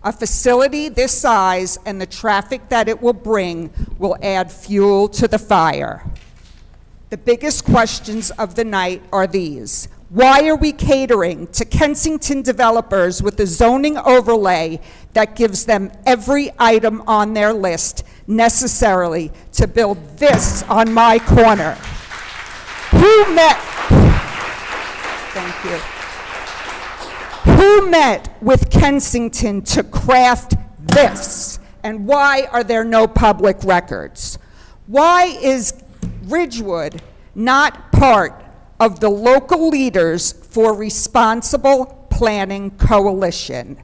A facility this size and the traffic that it will bring will add fuel to the fire. The biggest questions of the night are these. Why are we catering to Kensington developers with a zoning overlay that gives them every item on their list necessarily to build this on my corner? Who met with Kensington to craft this? And why are there no public records? Why is Ridgewood not part of the local leaders for responsible planning coalition?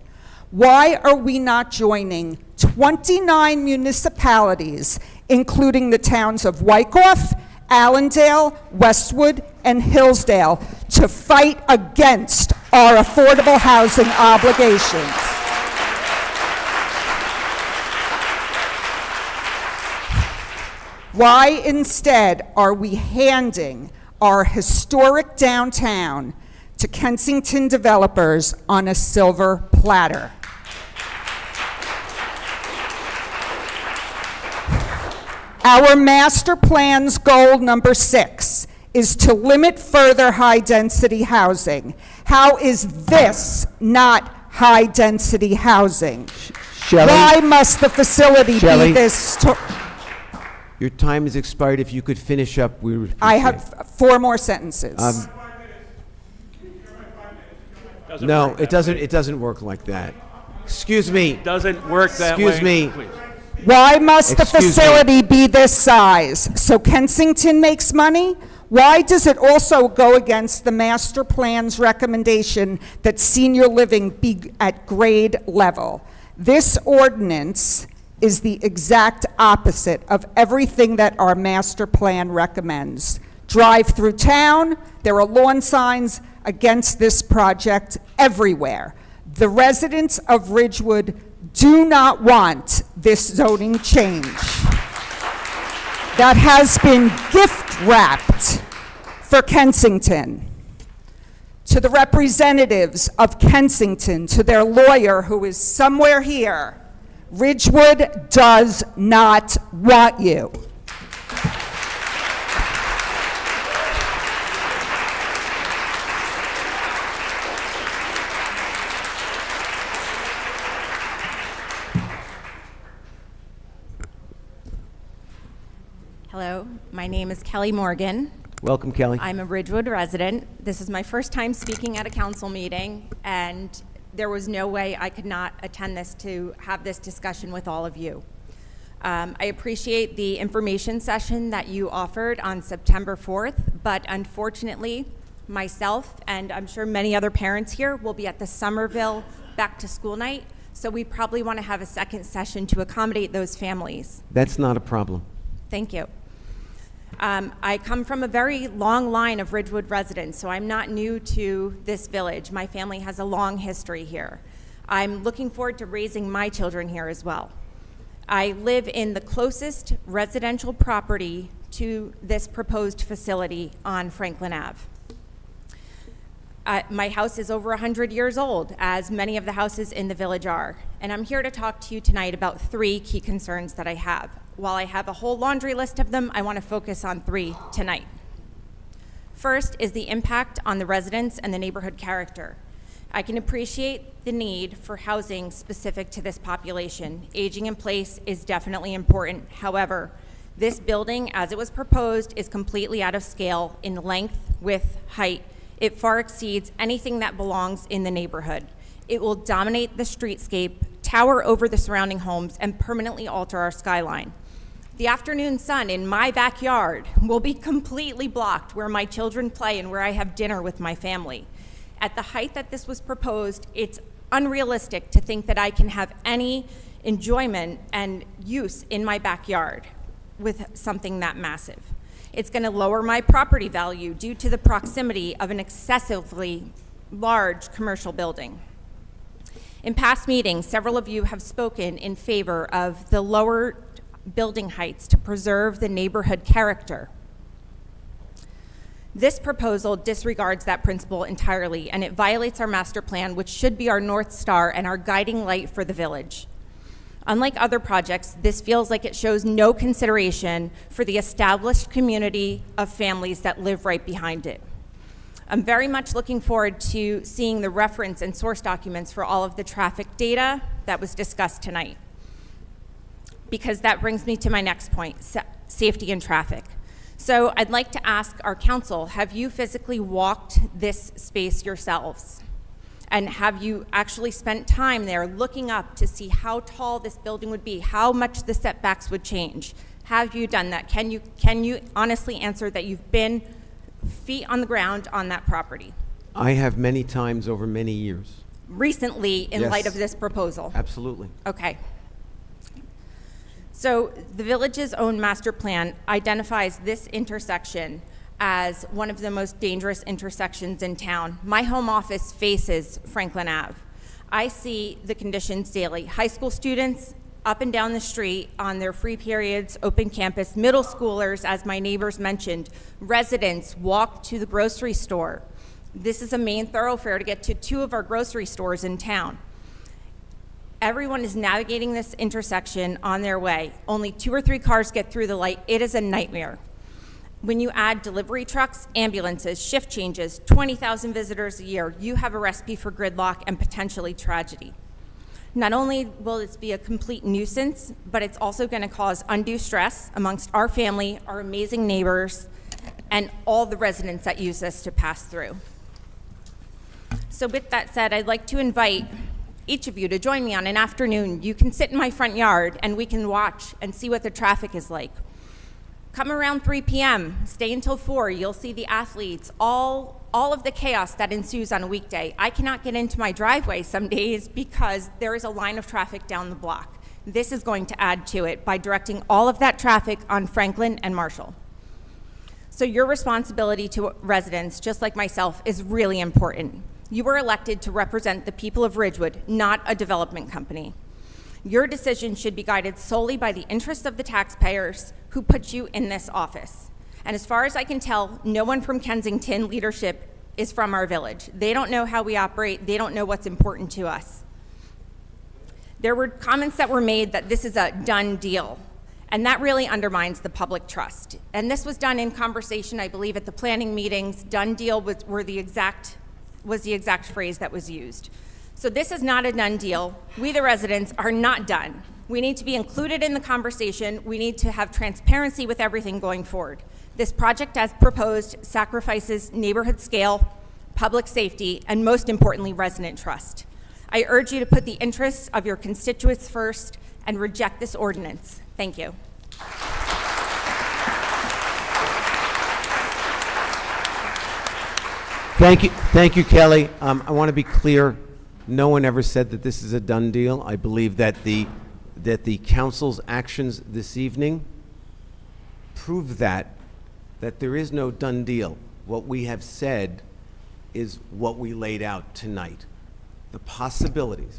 Why are we not joining 29 municipalities, including the towns of Wyckoff, Allendale, Westwood, and Hillsdale, to fight against our affordable housing obligations? Why instead are we handing our historic downtown to Kensington developers on a silver platter? Our master plan's goal number 6 is to limit further high-density housing. How is this not high-density housing? Shelley? Why must the facility Shelley? be this? Your time has expired. If you could finish up, we would I appreciate have 4 more sentences. No, it doesn't. It doesn't work like that. Excuse me. Doesn't work that way. Excuse me. Please. Why must the Excuse me. facility be this size? So Kensington makes money? Why does it also go against the master plan's recommendation that senior living be at grade level? This ordinance is the exact opposite of everything that our master plan recommends. Drive through town, there are lawn signs against this project everywhere. The residents of Ridgewood do not want this zoning change that has been gift-wrapped for Kensington. To the representatives of Kensington, to their lawyer who is somewhere here, Ridgewood does not want you. Hello, my name is Kelly Morgan. Welcome, Kelly. I'm a Ridgewood resident. This is my first time speaking at a council meeting, and there was no way I could not attend this to have this discussion with all of you. I appreciate the information session that you offered on September 4th, but unfortunately, myself and I'm sure many other parents here will be at the Somerville Back to School Night, so we probably want to have a second session to accommodate those families. That's not a problem. Thank you. I come from a very long line of Ridgewood residents, so I'm not new to this village. My family has a long history here. I'm looking forward to raising my children here as well. I live in the closest residential property to this proposed facility on Franklin Ave. My house is over 100 years old, as many of the houses in the village are, and I'm here to talk to you tonight about 3 key concerns that I have. While I have a whole laundry list of them, I want to focus on 3 tonight. First is the impact on the residents and the neighborhood character. I can appreciate the need for housing specific to this population. Aging in place is definitely important. However, this building, as it was proposed, is completely out of scale in length, width, height. It far exceeds anything that belongs in the neighborhood. It will dominate the streetscape, tower over the surrounding homes, and permanently alter our skyline. The afternoon sun in my backyard will be completely blocked where my children play and where I have dinner with my family. At the height that this was proposed, it's unrealistic to think that I can have any enjoyment and use in my backyard with something that massive. It's going to lower my property value due to the proximity of an excessively large commercial building. In past meetings, several of you have spoken in favor of the lower building heights to preserve the neighborhood character. This proposal disregards that principle entirely, and it violates our master plan, which should be our North Star and our guiding light for the village. Unlike other projects, this feels like it shows no consideration for the established community of families that live right behind it. I'm very much looking forward to seeing the reference and source documents for all of the traffic data that was discussed tonight, because that brings me to my next point, safety and traffic. So I'd like to ask our council, have you physically walked this space yourselves? And have you actually spent time there looking up to see how tall this building would be, how much the setbacks would change? Have you done that? Can you honestly answer that you've been feet on the ground on that property? I have many times over many years. Recently, in Yes. light of this proposal? Absolutely. Okay. So the village's own master plan identifies this intersection as one of the most dangerous intersections in town. My home office faces Franklin Ave. I see the conditions daily. High school students up and down the street on their free periods, open campus, middle schoolers, as my neighbors mentioned, residents walk to the grocery store. This is a main thoroughfare to get to 2 of our grocery stores in town. Everyone is navigating this intersection on their way. Only 2 or 3 cars get through the light. It is a nightmare. When you add delivery trucks, ambulances, shift changes, 20,000 visitors a year, you have a recipe for gridlock and potentially tragedy. Not only will this be a complete nuisance, but it's also going to cause undue stress amongst our family, our amazing neighbors, and all the residents that use this to pass through. So with that said, I'd like to invite each of you to join me on an afternoon. You can sit in my front yard and we can watch and see what the traffic is like. Come around 3 p.m., stay until 4. You'll see the athletes, all of the chaos that ensues on a weekday. I cannot get into my driveway some days because there is a line of traffic down the block. This is going to add to it by directing all of that traffic on Franklin and Marshall. So So your responsibility to residents, just like myself, is really important. You were elected to represent the people of Ridgewood, not a development company. Your decision should be guided solely by the interests of the taxpayers who put you in this office. And as far as I can tell, no one from Kensington leadership is from our village. They don't know how we operate. They don't know what's important to us. There were comments that were made that this is a done deal, and that really undermines the public trust. And this was done in conversation, I believe, at the planning meetings. Done deal was the exact phrase that was used. So this is not a done deal. We, the residents, are not done. We need to be included in the conversation. We need to have transparency with everything going forward. This project, as proposed, sacrifices neighborhood scale, public safety, and most importantly, resident trust. I urge you to put the interests of your constituents first and reject this ordinance. Thank you. Thank you, Kelly. I want to be clear. No one ever said that this is a done deal. I believe that the council's actions this evening prove that there is no done deal. What we have said is what we laid out tonight. The possibilities.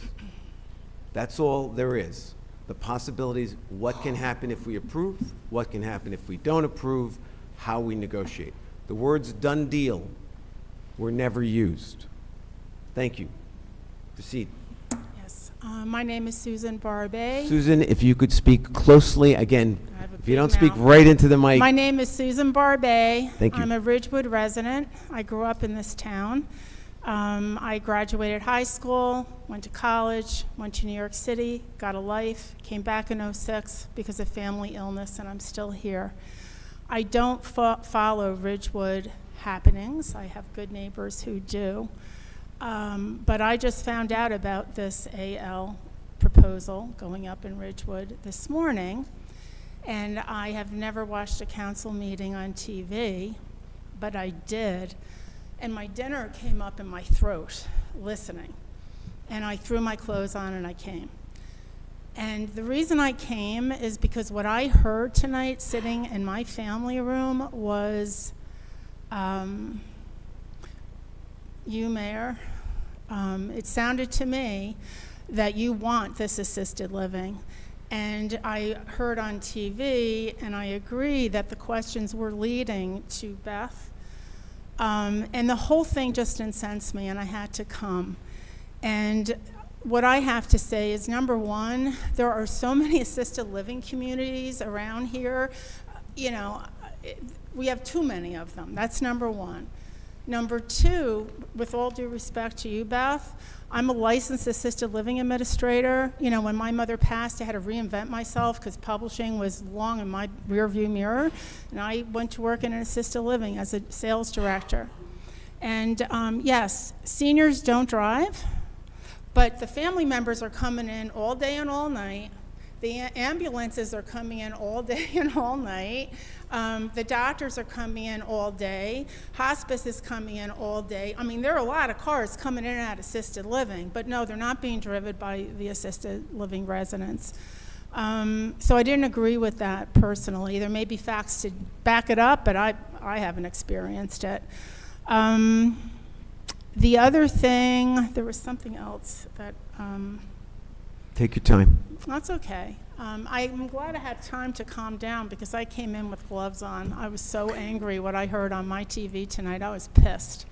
That's all there is. The possibilities, what can happen if we approve, what can happen if we don't approve, how we negotiate. The words done deal were never used. Thank you. Proceed. Yes. My name is Susan Barbet. Susan, if you could speak closely, again, if you don't speak mouth. right into the mic. My name is Susan Barbet. Thank you. I'm a Ridgewood resident. I grew up in this town. I graduated high school, went to college, went to New York City, got a life, came back in '06 because of family illness, and I'm still here. I don't follow Ridgewood happenings. I have good neighbors who do. But I just found out about this AL proposal going up in Ridgewood this morning, and I have never watched a council meeting on TV, but I did. And my dinner came up in my throat listening. And I threw my clothes on and I came. And the reason I came is because what I heard tonight sitting in my family room was you, Mayor, it sounded to me that you want this assisted living. And I heard on TV, and I agree that the questions were leading to Beth. And the whole thing just incensed me, and I had to come. And what I have to say is, number one, there are so many assisted living communities around here. You know, we have too many of them. That's number one. Number two, with all due respect to you, Beth, I'm a licensed assisted living administrator. You know, when my mother passed, I had to reinvent myself because publishing was long in my rearview mirror. And I went to work in an assisted living as a sales director. And yes, seniors don't drive, but the family members are coming in all day and all night. The ambulances are coming in all day and all night. The doctors are coming in all day. Hospice is coming in all day. I mean, there are a lot of cars coming in and out of assisted living, but no, they're not being driven by the assisted living residents. So I didn't agree with that personally. There may be facts to back it up, but I haven't experienced it. The other thing, there was something else that... Take your time. That's okay. I'm glad I had time to calm down because I came in with gloves on. I was so angry what I heard on my TV tonight. I was pissed.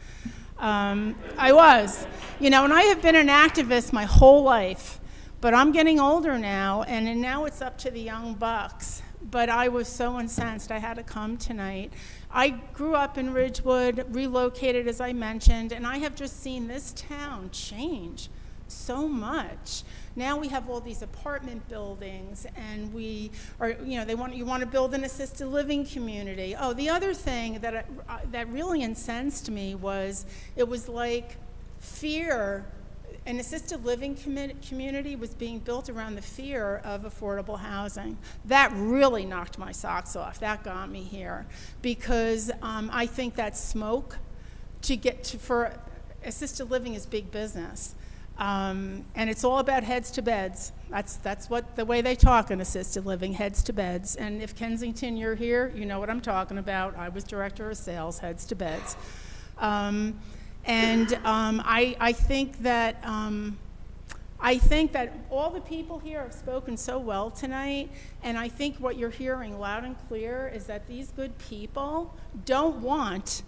I was. You know, and I have been an activist my whole life, but I'm getting older now, and now it's up to the young bucks. But I was so incensed I had to come tonight. I grew up in Ridgewood, relocated as I mentioned, and I have just seen this town change so much. Now we have all these apartment buildings, and we are, you know, you want to build an assisted living community. Oh, the other thing that really incensed me was it was like fear. An assisted living community was being built around the fear of affordable housing. That really knocked my socks off. That got me here because I think that smoke for assisted living is big business. And it's all about heads to beds. That's what the way they talk in assisted living, heads to beds. And if Kensington, you're here, you know what I'm talking about. I was director of sales, heads to beds. I think that all the people here have spoken so well tonight, and I think what you're hearing loud and clear is that these good people don't want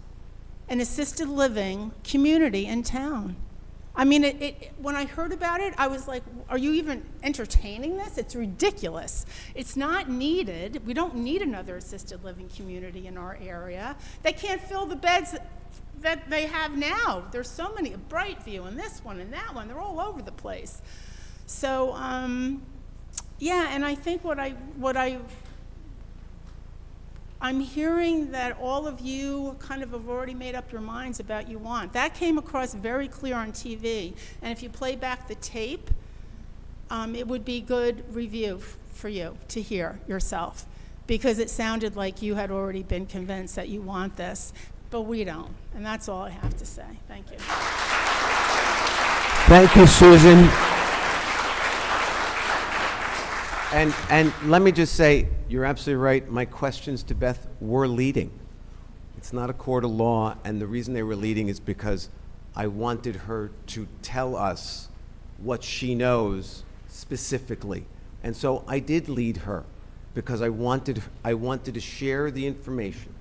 an assisted living community in town. I mean, when I heard about it, I was like, are you even entertaining this? It's ridiculous. It's not needed. We don't need another assisted living community in our area. They can't fill the beds that they have now. There's so many, Brightview and this one and that one, they're all over the place. So, yeah, and I think I'm hearing that all of you kind of have already made up your minds about you want. That came across very clear on TV. And if you play back the tape, it would be good review for you to hear yourself, because it sounded like you had already been convinced that you want this, but we don't. And that's all I have to say. Thank you. Thank you, Susan. And let me just say, you're absolutely right. My questions to Beth were leading. It's not a court of law, and the reason they were leading is because I wanted her to tell us what she knows specifically. And so I did lead her because I wanted to share the information.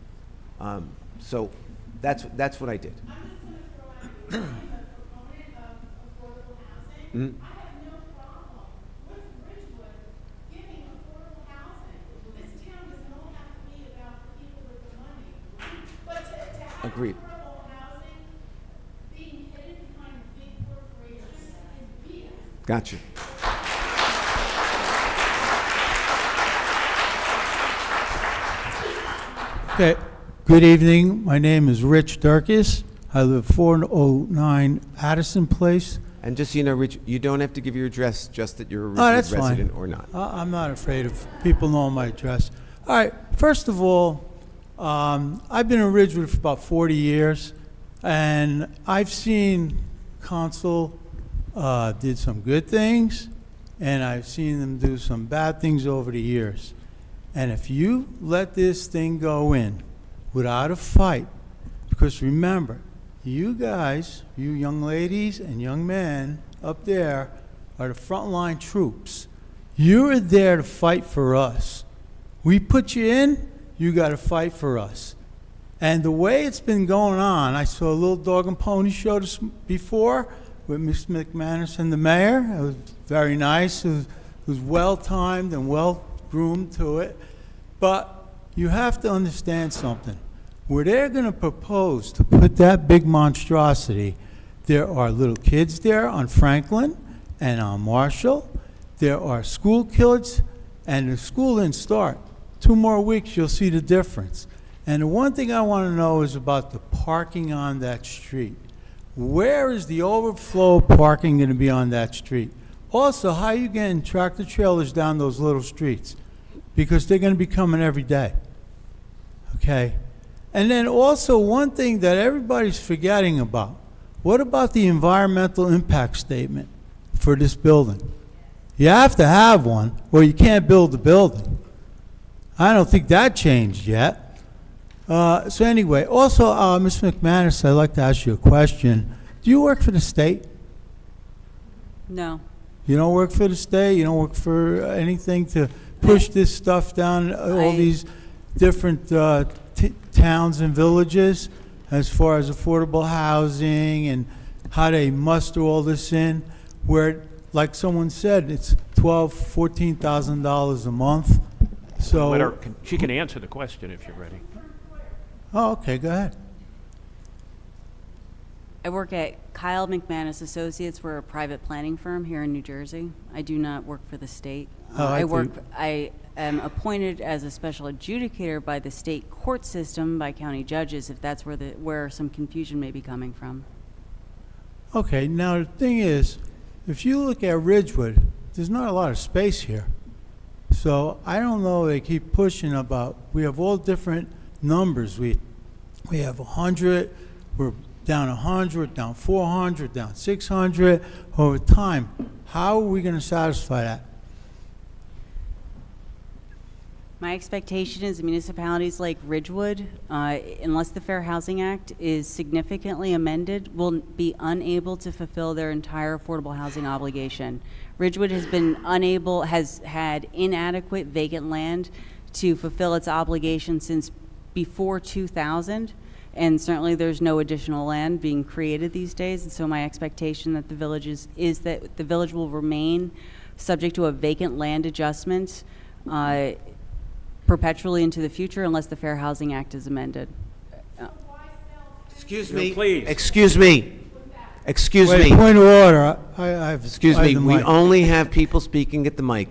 So that's what I did. I'm just going to throw out a proponent of affordable housing. Mm-hmm. I have no problem with Ridgewood giving affordable housing. This town doesn't all have to be about the people with the money. But to have Agreed. affordable housing being hidden behind big corporations is BS. Gotcha. Okay. Good evening. My name is Rich Durkis. I live 409 Addison Place. And just so you know, Rich, you don't have to give your address, just that you're a That's Ridgewood resident fine. or not. I'm not afraid of people knowing my address. All right. First of all, I've been in Ridgewood for about 40 years, and I've seen council did some good things, and I've seen them do some bad things over the years. And if you let this thing go in without a fight, because remember, you guys, you young ladies and young men up there are the frontline troops. You're there to fight for us. We put you in, you got to fight for us. And the way it's been going on, I saw a little dog and pony show this before with Ms. McManus and the mayor. It was very nice. It was well-timed and well-groomed to it. But you have to understand something. Where they're going to propose to put that big monstrosity, there are little kids there on Franklin and on Marshall. There are school kids, and the school didn't start. 2 more weeks, you'll see the difference. And the one thing I want to know is about the parking on that street. Where is the overflow parking going to be on that street? Also, how are you getting tractor trailers down those little streets? Because they're going to be coming every day. Okay? And then also one thing that everybody's forgetting about. What about the environmental impact statement for this building? You have to have one, or you can't build the building. I don't think that changed yet. So anyway, also, Ms. McManus, I'd like to ask you a question. Do you work for the state? No. You don't work for the state? You don't work for anything to push this stuff down all these different towns and villages as far as affordable housing and how they muster all this in, where, like someone said, it's $12,000, $14,000 a month. So She can answer the question if you're ready. Oh, okay, go ahead. I work at Kyle McManus Associates. We're a private planning firm here in New Jersey. I do not work for the state. Oh, I am appointed as a special adjudicator by the state court system by county judges, if that's where some confusion may be coming from. Okay, now the thing is, if you look at Ridgewood, there's not a lot of space here. So I don't know, they keep pushing about, we have all different numbers. We have 100, we're down 100, down 400, down 600 over time. How are we going to satisfy that? My expectation is municipalities like Ridgewood, unless the Fair Housing Act is significantly amended, will be unable to fulfill their entire affordable housing obligation. Ridgewood has had inadequate vacant land to fulfill its obligation since before 2000, and certainly there's no additional land being created these days. And so my expectation that the village is that the village will remain subject to a vacant land adjustment perpetually into the future unless the Fair Housing Act is amended. Excuse No, me. please. Excuse me. Excuse Wait, me. point of order. I've Excuse I me. have the We mic. only have people speaking at the mic.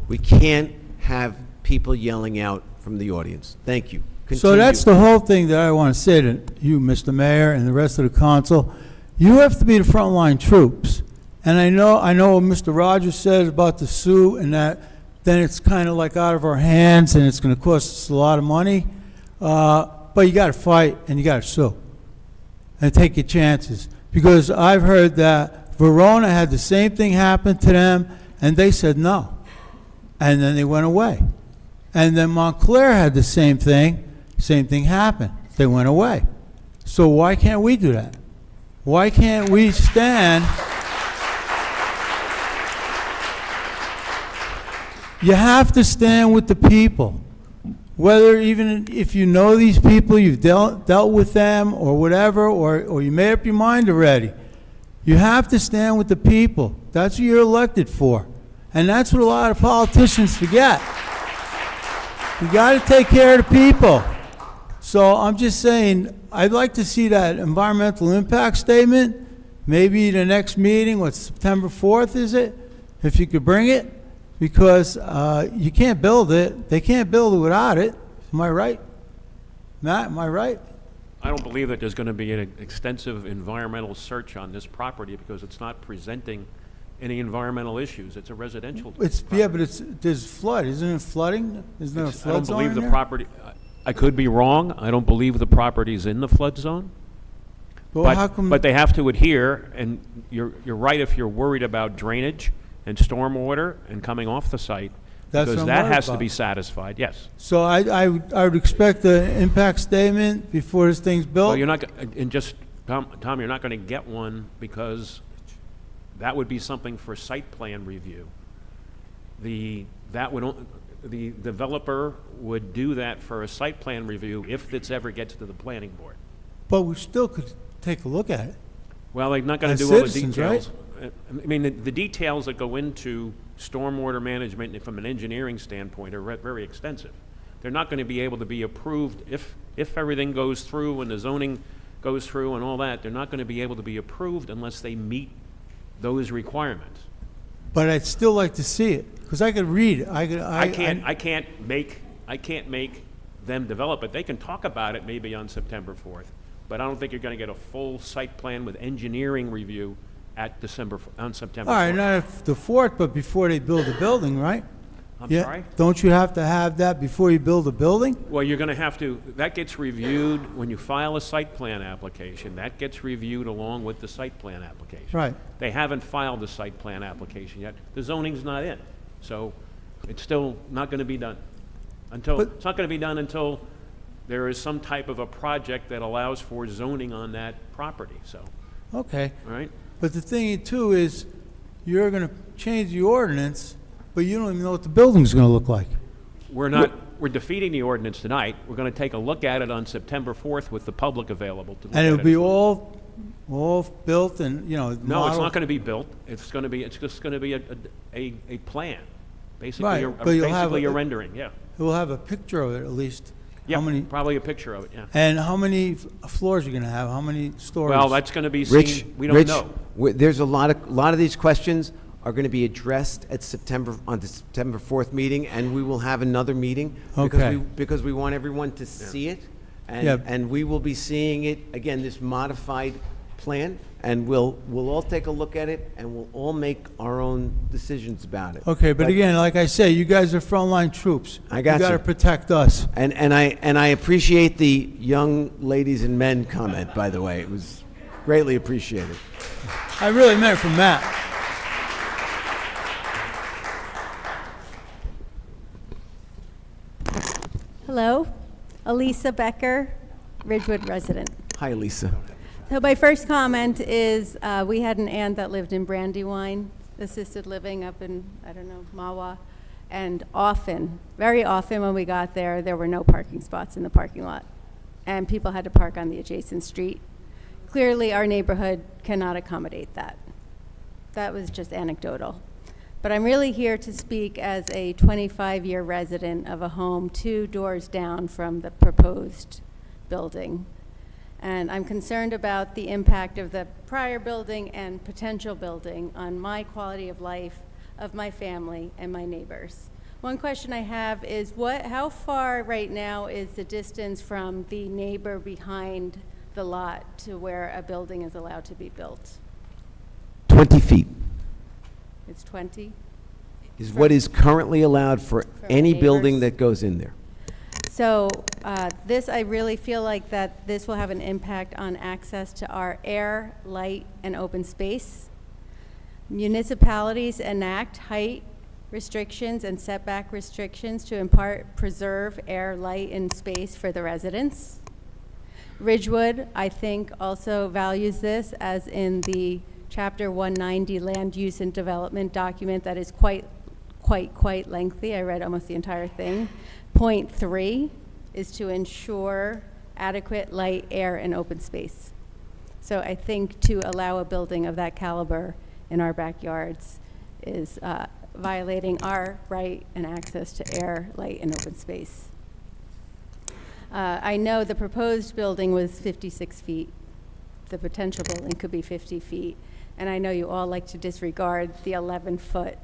We can't have people yelling out from the audience. Thank you. So Continue. that's the whole thing that I want to say to you, Mr. Mayor, and the rest of the council. You have to be the frontline troops. And I know what Mr. Rogers said about the suit, and that then it's kind of like out of our hands, and it's going to cost us a lot of money. But you got to fight, and you got to sue, and take your chances. Because I've heard that Verona had the same thing happen to them, and they said no. And then they went away. And then Montclair had the same thing happened. They went away. So why can't we do that? Why can't we stand? You have to stand with the people. Whether even if you know these people, you've dealt with them or whatever, or you made up your mind already. You have to stand with the people. That's what you're elected for. And that's what a lot of politicians forget. You got to take care of the people. So I'm just saying, I'd like to see that environmental impact statement, maybe the next meeting, September 4th is it? If you could bring it, because you can't build it. They can't build it without it. Am I right? Matt, am I right? I don't believe that there's going to be an extensive environmental search on this property because it's not presenting any environmental issues. It's a residential. Yeah, but there's flood. Isn't it flooding? Isn't there a I flood don't zone believe in the there? property, I could be wrong. I don't believe the property's in the flood zone. Well, But, how come? but they have to adhere, and you're right if you're worried about drainage and stormwater and coming off the site, That's because what I'm that worried has to about. be satisfied, yes. So I would expect the impact statement before this thing's built. Well, you're not, and just, Tom, you're not going to get one because that would be something for site plan review. The developer would do that for a site plan review if it ever gets to the planning board. But we still could take a look at it. Well, they're not going As to do all the citizens, details. I mean, the details that go into stormwater management from an engineering standpoint are very extensive. They're not going to be able to be approved if everything goes through and the zoning goes through and all that. They're not going to be able to be approved unless they meet those requirements. But I'd still like to see it, because I could read it. I can't make them develop it. They can talk about it maybe on September 4th, but I don't think you're going to get a full site plan with engineering review on September 4th. All right, not at the 4th, but before they build the building, right? I'm Yeah. sorry? Don't you have to have that before you build a building? Well, you're going to have to, that gets reviewed when you file a site plan application. That gets reviewed along with the site plan application. Right. They haven't filed the site plan application yet. The zoning's not in, so it's still not going to be done. It's not going to be done until there is some type of a project that allows for zoning on that property, so, Okay. all right? But the thing too is, you're going to change the ordinance, but you don't even know what the building's going to look like. We're defeating the ordinance tonight. We're going to take a look at it on September 4th with the public available to look And at it'll it. be all built and, No, it's modeled- not going to be built. It's just going to be a plan. Basically, Right, but you'll have basically a a- rendering, yeah. We'll have a picture of it at least. Yeah, How many, probably a picture of it, yeah. and how many floors you're going to have? How many stories? Well, that's going to be Rich, seen, we don't Rich, know. there's a lot of these questions are going to be addressed at on the September 4th meeting, and we will have another meeting Okay. because we want everyone to see it, and Yeah. and we will be seeing it again, this modified plan, and we'll all take a look at it, and we'll all make our own decisions about it. Okay, but again, like I say, you guys are frontline troops. I got You got to you. protect us. And I appreciate the young ladies and men comment, by the way. It was Greatly appreciated. I really meant it from Matt. Hello, Elisa Becker, Ridgewood resident. Hi, Lisa. So my first comment is we had an aunt that lived in Brandywine, assisted living up in, I don't know, Mawa. And often, very often when we got there, there were no parking spots in the parking lot. And people had to park on the adjacent street. Clearly, our neighborhood cannot accommodate that. That was just anecdotal. But I'm really here to speak as a 25-year resident of a home 2 doors down from the proposed building. And I'm concerned about the impact of the prior building and potential building on my quality of life, of my family, and my neighbors. One question I have is how far right now is the distance from the neighbor behind the lot to where a building is allowed to be built? 20 feet It's 20? is what is currently allowed for any building neighbors. that goes in there. So this, I really feel like that this will have an impact on access to our air, light, and open space. Municipalities enact height restrictions and setback restrictions to in part preserve air, light, and space for the residents. Ridgewood, I think, also values this, as in the Chapter 190 Land Use and Development document that is quite lengthy. I read almost the entire thing. Point 3 is to ensure adequate light, air, and open space. So I think to allow a building of that caliber in our backyards is violating our right and access to air, light, and open space. I know the proposed building was 56 feet. The potential building could be 50 feet. And I know you all like to disregard the 11-foot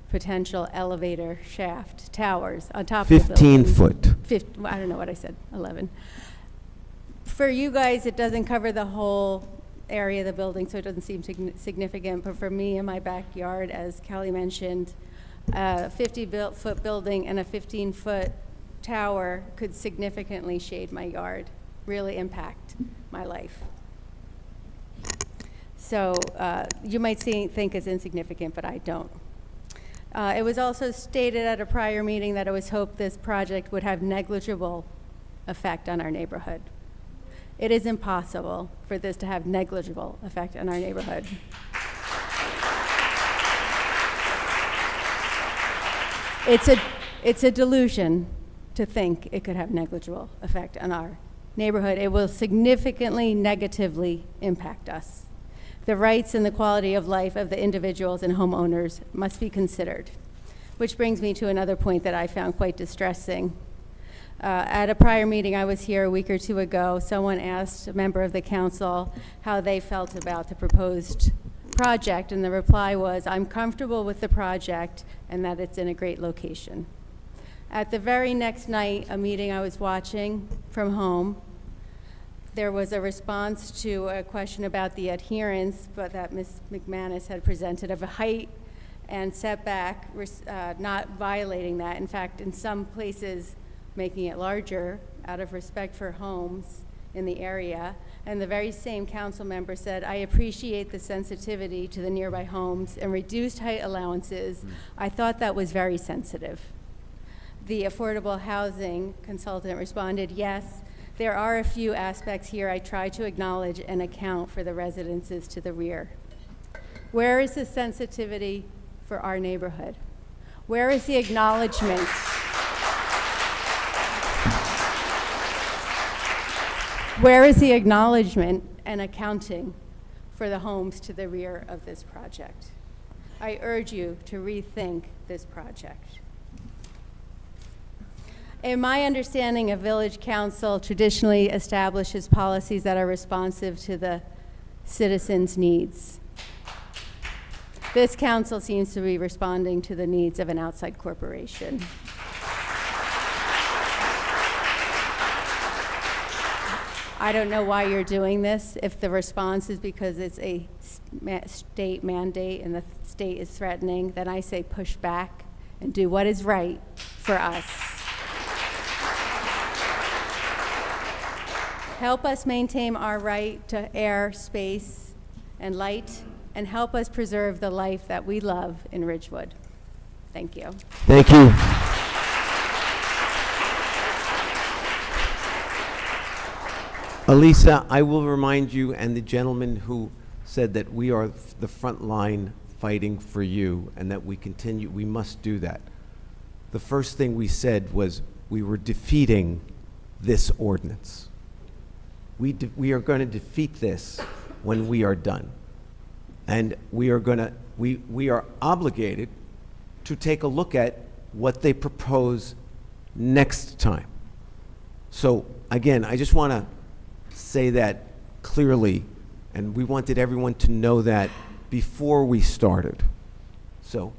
potential elevator shaft towers on top of the building. 15 foot. I don't know what I said, 11. For you guys, it doesn't cover the whole area of the building, so it doesn't seem significant. But for me in my backyard, as Kelly mentioned, a 50-foot building and a 15-foot tower could significantly shade my yard, really impact my life. So you might think it's insignificant, but I don't. It was also stated at a prior meeting that it was hoped this project would have negligible effect on our neighborhood. It is impossible for this to have negligible effect on our neighborhood. It's a delusion to think it could have negligible effect on our neighborhood. It will significantly negatively impact us. The rights and the quality of life of the individuals and homeowners must be considered. Which brings me to another point that I found quite distressing. At a prior meeting I was here a week or 2 ago, someone asked a member of the council how they felt about the proposed project, and the reply was, "I'm comfortable with the project and that it's in a great location." At the very next night, a meeting I was watching from home, there was a response to a question about the adherence, but that Ms. McManus had presented, of a height and setback, not violating that. In fact, in some places, making it larger out of respect for homes in the area. And the very same council member said, "I appreciate the sensitivity to the nearby homes and reduced height allowances. I thought that was very sensitive." The affordable housing consultant responded, "Yes, there are a few aspects here I try to acknowledge and account for the residences to the rear." Where is the sensitivity for our neighborhood? Where is the acknowledgement? Where is the acknowledgement and accounting for the homes to the rear of this project? I urge you to rethink this project. In my understanding, a village council traditionally establishes policies that are responsive to the citizens' needs. This council seems to be responding to the needs of an outside corporation. I don't know why you're doing this. If the response is because it's a state mandate and the state is threatening, then I say push back and do what is right for us. Help us maintain our right to air, space, and light, and help us preserve the life that we love in Ridgewood. Thank you. Thank you. Elisa, I will remind you and the gentleman who said that we are the front line fighting for you and that we must do that. The first thing we said was we were defeating this ordinance. We are going to defeat this when we are done. And we are obligated to take a look at what they propose next time. So again, I just want to say that clearly, and we wanted everyone to know that before we started. So.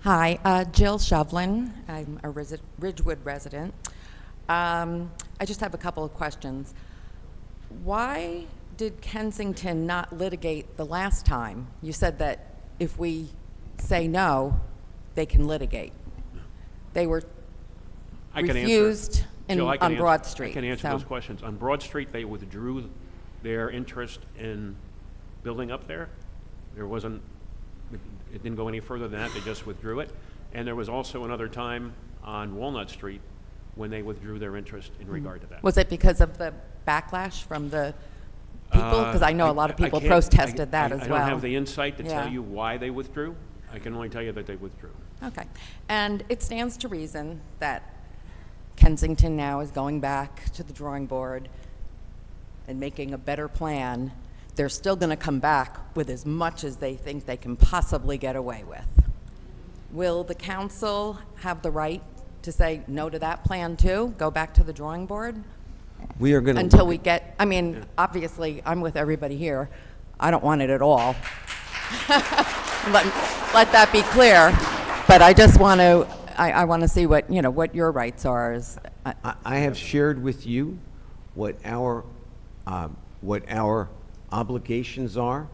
Hi, Jill Shovlin. I'm a Ridgewood resident. I just have a couple of questions. Why did Kensington not litigate the last time? You said that if we say no, they can litigate. They were refused on Broad Street. I can answer those questions. On Broad Street, they withdrew their interest in building up there. It didn't go any further than that. They just withdrew it. And there was also another time on Walnut Street when they withdrew their interest in regard to that. Was it because of the backlash from the people? Because I know a lot of people protested that as well. I don't have the insight to tell you why they withdrew. I can only tell you that they withdrew. Okay. And it stands to reason that Kensington now is going back to the drawing board and making a better plan. They're still going to come back with as much as they think they can possibly get away with. Will the council have the right to say no to that plan too? Go back to the drawing board? We are going to until we get, I mean, obviously, I'm with everybody here. I don't want it at all. let that be clear. But I just want to, I want to see what, what your rights are. I have shared with you what our obligations are,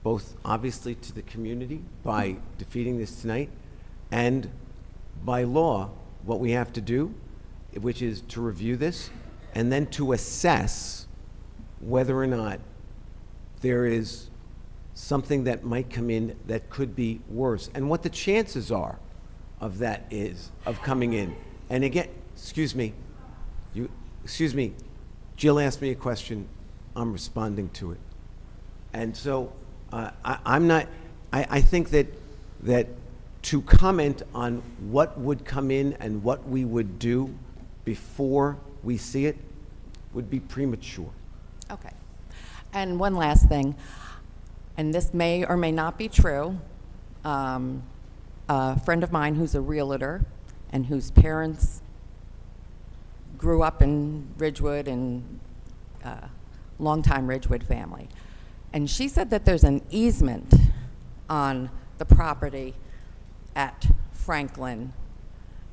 both obviously to the community by defeating this tonight, and by law, what we have to do, which is to review this, and then to assess whether or not there is something that might come in that could be worse, and what the chances are of that is, of coming in. And again, excuse me, Jill asked me a question, I'm responding to it. And so I think that to comment on what would come in and what we would do before we see it would be premature. Okay. And one last thing, and this may or may not be true. A friend of mine who's a realtor and whose parents grew up in Ridgewood and longtime Ridgewood family. And she said that there's an easement on the property at Franklin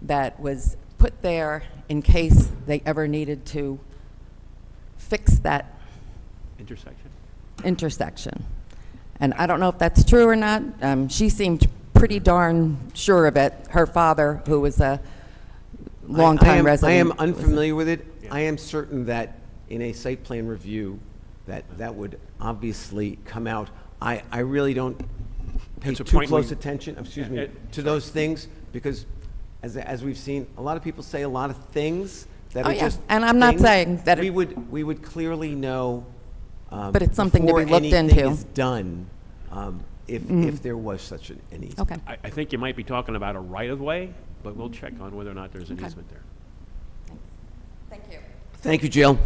that was put there in case they ever needed to fix that intersection. And I don't know if that's true or not. She seemed pretty darn sure of it. Her father, who was a longtime resident. I am unfamiliar with it. I am certain that in a site plan review that would obviously come out. I really don't pay too close attention, to those things, because as we've seen, a lot of people say a lot of things that are just and I'm not saying that we would clearly know, but it's something to be looked into. Before anything is done, if there was such an easement. Okay. I think you might be talking about a right-of-way, but we'll check on whether or not there's an easement there. Thank you. Thank you, Jill.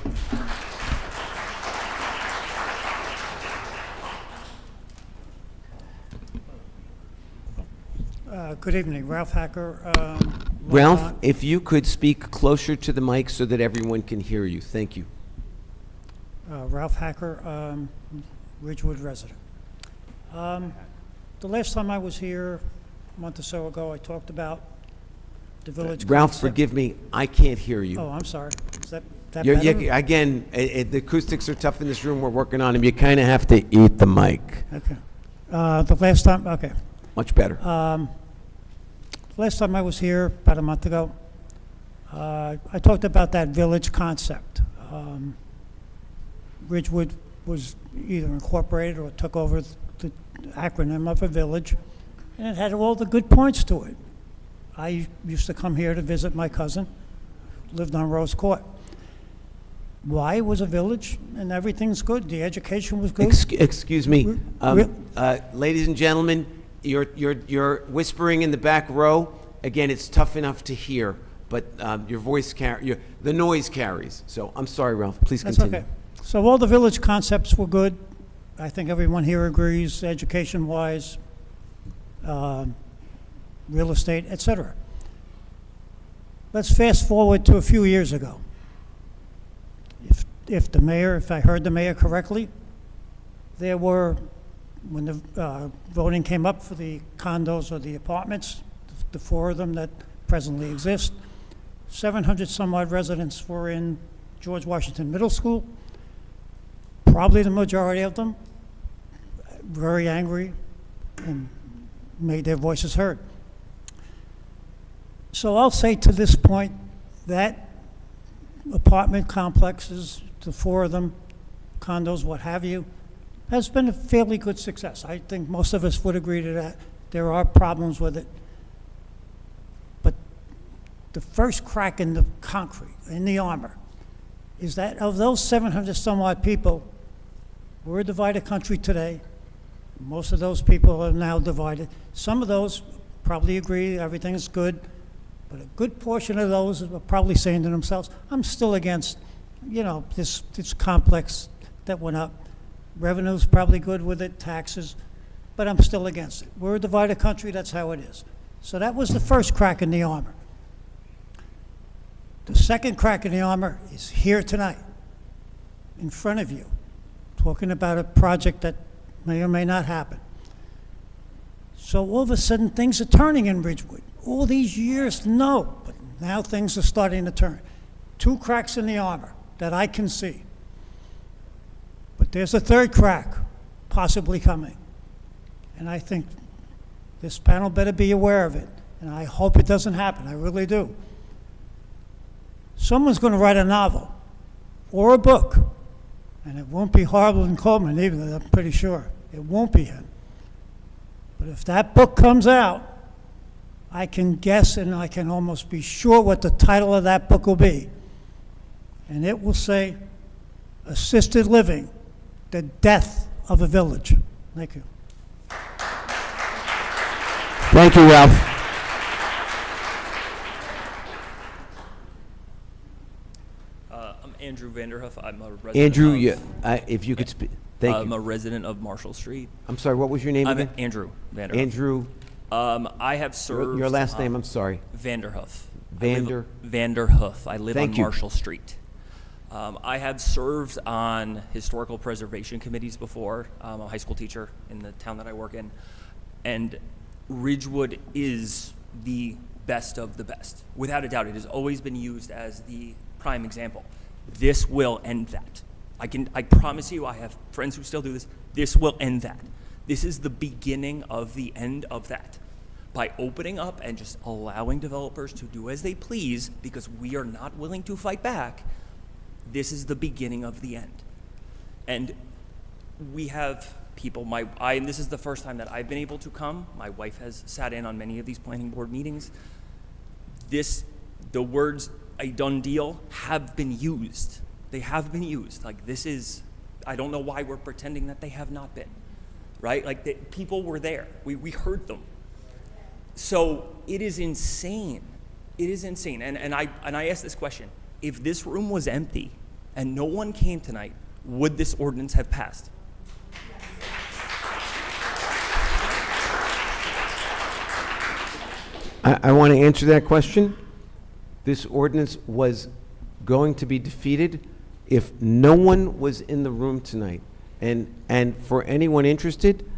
Good evening, Ralph Hacker. Ralph, if you could speak closer to the mic so that everyone can hear you. Thank you. Ralph Hacker, Ridgewood resident. The last time I was here, a month or so ago, I talked about the village. Ralph, forgive me, I can't hear you. Oh, I'm sorry. Is that You're, better? again, the acoustics are tough in this room. We're working on them. You kind of have to eat the mic. Okay. The last time, okay. Much better. Last time I was here, about a month ago, I talked about that village concept. Ridgewood was either incorporated or took over the acronym of a village, and it had all the good points to it. I used to come here to visit my cousin, lived on Rose Court. Why it was a village and everything's good? The education was good. Excuse me, ladies and gentlemen, you're whispering in the back row. Again, it's tough enough to hear, but your voice the noise carries. So I'm sorry, Ralph. Please That's continue. okay. So all the village concepts were good. I think everyone here agrees, education-wise, real estate, etc. Let's fast forward to a few years ago. If I heard the mayor correctly, there were, when the voting came up for the condos or the apartments, the 4 of them that presently exist, 700 some odd residents were in George Washington Middle School. Probably the majority of them very angry and made their voices heard. So I'll say to this point that apartment complexes, the 4 of them, condos, what have you, has been a fairly good success. I think most of us would agree to that. There are problems with it. But the first crack in the concrete, in the armor, is that of those 700 some odd people, we're a divided country today. Most of those people are now divided. Some of those probably agree everything is good, but a good portion of those are probably saying to themselves, I'm still against, this complex that went up. Revenue's probably good with it, taxes, but I'm still against it. We're a divided country, that's how it is. So that was the first crack in the armor. The second crack in the armor is here tonight, in front of you, talking about a project that may or may not happen. So all of a sudden, things are turning in Ridgewood. All these years, no, but now things are starting to turn. 2 cracks in the armor that I can see. But there's a third crack possibly coming. And I think this panel better be aware of it. And I hope it doesn't happen, I really do. Someone's going to write a novel or a book. And it won't be Harlan Coleman either, I'm pretty sure. It won't be him. But if that book comes out, I can guess and I can almost be sure what the title of that book will be. And it will say, Assisted Living, the Death of a Village. Thank you. Thank you, Ralph. I'm Andrew Vanderhoof. I'm a resident Andrew, of, if you could speak. Thank you. I'm a resident of Marshall Street. I'm sorry, what was your name I'm again? Andrew Vanderhoof. Andrew. I have served. Your last name, I'm sorry. Vanderhoof. Vanderhoof. I live Thank on you. Marshall Street. I have served on historical preservation committees before. I'm a high school teacher in the town that I work in. And Ridgewood is the best of the best. Without a doubt, it has always been used as the prime example. This will end that. I promise you, I have friends who still do this. This will end that. This is the beginning of the end of that. By opening up and just allowing developers to do as they please, because we are not willing to fight back, this is the beginning of the end. And we have people, and this is the first time that I've been able to come. My wife has sat in on many of these planning board meetings. The words, a done deal, have been used. They have been used. Like, this is, I don't know why we're pretending that they have not been, right? Like, people were there. We heard them. So it is insane. It is insane. And I ask this question. If this room was empty and no one came tonight, would this ordinance have passed? I want to answer that question. This ordinance was going to be defeated if no one was in the room tonight. And for anyone interested,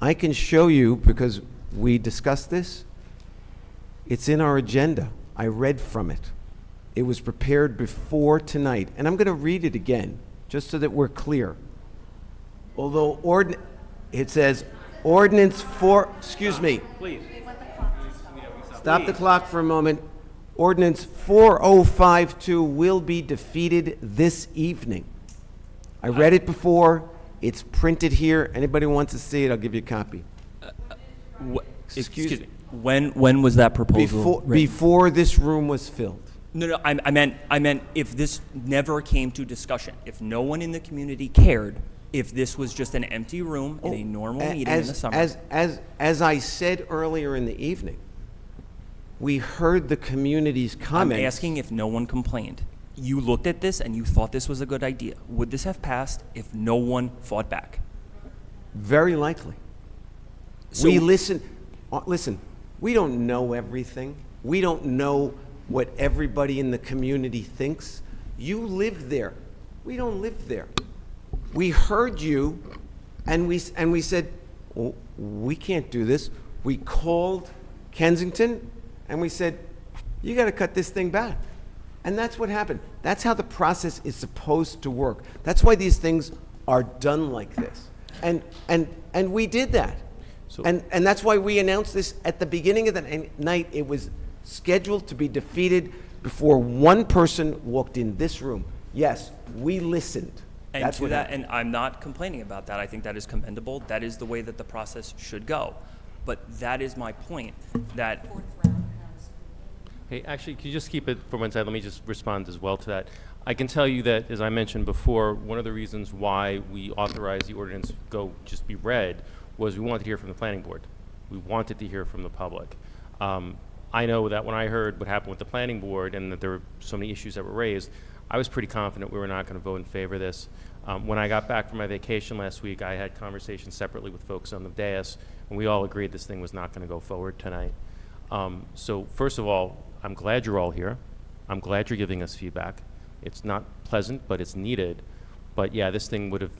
I can show you, because we discussed this. It's in our agenda. I read from it. It was prepared before tonight. And I'm going to read it again, just so that we're clear. Although it says ordinance for, excuse me. Please. Stop the clock for a moment. Ordinance 4052 will be defeated this evening. I read it before. It's printed here. Anybody wants to see it, I'll give you a copy. Excuse me. When was that proposal written? Before this room was filled. No, I meant if this never came to discussion, if no one in the community cared, if this was just an empty room in a normal meeting in the summer. As I said earlier in the evening, we heard the community's comments. I'm asking if no one complained. You looked at this and you thought this was a good idea. Would this have passed if no one fought back? Very likely. So- We listen, we don't know everything. We don't know what everybody in the community thinks. You live there. We don't live there. We heard you, and we said, well, we can't do this. We called Kensington, and we said, you got to cut this thing back. And that's what happened. That's how the process is supposed to work. That's why these things are done like this. And we did that. And that's why we announced this at the beginning of the night. It was scheduled to be defeated before one person walked in this room. Yes, we listened. And That's to what that, happened. and I'm not complaining about that. I think that is commendable. That is the way that the process should go. But that is my point, that Hey, actually, can you just keep it for one side? Let me just respond as well to that. I can tell you that, as I mentioned before, one of the reasons why we authorized the ordinance just be read was we wanted to hear from the planning board. We wanted to hear from the public. I know that when I heard what happened with the planning board and that there were so many issues that were raised, I was pretty confident we were not going to vote in favor of this. When I got back from my vacation last week, I had conversations separately with folks on the dais, and we all agreed this thing was not going to go forward tonight. So first of all, I'm glad you're all here. I'm glad you're giving us feedback. It's not pleasant, but it's needed. But yeah, this thing would have,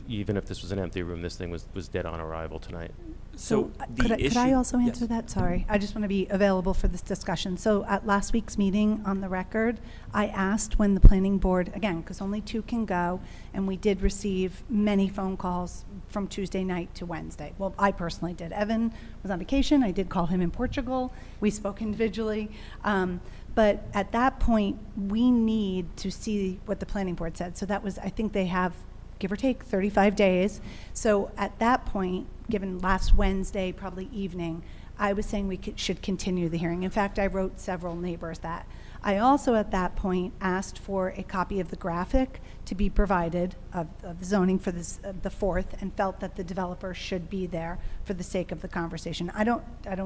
even if this was an empty room, this thing was dead on arrival tonight. So the Could I also answer Yes. that? Sorry. I just want to be available for this discussion. So at last week's meeting, on the record, I asked when the planning board, again, because only 2 can go, and we did receive many phone calls from Tuesday night to Wednesday. Well, I personally did. Evan was on vacation. I did call him in Portugal. We spoke individually. But at that point, we need to see what the planning board said. So that was, I think they have, give or take, 35 days. So at that point, given last Wednesday, probably evening, I was saying we should continue the hearing. In fact, I wrote several neighbors that. I also, at that point, asked for a copy of the graphic to be provided of the zoning for this, the 4th, and felt that the developer should be there for the sake of the conversation. I don't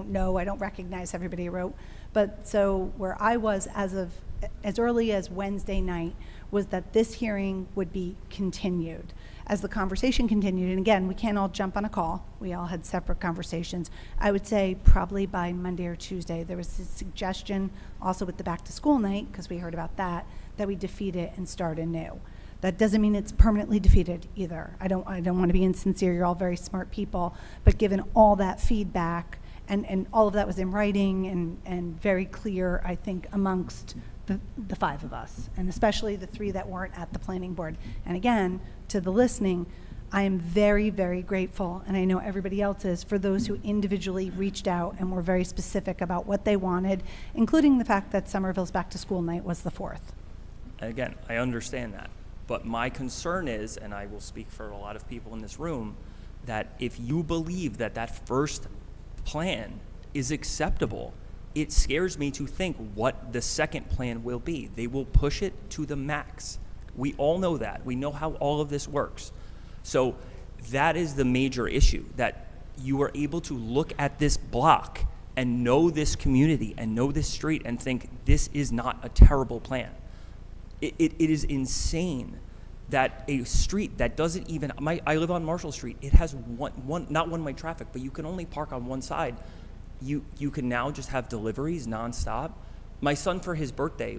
know, I don't recognize everybody who wrote, but so where I was as early as Wednesday night was that this hearing would be continued. As the conversation continued, and again, we can't all jump on a call. We all had separate conversations. I would say probably by Monday or Tuesday, there was a suggestion, also with the back to school night, because we heard about that we defeat it and start anew. That doesn't mean it's permanently defeated either. I don't want to be insincere. You're all very smart people, but given all that feedback, and all of that was in writing and very clear, I think, amongst the 5 of us, and especially the 3 that weren't at the planning board. And again, to the listening, I am very, very grateful, and I know everybody else is, for those who individually reached out and were very specific about what they wanted, including the fact that Somerville's back to school night was the 4th. And again, I understand that. But my concern is, and I will speak for a lot of people in this room, that if you believe that that first plan is acceptable, it scares me to think what the second plan will be. They will push it to the max. We all know that. We know how all of this works. So that is the major issue, that you are able to look at this block and know this community and know this street and think this is not a terrible plan. It is insane that a street that doesn't even, I live on Marshall Street, it has not one-way traffic, but you can only park on one side. You can now just have deliveries nonstop. My son, for his birthday,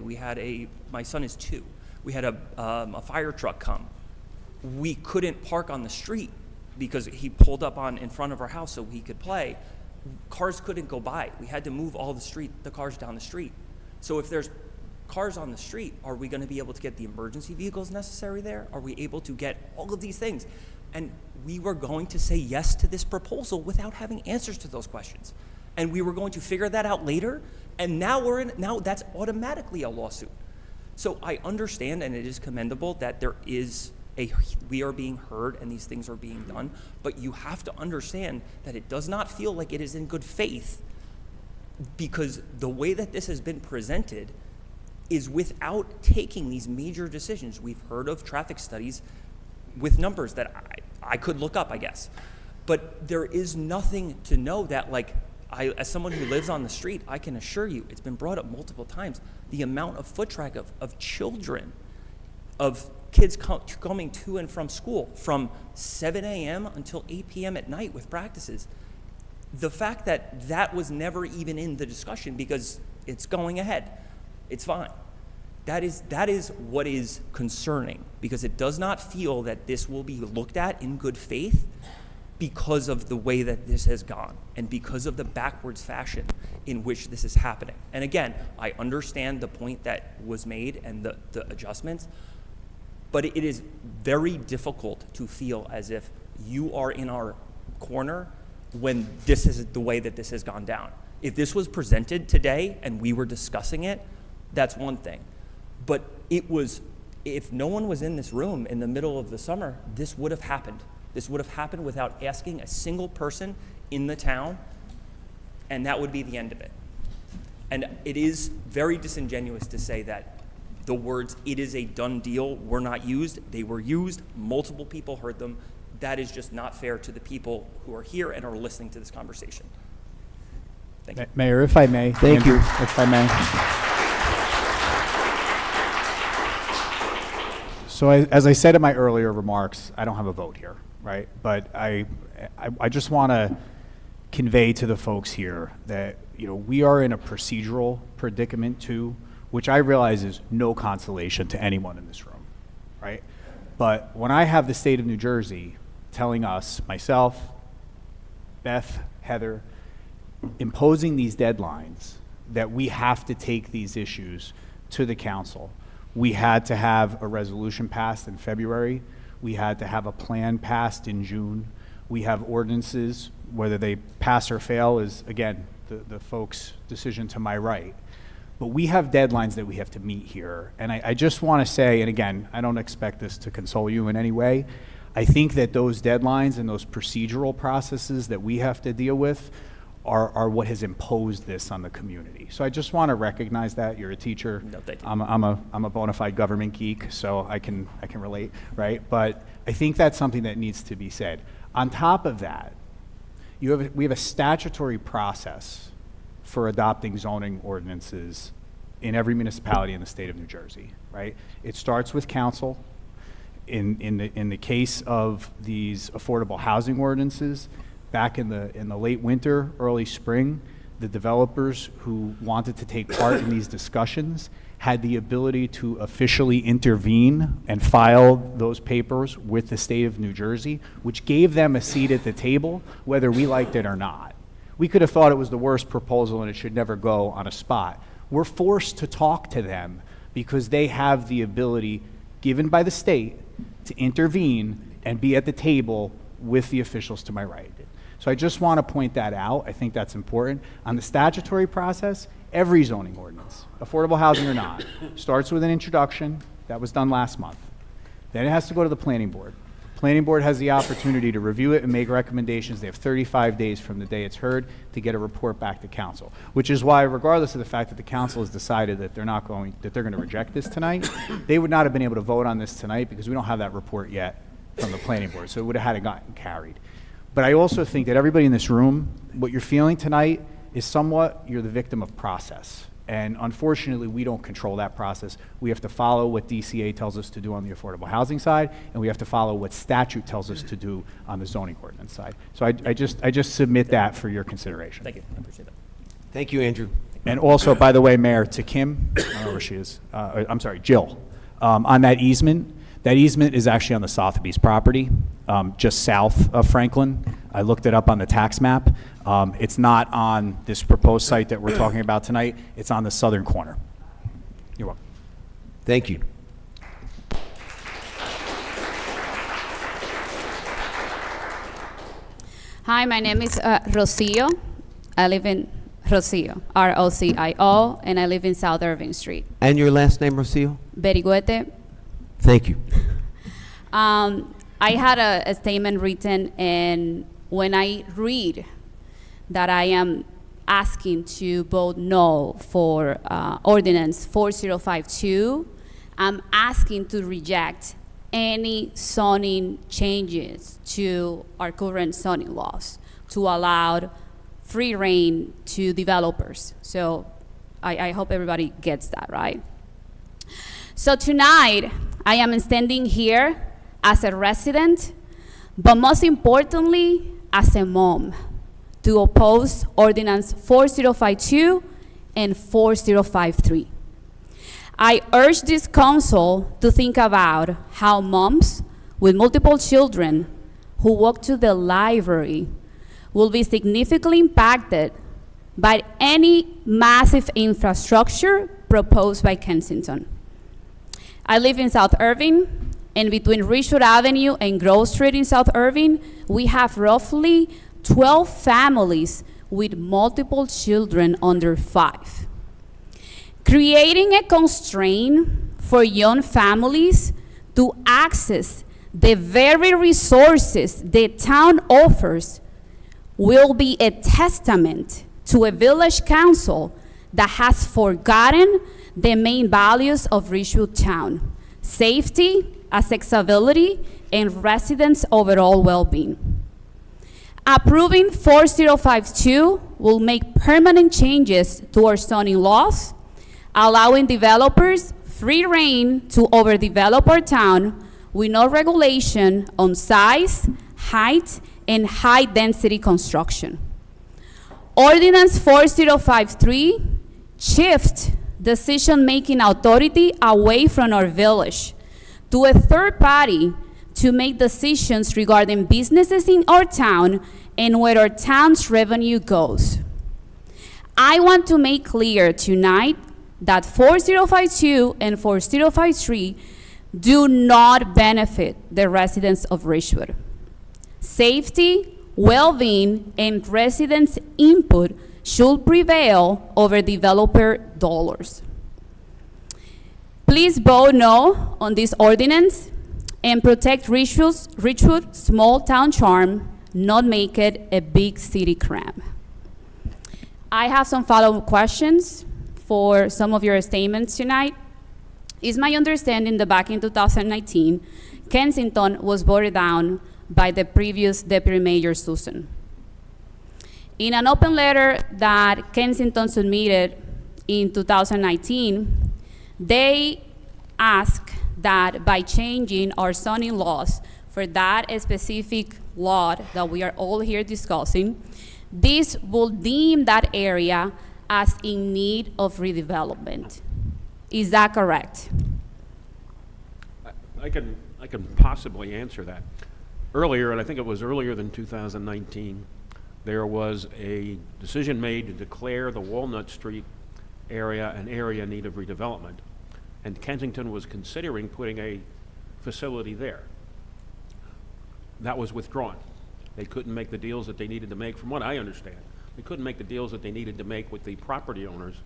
my son is 2. We had a fire truck come. We couldn't park on the street because he pulled up in front of our house so he could play. Cars couldn't go by. We had to move all the cars down the street. So if there's cars on the street, are we going to be able to get the emergency vehicles necessary there? Are we able to get all of these things? And we were going to say yes to this proposal without having answers to those questions. And we were going to figure that out later And now that's automatically a lawsuit. So I understand, and it is commendable that we are being heard and these things are being done, but you have to understand that it does not feel like it is in good faith, because the way that this has been presented is without taking these major decisions. We've heard of traffic studies with numbers that I could look up, I guess. But there is nothing to know that, like, as someone who lives on the street, I can assure you, it's been brought up multiple times, the amount of foot traffic of children, of kids coming to and from school from 7 a.m. until 8 p.m. at night with practices. The fact that that was never even in the discussion because it's going ahead, it's fine. That is what is concerning, because it does not feel that this will be looked at in good faith because of the way that this has gone and because of the backwards fashion in which this is happening. And again, I understand the point that was made and the adjustments, but it is very difficult to feel as if you are in our corner when this is the way that this has gone down. If this was presented today and we were discussing it, that's one thing. But if no one was in this room in the middle of the summer, this would have happened. This would have happened without asking a single person in the town, and that would be the end of it. And it is very disingenuous to say that the words, "it is a done deal," were not used. They were used. Multiple people heard them. That is just not fair to the people who are here and are listening to this conversation. Thank you. Mayor, if I may. Thank you. If I may. So as I said in my earlier remarks, I don't have a vote here, right? But I just want to convey to the folks here that, we are in a procedural predicament too, which I realize is no consolation to anyone in this room, right? But when I have the state of New Jersey telling us, myself, Beth, Heather, imposing these deadlines that we have to take these issues to the council. We had to have a resolution passed in February. We had to have a plan passed in June. We have ordinances, whether they pass or fail is, again, the folks' decision to my right. But we have deadlines that we have to meet here. And I just want to say, and again, I don't expect this to console you in any way, I think that those deadlines and those procedural processes that we have to deal with are what has imposed this on the community. So I just want to recognize that. You're a teacher. No, thank you. I'm a bona fide government geek, so I can relate, right? But I think that's something that needs to be said. On top of that, we have a statutory process for adopting zoning ordinances in every municipality in the state of New Jersey, right? It starts with council. In the case of these affordable housing ordinances, back in the late winter, early spring, the developers who wanted to take part in these discussions had the ability to officially intervene and file those papers with the state of New Jersey, which gave them a seat at the table, whether we liked it or not. We could have thought it was the worst proposal and it should never go on a spot. We're forced to talk to them because they have the ability, given by the state, to intervene and be at the table with the officials to my right. So I just want to point that out. I think that's important. On the statutory process, every zoning ordinance, affordable housing or not, starts with an introduction. That was done last month. Then it has to go to the planning board. Planning board has the opportunity to review it and make recommendations. They have 35 days from the day it's heard to get a report back to council, which is why, regardless of the fact that the council has decided that they're going to reject this tonight, they would not have been able to vote on this tonight because we don't have that report yet from the planning board. So it would have had to gotten carried. But I also think that everybody in this room, what you're feeling tonight is somewhat you're the victim of process. And unfortunately, we don't control that process. We have to follow what DCA tells us to do on the affordable housing side, and we have to follow what statute tells us to do on the zoning ordinance side. So I just submit that for your consideration. Thank you. I appreciate that. Thank you, Andrew. And also, by the way, Mayor, to Kim, I don't know where she is. I'm sorry, Jill, on that easement is actually on the Sotheby's property, just south of Franklin. I looked it up on the tax map. It's not on this proposed site that we're talking about tonight. It's on the southern corner. You're welcome. Thank you. Hi, my name is Rocio. I live in Rocio, R-O-C-I-O, and I live in South Irving Street. And your last name, Rocio? Beriguete. Thank you. I had a statement written, and when I read that I am asking to vote no for ordinance 4052, I'm asking to reject any zoning changes to our current zoning laws to allow free reign to developers. So I hope everybody gets that, right? So tonight, I am standing here as a resident, but most importantly, as a mom, to oppose Ordinance 4052 and 4053. I urge this council to think about how moms with multiple children who walk to the library will be significantly impacted by any massive infrastructure proposed by Kensington. I live in South Irving, and between Ridgewood Avenue and Grove Street in South Irving, we have roughly 12 families with multiple children under 5. Creating a constraint for young families to access the very resources the town offers will be a testament to a village council that has forgotten the main values of Ridgewood Town: safety, accessibility, and residents' overall well-being. Approving 4052 will make permanent changes to our zoning laws, allowing developers free reign to overdevelop our town with no regulation on size, height, and high-density construction. Ordinance 4053 shifts decision-making authority away from our village to a third party to make decisions regarding businesses in our town and where our town's revenue goes. I want to make clear tonight that 4052 and 4053 do not benefit the residents of Ridgewood. Safety, well-being, and residents' input should prevail over developer dollars. Please vote no on this ordinance and protect Ridgewood's small town charm, not make it a big city cram. I have some follow-up questions for some of your statements tonight. It's my understanding that back in 2019, Kensington was voted down by the previous Deputy Mayor Susan. In an open letter that Kensington submitted in 2019, they asked that by changing our zoning laws for that specific lot that we are all here discussing, this will deem that area as in need of redevelopment. Is that correct? I can possibly answer that. Earlier, and I think it was earlier than 2019, there was a decision made to declare the Walnut Street area an area in need of redevelopment. And Kensington was considering putting a facility there. That was withdrawn. They couldn't make the deals that they needed to make, from what I understand. They couldn't make the deals that they needed to make with the property owners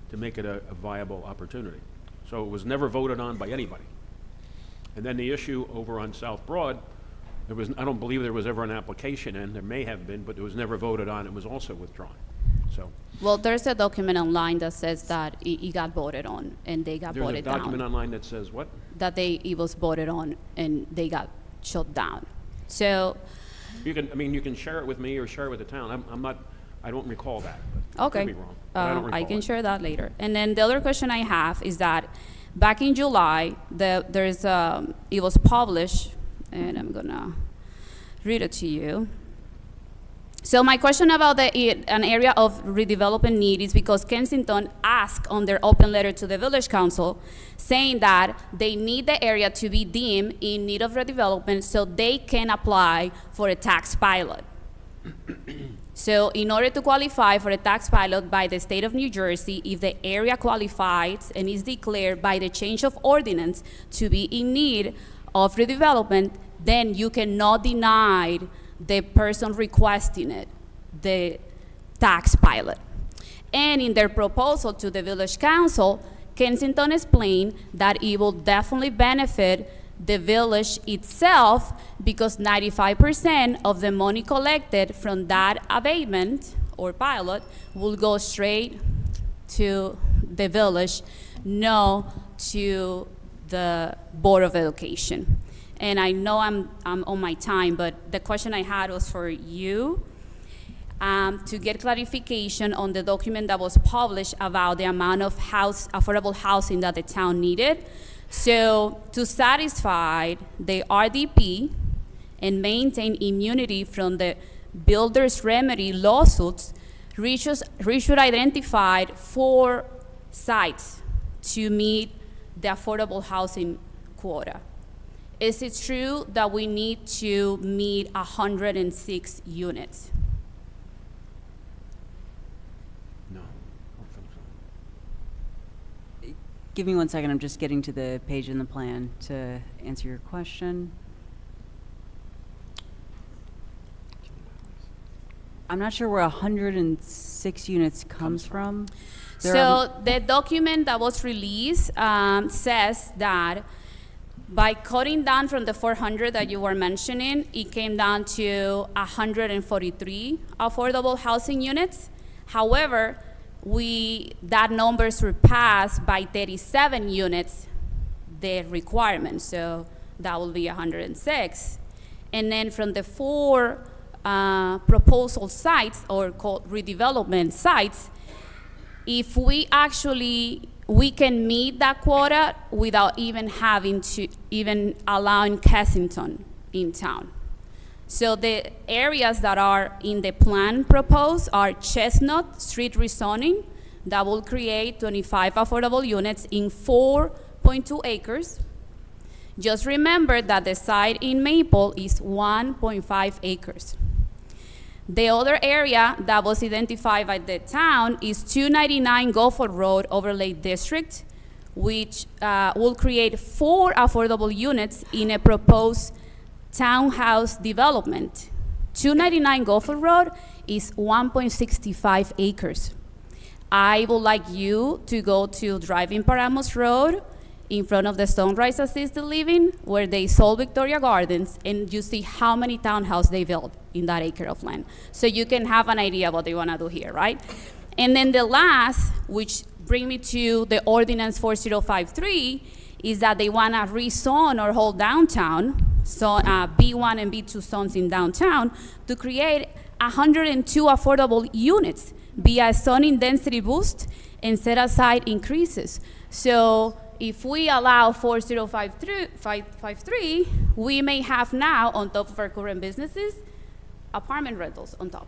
to make it a viable opportunity. So it was never voted on by anybody. And then the issue over on South Broad, I don't believe there was ever an application in. There may have been, but it was never voted on. It was also withdrawn. So. Well, there's a document online that says that it got voted on and they got voted down. There's a document online that says what? That it was voted on and they got shut down. So. You can share it with me or share it with the town. I don't recall that. Okay. I could be wrong. But I don't recall I can it. share that later. And then the other question I have is that back in July, it was published, and I'm gonna read it to you. So my question about an area of redevelopment need is because Kensington asked on their open letter to the village council saying that they need the area to be deemed in need of redevelopment so they can apply for a tax pilot. So in order to qualify for a tax pilot by the state of New Jersey, if the area qualifies and is declared by the change of ordinance to be in need of redevelopment, then you cannot deny the person requesting it the tax pilot. And in their proposal to the Village Council, Kensington explained that it will definitely benefit the village itself because 95% of the money collected from that abatement or pilot will go straight to the village, no to the Board of Education. And I know I'm on my time, but the question I had was for you to get clarification on the document that was published about the amount of affordable housing that the town needed. So to satisfy the RDP and maintain immunity from the builder's remedy lawsuits, Ridgewood identified 4 sites to meet the affordable housing quota. Is it true that we need to meet 106 units? No. Give me 1 second, I'm just getting to the page in the plan to answer your question. I'm not sure where 106 units comes from. So the document that was released says that by cutting down from the 400 that you were mentioning, it came down to 143 affordable housing units. However, that number surpassed by 37 units the requirement, so that will be 106. And then from the 4 proposal sites, or called redevelopment sites, if we can meet that quota without even allowing Kensington in town. So the areas that are in the plan proposed are Chestnut Street rezoning that will create 25 affordable units in 4.2 acres. Just remember that the site in Maple is 1.5 acres. The other area that was identified by the town is 299 Gulfport Road Overlay District, which will create 4 affordable units in a proposed townhouse development. 299 Gulfport Road is 1.65 acres. I would like you to go to Driving Paramus Road in front of the Sunrise Assisted Living, where they sold Victoria Gardens, and you see how many townhouses they built in that acre of land. So you can have an idea what they want to do here, right? And then the last, which bring me to the ordinance 4053, is that they want to rezone or hold downtown, so B1 and B2 zones in downtown, to create 102 affordable units via zoning density boost and set aside increases. So if we allow 4053, we may have now, on top of our current businesses, apartment rentals on top.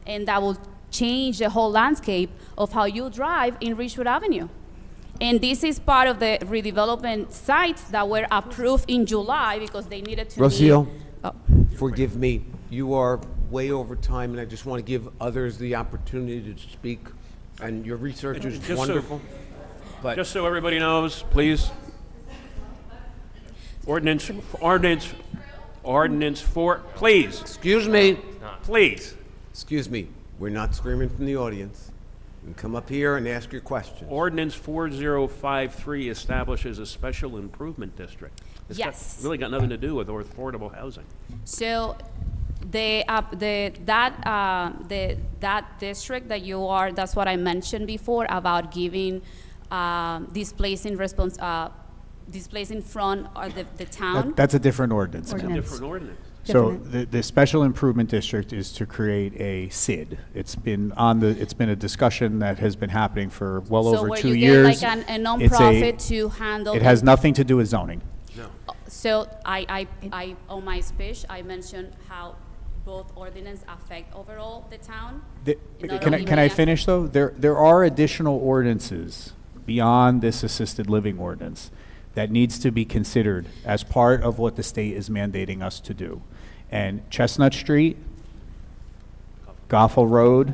And that will change the whole landscape of how you drive in Ridgewood Avenue. And this is part of the redevelopment sites that were approved in July because they needed to Rocio, meet. Oh. forgive me, you are way over time, and I just want to give others the opportunity to speak. And your research is Just wonderful. But Just so everybody knows, please. Ordinance 4, please. Excuse me. Please. Excuse me. We're not screaming from the audience. You can come up here and ask your questions. Ordinance 4053 establishes a special improvement district. Yes. Really got nothing to do with affordable housing. So that district that you are, that's what I mentioned before about giving, displacing front of the town. That's a different ordinance. Ordinance. now. Different ordinance. So the special improvement district is to create a SID. It's been a discussion that has been happening for well So over where 2 you years. get like a It's nonprofit to handle. It has nothing to do with zoning. So I on my speech, I mentioned how both ordinance affect overall the town. Can I finish though? There are additional ordinances beyond this assisted living ordinance that needs to be considered as part of what the state is mandating us to do. And Chestnut Street, Goffel Road,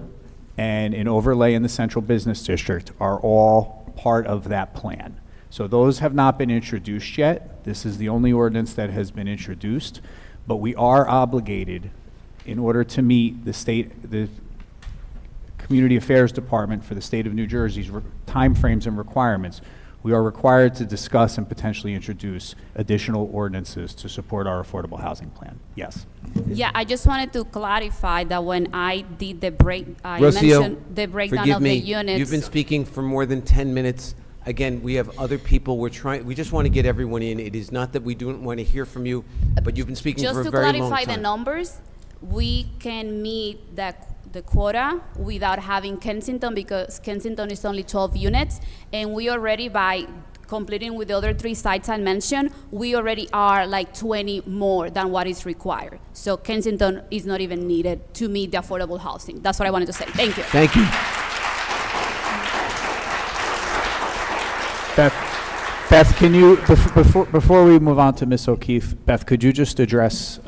and an overlay in the Central Business District are all part of that plan. So those have not been introduced yet. This is the only ordinance that has been introduced, but we are obligated in order to meet the Community Affairs Department for the state of New Jersey's timeframes and requirements, we are required to discuss and potentially introduce additional ordinances to support our affordable housing plan. Yes. Yeah, I just wanted to clarify that when I did the I Rocio, mentioned the breakdown forgive of me, the units. you've been speaking for more than 10 minutes. Again, we have other people. We just want to get everyone in. It is not that we don't want to hear from you, but you've been speaking Just for a to very long time. clarify the numbers, we can meet the quota without having Kensington, because Kensington is only 12 units, and we already, by completing with the other 3 sites I mentioned, we already are like 20 more than what is required. So Kensington is not even needed to meet the affordable housing. That's what I wanted to say. Thank you. Thank you. Beth, can you, before we move on to Ms. O'Keefe, Beth, could you just address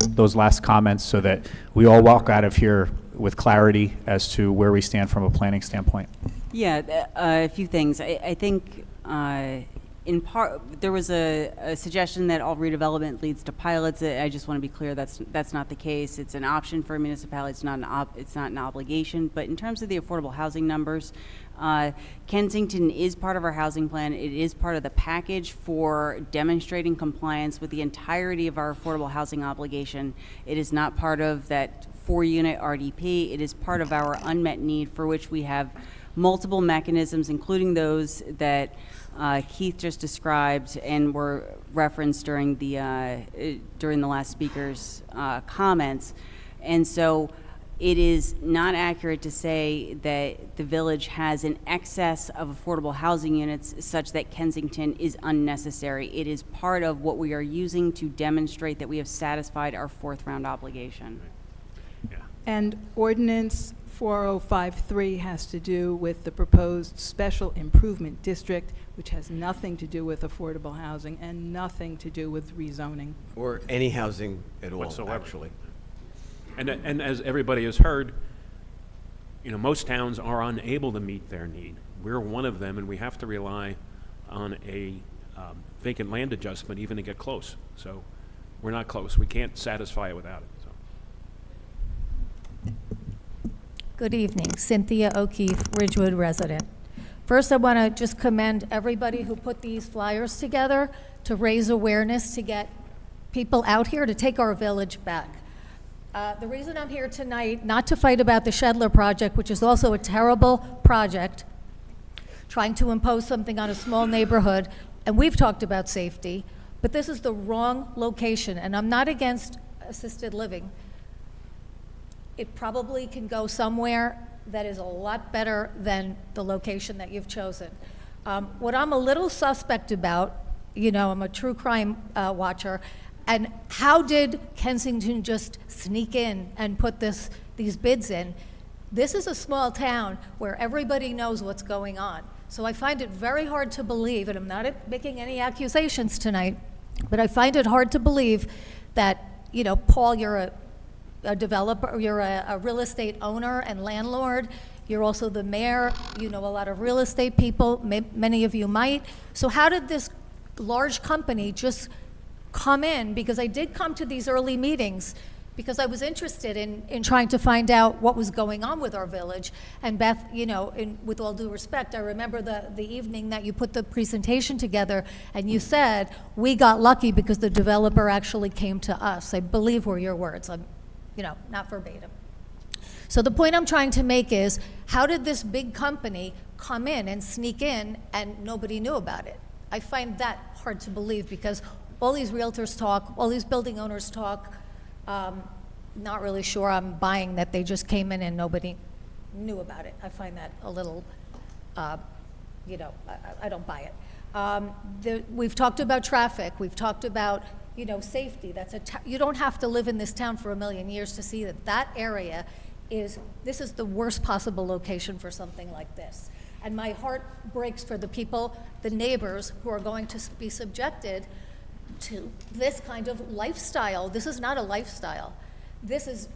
those last comments so that we all walk out of here with clarity as to where we stand from a planning standpoint? Yeah, a few things. I think in part, there was a suggestion that all redevelopment leads to pilots. I just want to be clear that's not the case. It's an option for a municipality. It's not an obligation. But in terms of the affordable housing numbers, Kensington is part of our housing plan. It is part of the package for demonstrating compliance with the entirety of our affordable housing obligation. It is not part of that 4-unit RDP. It is part of our unmet need, for which we have multiple mechanisms, including those that Keith just described and were referenced during the last speaker's comments. And so it is not accurate to say that the village has an excess of affordable housing units such that Kensington is unnecessary. It is part of what we are using to demonstrate that we have satisfied our 4th round obligation. And ordinance 4053 has to do with the proposed special improvement district, which has nothing to do with affordable housing and nothing to do with rezoning. Or any housing at all, Whatsoever. actually. And as everybody has heard, most towns are unable to meet their need. We're one of them, and we have to rely on a vacant land adjustment even to get close. So we're not close. We can't satisfy it without it. So. Good evening. Cynthia O'Keefe, Ridgewood resident. First, I want to just commend everybody who put these flyers together to raise awareness, to get people out here to take our village back. The reason I'm here tonight, not to fight about the Shedler project, which is also a terrible project, trying to impose something on a small neighborhood, and we've talked about safety, but this is the wrong location, and I'm not against assisted living. It probably can go somewhere that is a lot better than the location that you've chosen. What I'm a little suspect about, I'm a true crime watcher, and how did Kensington just sneak in and put these bids in? This is a small town where everybody knows what's going on. So I find it very hard to believe, and I'm not making any accusations tonight, but I find it hard to believe that, Paul, you're a developer, you're a real estate owner and landlord. You're also the mayor. You know a lot of real estate people. Many of you might. So how did this large company just come in? Because I did come to these early meetings because I was interested in trying to find out what was going on with our village. And Beth, with all due respect, I remember the evening that you put the presentation together and you said, we got lucky because the developer actually came to us. I believe were your words. I'm not verbatim. So the point I'm trying to make is, how did this big company come in and sneak in and nobody knew about it? I find that hard to believe because all these realtors talk, all these building owners talk. Not really sure I'm buying that they just came in and nobody knew about it. I find that a little, I don't buy it. We've talked about traffic. We've talked about safety. You don't have to live in this town for a million years to see that area this is the worst possible location for something like this. And my heart breaks for the people, the neighbors, who are going to be subjected to this kind of lifestyle. This is not a lifestyle. This is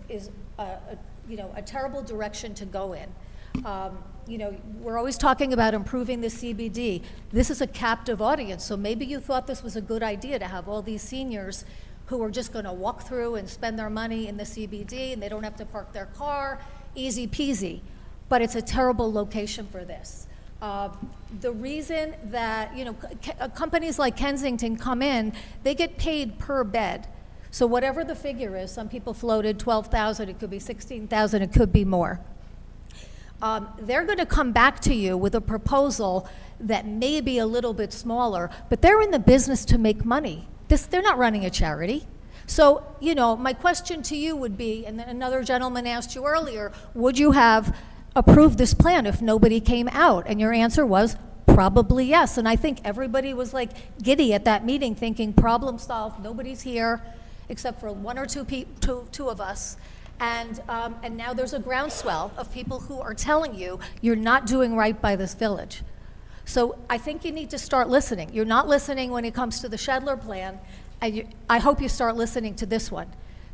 a terrible direction to go in. We're always talking about improving the CBD. This is a captive audience, so maybe you thought this was a good idea to have all these seniors who are just going to walk through and spend their money in the CBD and they don't have to park their car, easy peasy. but it's a terrible location for this. The reason that, companies like Kensington come in, they get paid per bed. So whatever the figure is, some people floated 12,000, it could be 16,000, it could be more. They're going to come back to you with a proposal that may be a little bit smaller, but they're in the business to make money. They're not running a charity. So, my question to you would be, and then another gentleman asked you earlier, would you have approved this plan if nobody came out? And your answer was probably yes. And I think everybody was like giddy at that meeting thinking problem solved, nobody's here except for one or two of us. And now there's a groundswell of people who are telling you you're not doing right by this village. So I think you need to start listening. You're not listening when it comes to the Shedler plan. I hope you start listening to this one,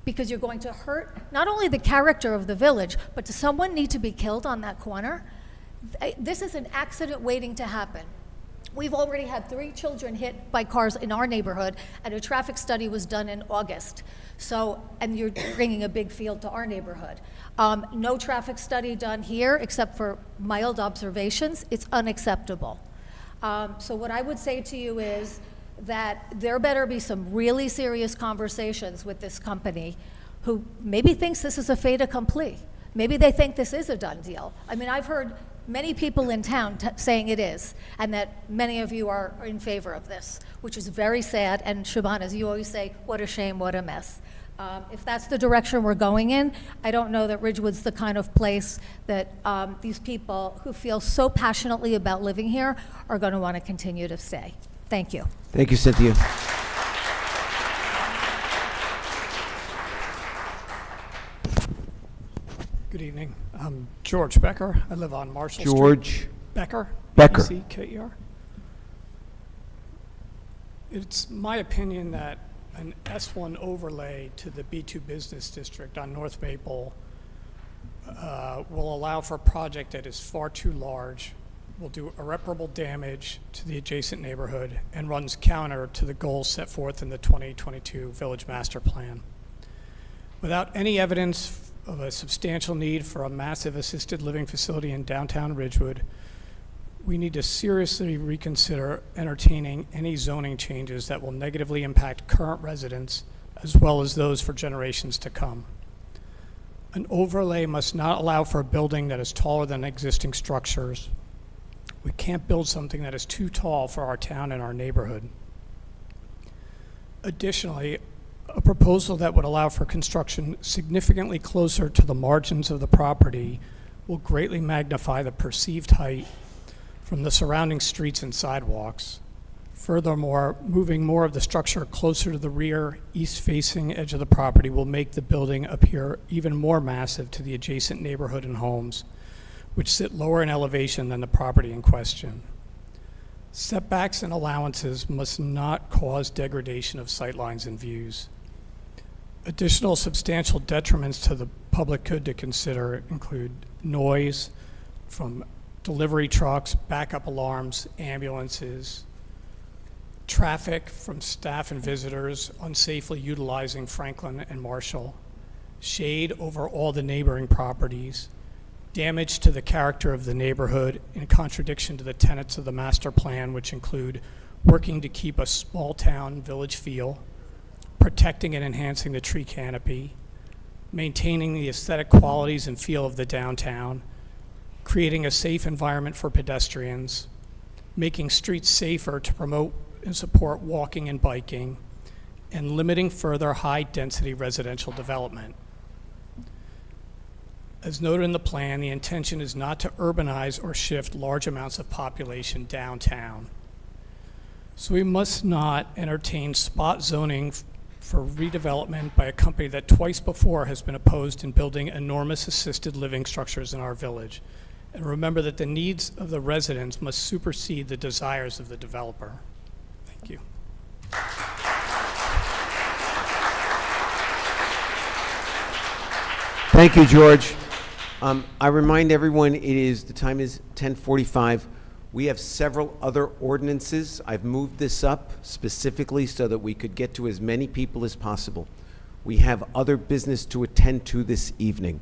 because you're going to hurt not only the character of the village, but does someone need to be killed on that corner? This is an accident waiting to happen. We've already had 3 children hit by cars in our neighborhood, and a traffic study was done in August. So, and you're bringing a big field to our neighborhood. No traffic study done here except for mild observations. It's unacceptable. So what I would say to you is that there better be some really serious conversations with this company who maybe thinks this is a fait accompli. Maybe they think this is a done deal. I mean, I've heard many people in town saying it is, and that many of you are in favor of this, which is very sad. And Siobhan, as you always say, what a shame, what a mess. If that's the direction we're going in, I don't know that Ridgewood's the kind of place that these people who feel so passionately about living here are going to want to continue to stay. Thank you. Thank you, Cynthia. Good evening. I'm George Becker. I live on Marshall Street. George Becker. Becker. B-E-C-K-E-R. It's my opinion that an S1 overlay to the B2 Business District on North Maple will allow for a project that is far too large, will do irreparable damage to the adjacent neighborhood, and runs counter to the goals set forth in the 2022 Village Master Plan. Without any evidence of a substantial need for a massive assisted living facility in downtown Ridgewood, we need to seriously reconsider entertaining any zoning changes that will negatively impact current residents as well as those for generations to come. An overlay must not allow for a building that is taller than existing structures. We can't build something that is too tall for our town and our neighborhood. Additionally, a proposal that would allow for construction significantly closer to the margins of the property will greatly magnify the perceived height from the surrounding streets and sidewalks. Furthermore, moving more of the structure closer to the rear, east-facing edge of the property will make the building appear even more massive to the adjacent neighborhood and homes, which sit lower in elevation than the property in question. Setbacks and allowances must not cause degradation of sightlines and views. Additional substantial detriments to the public good to consider include noise from delivery trucks, backup alarms, ambulances, traffic from staff and visitors unsafely utilizing Franklin and Marshall, shade over all the neighboring properties, damage to the character of the neighborhood in contradiction to the tenets of the master plan, which include working to keep a small town village feel, protecting and enhancing the tree canopy, maintaining the aesthetic qualities and feel of the downtown, creating a safe environment for pedestrians, making streets safer to promote and support walking and biking, and limiting further high-density residential development. As noted in the plan, the intention is not to urbanize or shift large amounts of population downtown. So we must not entertain spot zoning for redevelopment by a company that twice before has been opposed in building enormous assisted living structures in our village. And remember that the needs of the residents must supersede the desires of the developer. Thank you. Thank you, George. I remind everyone the time is 10:45. We have several other ordinances. I've moved this up specifically so that we could get to as many people as possible. We have other business to attend to this evening.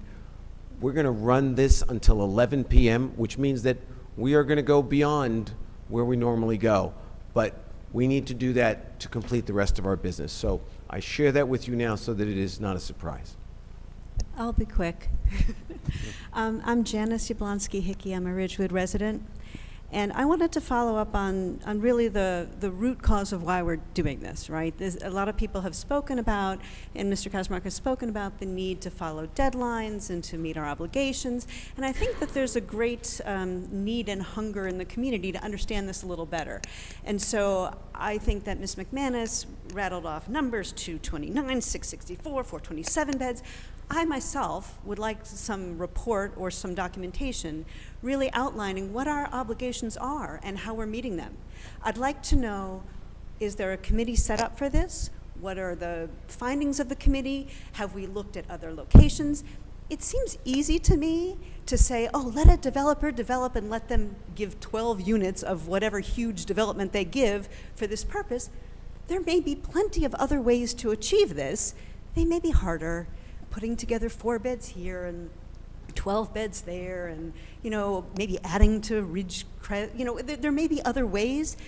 We're going to run this until 11 p.m., which means that we are going to go beyond where we normally go. But we need to do that to complete the rest of our business. So I share that with you now so that it is not a surprise. I'll be quick. I'm Janice Yablonsky Hickey. I'm a Ridgewood resident. And I wanted to follow up on really the root cause of why we're doing this, right? A lot of people have spoken about, and Mr. Kaczmarek has spoken about, the need to follow deadlines and to meet our obligations. And I think that there's a great need and hunger in the community to understand this a little better. And so I think that Ms. McManus rattled off numbers: 229, 664, 427 beds. I myself would like some report or some documentation really outlining what our obligations are and how we're meeting them. I'd like to know, is there a committee set up for this? What are the findings of the committee? Have we looked at other locations? It seems easy to me to say, oh, let a developer develop and let them give 12 units of whatever huge development they give for this purpose. There may be plenty of other ways to achieve this. They may be harder. Putting together 4 beds here and 12 beds there, and maybe adding to Ridgecrest. There may be other ways.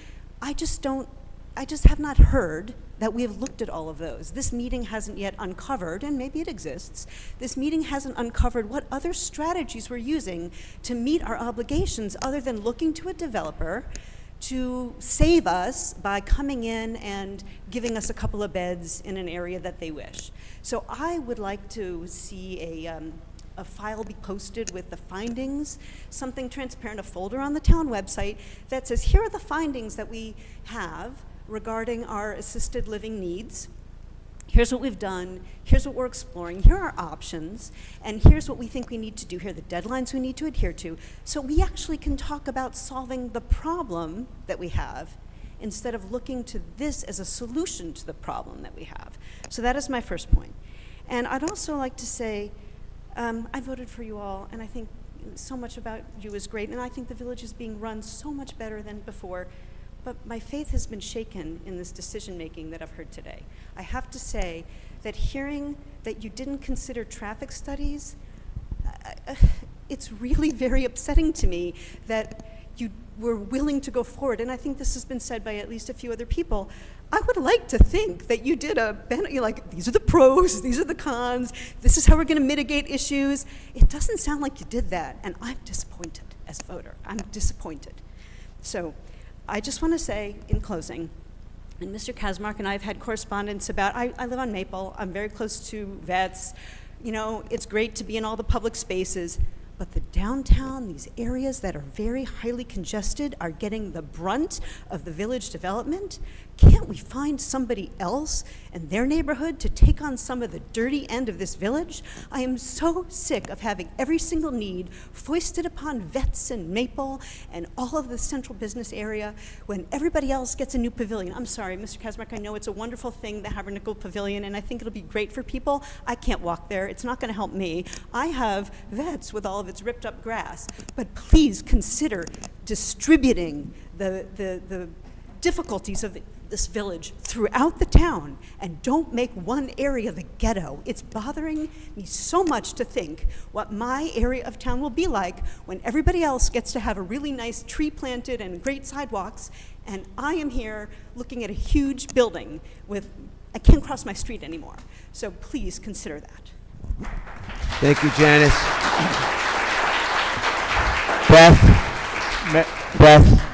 I just have not heard that we have looked at all of those. This meeting hasn't yet uncovered, and maybe it exists, this meeting hasn't uncovered what other strategies we're using to meet our obligations other than looking to a developer to save us by coming in and giving us a couple of beds in an area that they wish. So I would like to see a file be posted with the findings, something transparent, a folder on the town website that says, here are the findings that we have regarding our assisted living needs. Here's what we've done, here's what we're exploring, here are our options, and here's what we think we need to do, here are the deadlines we need to adhere to, so we actually can talk about solving the problem that we have instead of looking to this as a solution to the problem that we have. So that is my first point. And I'd also like to say, I voted for you all, and I think so much about you is great, and I think the village is being run so much better than before. But my faith has been shaken in this decision-making that I've heard today. I have to say that hearing that you didn't consider traffic studies, it's really very upsetting to me that you were willing to go forward. And I think this has been said by at least a few other people. I would like to think that you did these are the pros, these are the cons, this is how we're going to mitigate issues. It doesn't sound like you did that, and I'm disappointed as a voter. I'm disappointed. So I just want to say in closing, and Mr. Kaczmarek and I have had correspondence about, I live on Maple, I'm very close to vets, it's great to be in all the public spaces, but the downtown, these areas that are very highly congested are getting the brunt of the village development. Can't we find somebody else in their neighborhood to take on some of the dirty end of this village? I am so sick of having every single need foisted upon vets and Maple and all of the central business area when everybody else gets a new pavilion. I'm sorry, Mr. Kaczmarek, I know it's a wonderful thing, the Havernickel Pavilion, and I think it'll be great for people. I can't walk there. It's not going to help me. I have vets with all of its ripped up grass, but please consider distributing the difficulties of this village throughout the town, and don't make one area the ghetto. It's bothering me so much to think what my area of town will be like when everybody else gets to have a really nice tree planted and great sidewalks, and I am here looking at a huge building I can't cross my street anymore. So please consider that. Thank you, Janice. Beth,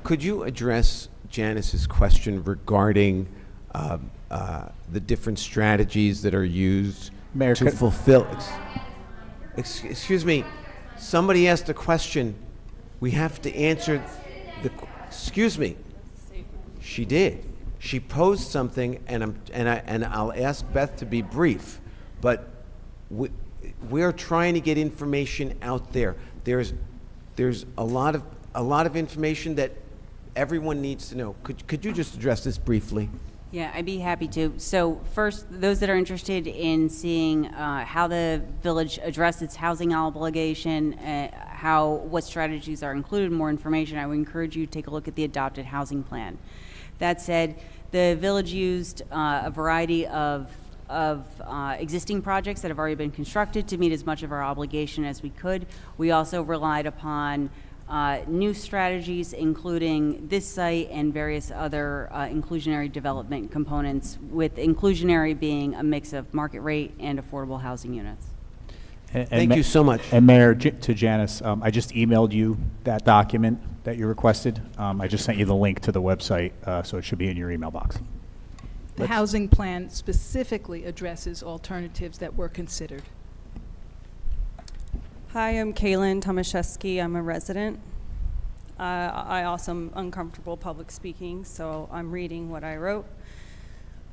could you address Janice's question regarding the different strategies that are used Mayor, to fulfill? Excuse me. Somebody asked a question. We have to answer the. Excuse me. She did. She posed something, and I'll ask Beth to be brief, but we're trying to get information out there. There's a lot of information that everyone needs to know. Could you just address this briefly? Yeah, I'd be happy to. So first, those that are interested in seeing how the village addressed its housing obligation, what strategies are included, more information, I would encourage you to take a look at the adopted housing plan. That said, the village used a variety of existing projects that have already been constructed to meet as much of our obligation as we could. We also relied upon new strategies, including this site and various other inclusionary development components, with inclusionary being a mix of market rate and affordable housing units. Thank you so much. And Mayor, to Janice, I just emailed you that document that you requested. I just sent you the link to the website, so it should be in your email box. The housing plan specifically addresses alternatives that were considered. Hi, I'm Kaylin Tomaszewski. I'm a resident. I also am uncomfortable public speaking, so I'm reading what I wrote.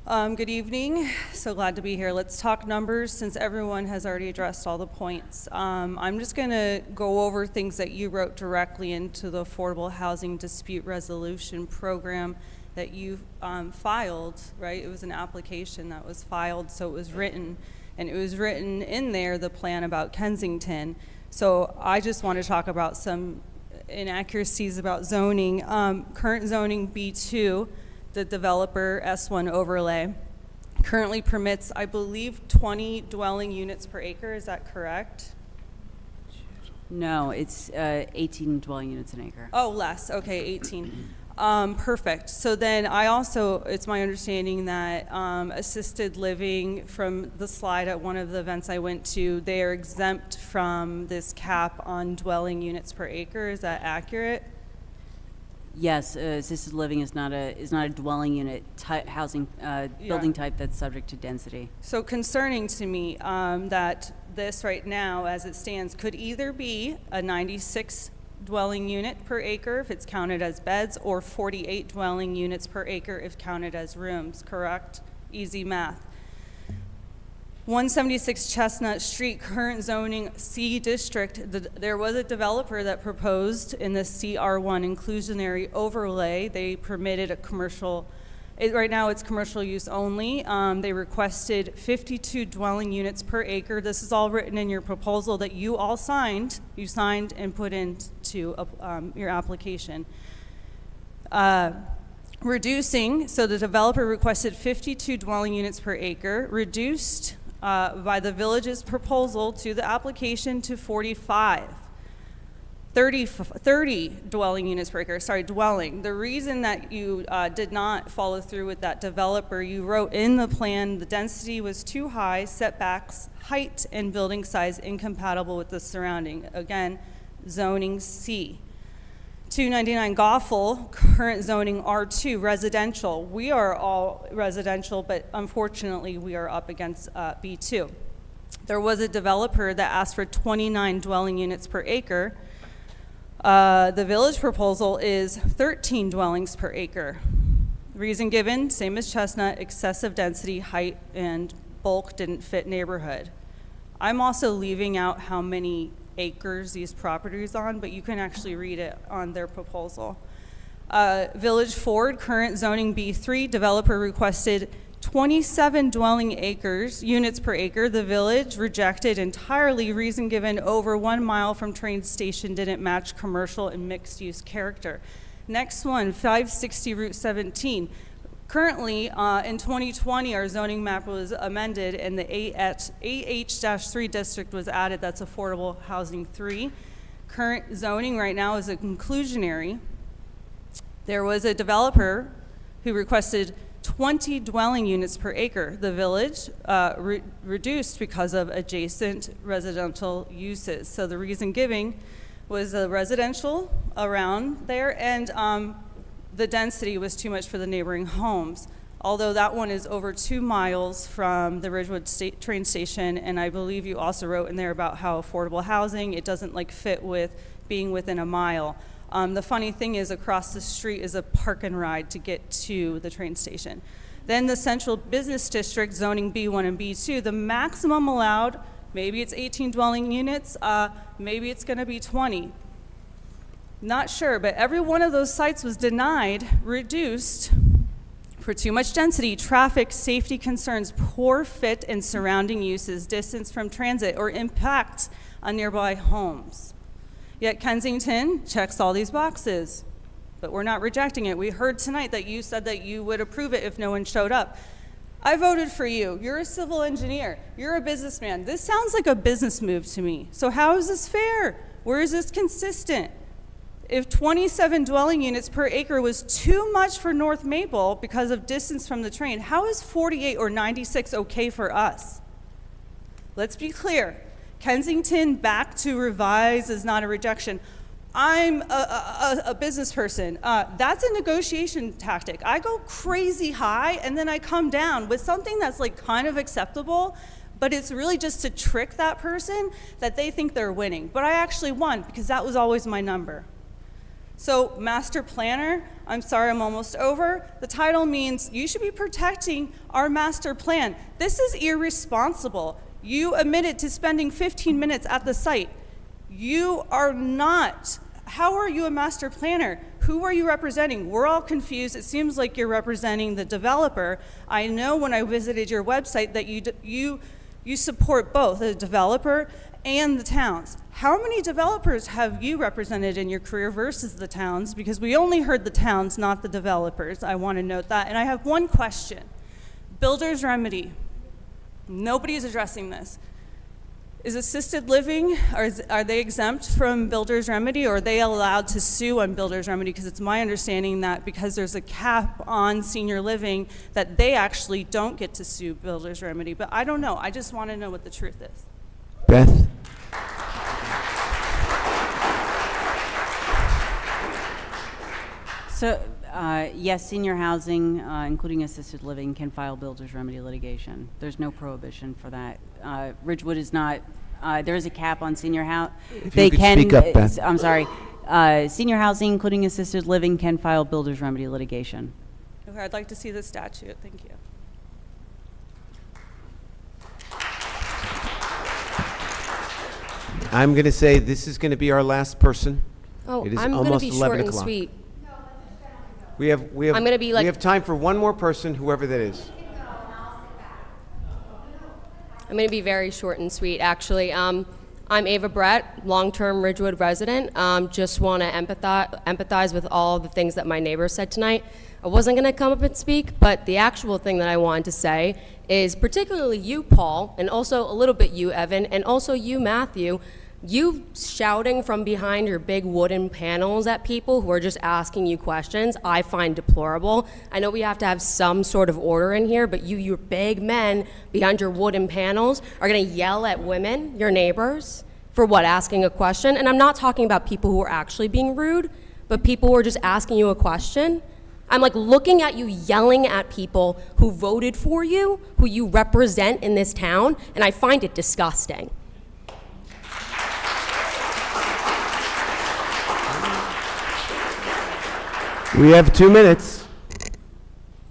Good evening. So glad to be here. Let's talk numbers since everyone has already addressed all the points. I'm just going to go over things that you wrote directly into the Affordable Housing Dispute Resolution Program that you filed, right? It was an application that was filed, so it was written. And it was written in there, the plan about Kensington. So I just want to talk about some inaccuracies about zoning. Current zoning B2, the developer S1 overlay, currently permits, I believe, 20 dwelling units per acre. Is that correct? No, it's 18 dwelling units an acre. Oh, less. Okay, 18. Perfect. So then I also, it's my understanding that assisted living, from the slide at one of the events I went to, they are exempt from this cap on dwelling units per acre. Is that accurate? Yes, assisted living is not a dwelling unit type housing building type that's subject to density. So concerning to me that this right now, as it stands, could either be a 96 dwelling unit per acre if it's counted as beds, or 48 dwelling units per acre if counted as rooms, correct? Easy math. 176 Chestnut Street, current zoning C district. There was a developer that proposed in the CR1 inclusionary overlay. They permitted a commercial, right now it's commercial use only. They requested 52 dwelling units per acre. This is all written in your proposal that you all signed. You signed and put into your application. Reducing, so the developer requested 52 dwelling units per acre, reduced by the village's proposal to the application to 45. 30 dwelling units per acre, sorry, dwelling. The reason that you did not follow through with that developer, you wrote in the plan the density was too high, setbacks, height, and building size incompatible with the surrounding. Again, zoning C. 299 Goffel, current zoning R2, residential. We are all residential, but unfortunately we are up against B2. There was a developer that asked for 29 dwelling units per acre. The village proposal is 13 dwellings per acre. Reason given, same as Chestnut, excessive density, height, and bulk didn't fit neighborhood. I'm also leaving out how many acres these properties on, but you can actually read it on their proposal. Village Ford, current zoning B3, developer requested 27 dwelling units per acre. The village rejected entirely, reason given over 1 mile from train station didn't match commercial and mixed use character. Next one, 560 Route 17. Currently, in 2020, our zoning map was amended and the AH-3 district was added. That's affordable housing 3. Current zoning right now is a inclusionary. There was a developer who requested 20 dwelling units per acre. The village reduced because of adjacent residential uses. So the reason giving was the residential around there, and the density was too much for the neighboring homes. Although that one is over 2 miles from the Ridgewood train station, and I believe you also wrote in there about how affordable housing, it doesn't like fit with being within a mile. The funny thing is across the street is a park and ride to get to the train station. Then the central business district, zoning B1 and B2, the maximum allowed, maybe it's 18 dwelling units, maybe it's gonna be 20. Not sure, but every one of those sites was denied, reduced for too much density, traffic, safety concerns, poor fit and surrounding uses, distance from transit, or impact on nearby homes. Yet Kensington checks all these boxes, but we're not rejecting it. We heard tonight that you said that you would approve it if no one showed up. I voted for you. You're a civil engineer. You're a businessman. This sounds like a business move to me. So how is this fair? Where is this consistent? If 27 dwelling units per acre was too much for North Maple because of distance from the train, how is 48 or 96 okay for us? Let's be clear. Kensington back to revise is not a rejection. I'm a business person. That's a negotiation tactic. I go crazy high and then I come down with something that's like kind of acceptable, but it's really just to trick that person that they think they're winning. But I actually won because that was always my number. So master planner, I'm sorry, I'm almost over. The title means you should be protecting our master plan. This is irresponsible. You admitted to spending 15 minutes at the site. You are not. How are you a master planner? Who are you representing? We're all confused. It seems like you're representing the developer. I know when I visited your website that you support both the developer and the towns. How many developers have you represented in your career versus the towns? Because we only heard the towns, not the developers. I want to note that. And I have one question. Builder's remedy. Nobody is addressing this. Is assisted living, are they exempt from builder's remedy, or are they allowed to sue on builder's remedy? Because it's my understanding that because there's a cap on senior living that they actually don't get to sue builder's remedy. But I don't know. I just want to know what the truth is. Beth? So, yes, senior housing, including assisted living, can file builder's remedy litigation. There's no prohibition for that. Ridgewood is not, there is a cap on senior housing. If you could speak up, Beth. I'm sorry. Senior housing, including assisted living, can file builder's remedy litigation. Okay, I'd like to see the statute. Thank you. I'm going to say this is going to be our last person. Oh, It is I'm going to almost be 11 short and o'clock. sweet. We have I'm gonna be like- we have time for one more person, whoever that is. I'm going to be very short and sweet, actually. I'm Ava Brett, long-term Ridgewood resident. Just want to empathize with all the things that my neighbors said tonight. I wasn't going to come up and speak, but the actual thing that I wanted to say is particularly you, Paul, and also a little bit you, Evan, and also you, Matthew. You shouting from behind your big wooden panels at people who are just asking you questions, I find deplorable. I know we have to have some sort of order in here, but you big men behind your wooden panels are gonna yell at women, your neighbors, for what, asking a question? And I'm not talking about people who are actually being rude, but people who are just asking you a question. I'm like looking at you yelling at people who voted for you, who you represent in this town, and I find it disgusting. We have 2 minutes.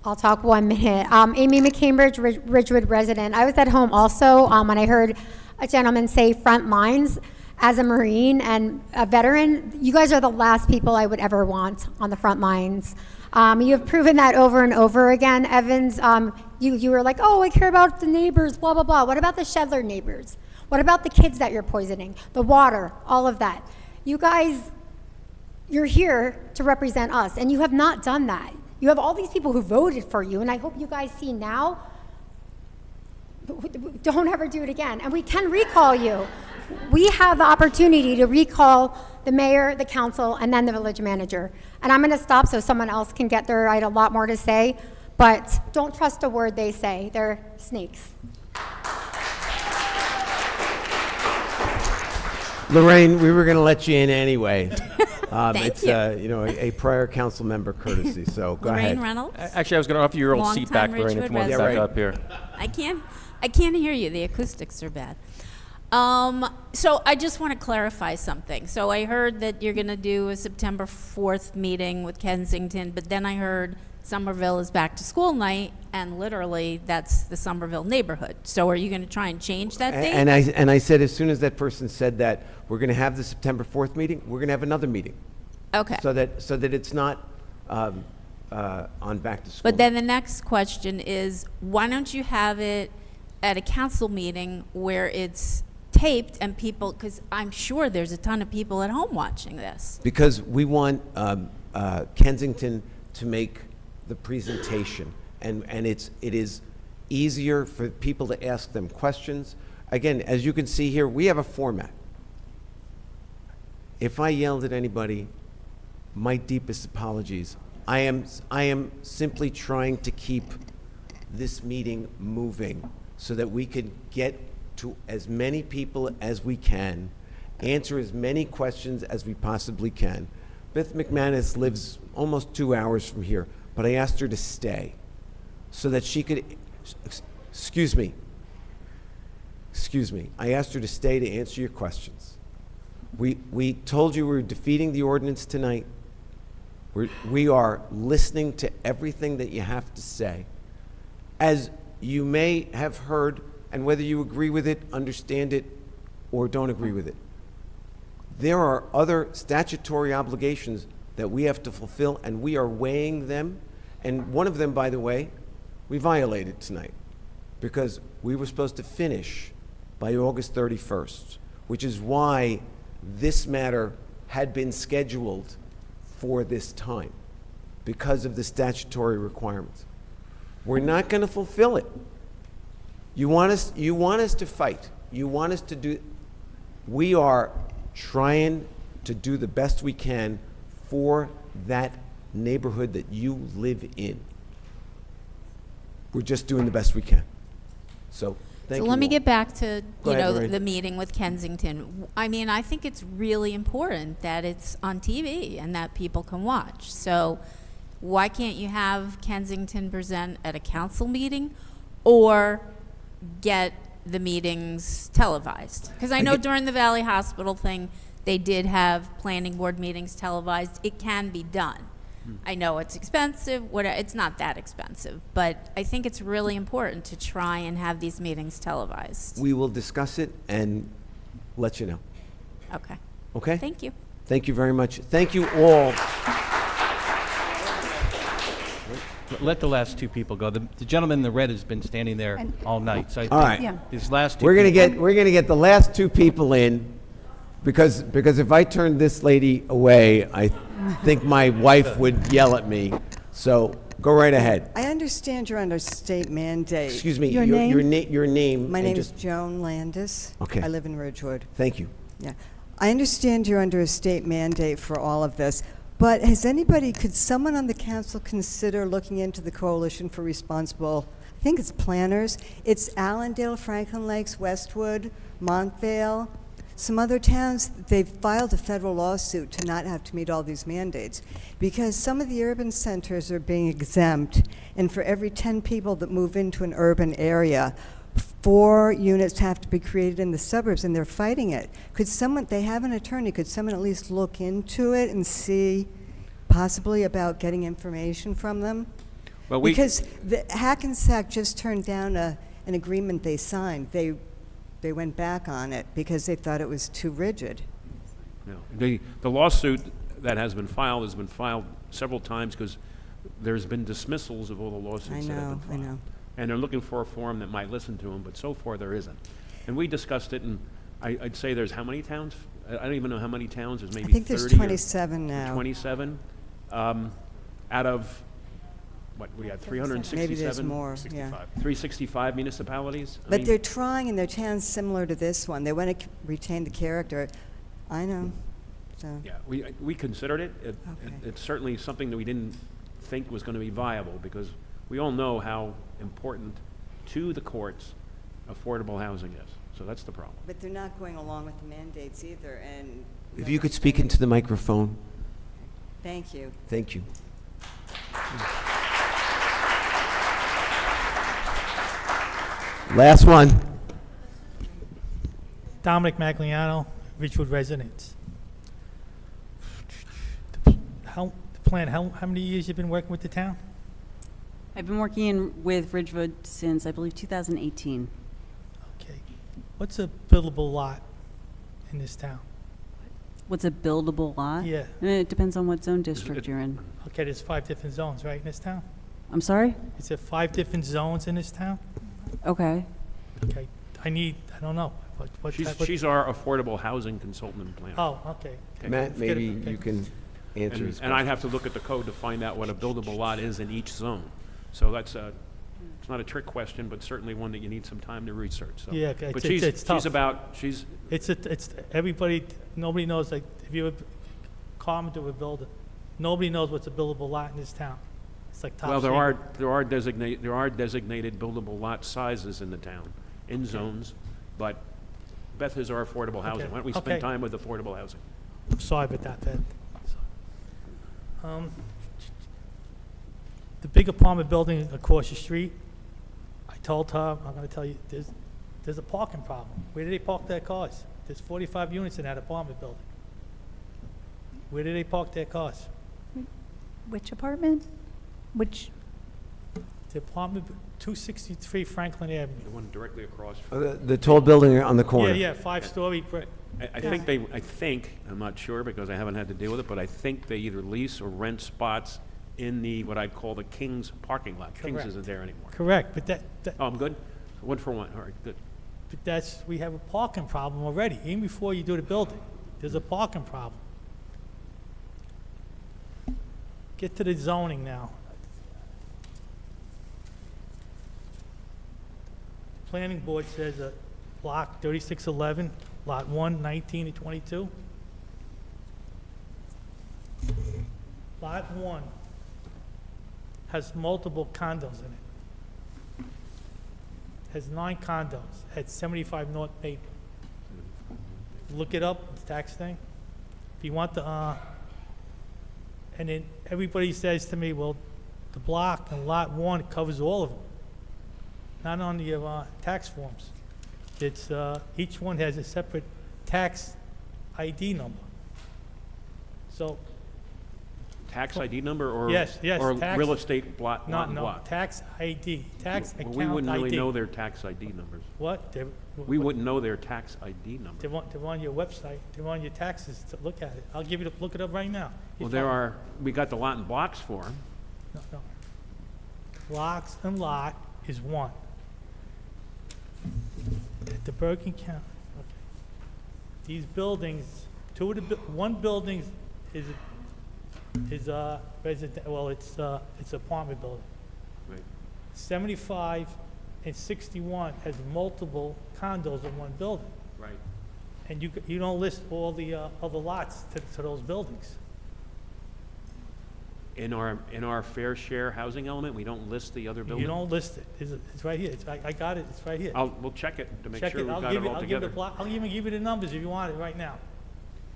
I'll talk 1 minute. Amy McCambridge, Ridgewood resident. I was at home also, and I heard a gentleman say front lines. As a Marine and a veteran, you guys are the last people I would ever want on the front lines. You have proven that over and over again, Evans. You were like, oh, I care about the neighbors, blah, blah, blah. What about the Shedler neighbors? What about the kids that you're poisoning? The water, all of that. You guys, you're here to represent us, and you have not done that. You have all these people who voted for you, and I hope you guys see now, don't ever do it again. And we can recall you. We have the opportunity to recall the mayor, the council, and then the village manager. And I'm going to stop so someone else can get there. I had a lot more to say, but don't trust a word they say. They're snakes. Lorraine, we were going to let you in anyway. Thank it's a prior council member courtesy, so go Lorraine ahead. Reynolds. Actually, I was going to offer you your old seat back, Longtime Lorraine, if you want to Ridgewood back up here. I can't hear you. The acoustics are bad. So I just want to clarify something. So I heard that you're going to do a September 4th meeting with Kensington, but then I heard Somerville is back to school night, and literally that's the Somerville neighborhood. So are you going to try and change that date? And I said as soon as that person said that we're going to have the September 4th meeting, we're going to have another meeting. Okay. So that it's not on back to school. But then the next question is, why don't you have it at a council meeting where it's taped and people, because I'm sure there's a ton of people at home watching this. Because we want Kensington to make the presentation, and it is easier for people to ask them questions. Again, as you can see here, we have a format. If I yelled at anybody, my deepest apologies. I am simply trying to keep this meeting moving so that we can get to as many people as we can, answer as many questions as we possibly can. Beth McManus lives almost 2 hours from here, but I asked her to stay so that she could, excuse me, I asked her to stay to answer your questions. We told you we were defeating the ordinance tonight. We are listening to everything that you have to say. As you may have heard, and whether you agree with it, understand it, or don't agree with it, there are other statutory obligations that we have to fulfill, and we are weighing them. And one of them, by the way, we violated tonight because we were supposed to finish by August 31st, which is why this matter had been scheduled for this time, because of the statutory requirements. We're not going to fulfill it. You want us to fight. You want us to do. We are trying to do the best we can for that neighborhood that you live in. We're just doing the best we can. So thank you. So let me all. get back to, Go you ahead, know, Marie. the meeting with Kensington. I mean, I think it's really important that it's on TV and that people can watch. So why can't you have Kensington present at a council meeting or get the meetings televised? Because I know during the Valley Hospital thing, they did have planning board meetings televised. It can be done. I know it's expensive, it's not that expensive, but I think it's really important to try and have these meetings televised. We will discuss it and let you know. Okay. Okay? Thank you. Thank you very much. Thank you all. Let the last two people go. The gentleman in the red has been standing there all night. So I All think right. these last two We're gonna people- get the last two people in, because if I turn this lady away, I think my wife would yell at me. So go right ahead. I understand you're under state mandate. Excuse me. Your name. My and name just- is Joan Landis. Okay. I live in Ridgewood. Thank you. Yeah. I understand you're under a state mandate for all of this, but could someone on the council consider looking into the Coalition for Responsible, I think it's planners? It's Allendale, Franklin Lakes, Westwood, Montvale. Some other towns, they've filed a federal lawsuit to not have to meet all these mandates because some of the urban centers are being exempt, and for every 10 people that move into an urban area, 4 units have to be created in the suburbs, and they're fighting it. They have an attorney, could someone at least look into it and see possibly about getting information from them? Well, Because the Hackensack just turned down an agreement they signed. They went back on it because they thought it was too rigid. No. The lawsuit that has been filed several times because there's been dismissals of all the lawsuits that have been filed. I know. And they're looking for a forum that might listen to them, but so far there isn't. And we discussed it, and I'd say there's how many towns? I don't even know how many towns. There's maybe 30 I think there's 27 now. 27 out of, what do you have, 367? Maybe there's more, yeah. 365 municipalities? I But mean, they're trying, and their town's similar to this one. They want to retain the character. I know, so. Yeah, we considered it. It's certainly something that we didn't think was going to be viable because we all know how important to the courts affordable housing is. So that's the problem. But they're not going along with the mandates either, and. If you could speak into the microphone. Thank you. Thank you. Last one. Dominic Magliano, Ridgewood resident. How many years you been working with the town? I've been working with Ridgewood since, I believe, 2018. Okay. What's a buildable lot in this town? What's a buildable lot? Yeah. It depends on what zone district you're in. Okay, there's 5 different zones, right, in this town? I'm sorry? Is there 5 different zones in this town? Okay. Okay, I don't know. What She's our affordable housing consultant and planner. Oh, okay. Matt, maybe you can answer his And I'd have to look at the code to find out what a buildable lot is in each zone. So that's It's not a trick question, but certainly one that you need some time to research, so. Yeah, But it's tough. she's, It's everybody, nobody knows, like, if you're a carpenter or a builder, nobody knows what's a buildable lot in this town. It's like top well, secret. there are designated buildable lot sizes in the town, in zones, but Beth is our affordable housing. Okay, Why don't we okay. spend time with affordable housing? Sorry about that, Ted. The big apartment building across the street, I told her, I'm gonna tell you, there's a parking problem. Where do they park their cars? There's 45 units in that apartment building. Where do they park their cars? Which apartment? Which, The apartment, 263 Franklin Avenue. The one directly across. The tall building on the corner. Yeah, 5-story brick. I think, I'm not sure because I haven't had to deal with it, but I think they either lease or rent spots in the, what I'd call the King's parking lot. King's Correct. isn't there anymore. Correct, but Oh, I'm good? One for one, all right, good. but we have a parking problem already, even before you do the building. There's a parking problem. Get to the zoning now. Planning board says a block 3611, lot 1, 19 to 22. Lot 1 has multiple condos in it. Has 9 condos at 75 North Maple. Look it up, it's a tax thing. If you want the, and then everybody says to me, well, the block and lot 1 covers all of them. Not on your tax forms. It's, each one has a separate tax ID number. So, Tax ID number or? Yes, Or tax- real estate lot and no, block? tax ID, tax Well, account we wouldn't really ID. know their tax ID numbers. What? We wouldn't know their tax ID number. They're on your website, they're on your taxes to look at it. I'll give you, look it up right now. Well, there are, we got the lot and blocks for them. No. Blocks and lot is 1. At the Bergen County, okay. These buildings, one building is resident, well, it's apartment building. Right. 75 and 61 has multiple condos in one building. Right. And you don't list all the other lots to those buildings. In our fair share housing element, we don't list the other buildings? You don't list it. It's right here. I got it. It's right here. We'll check it to make Check sure it. we've I'll got give it you, all I'll give you the together. block, I'll even give you the numbers if you want it right now.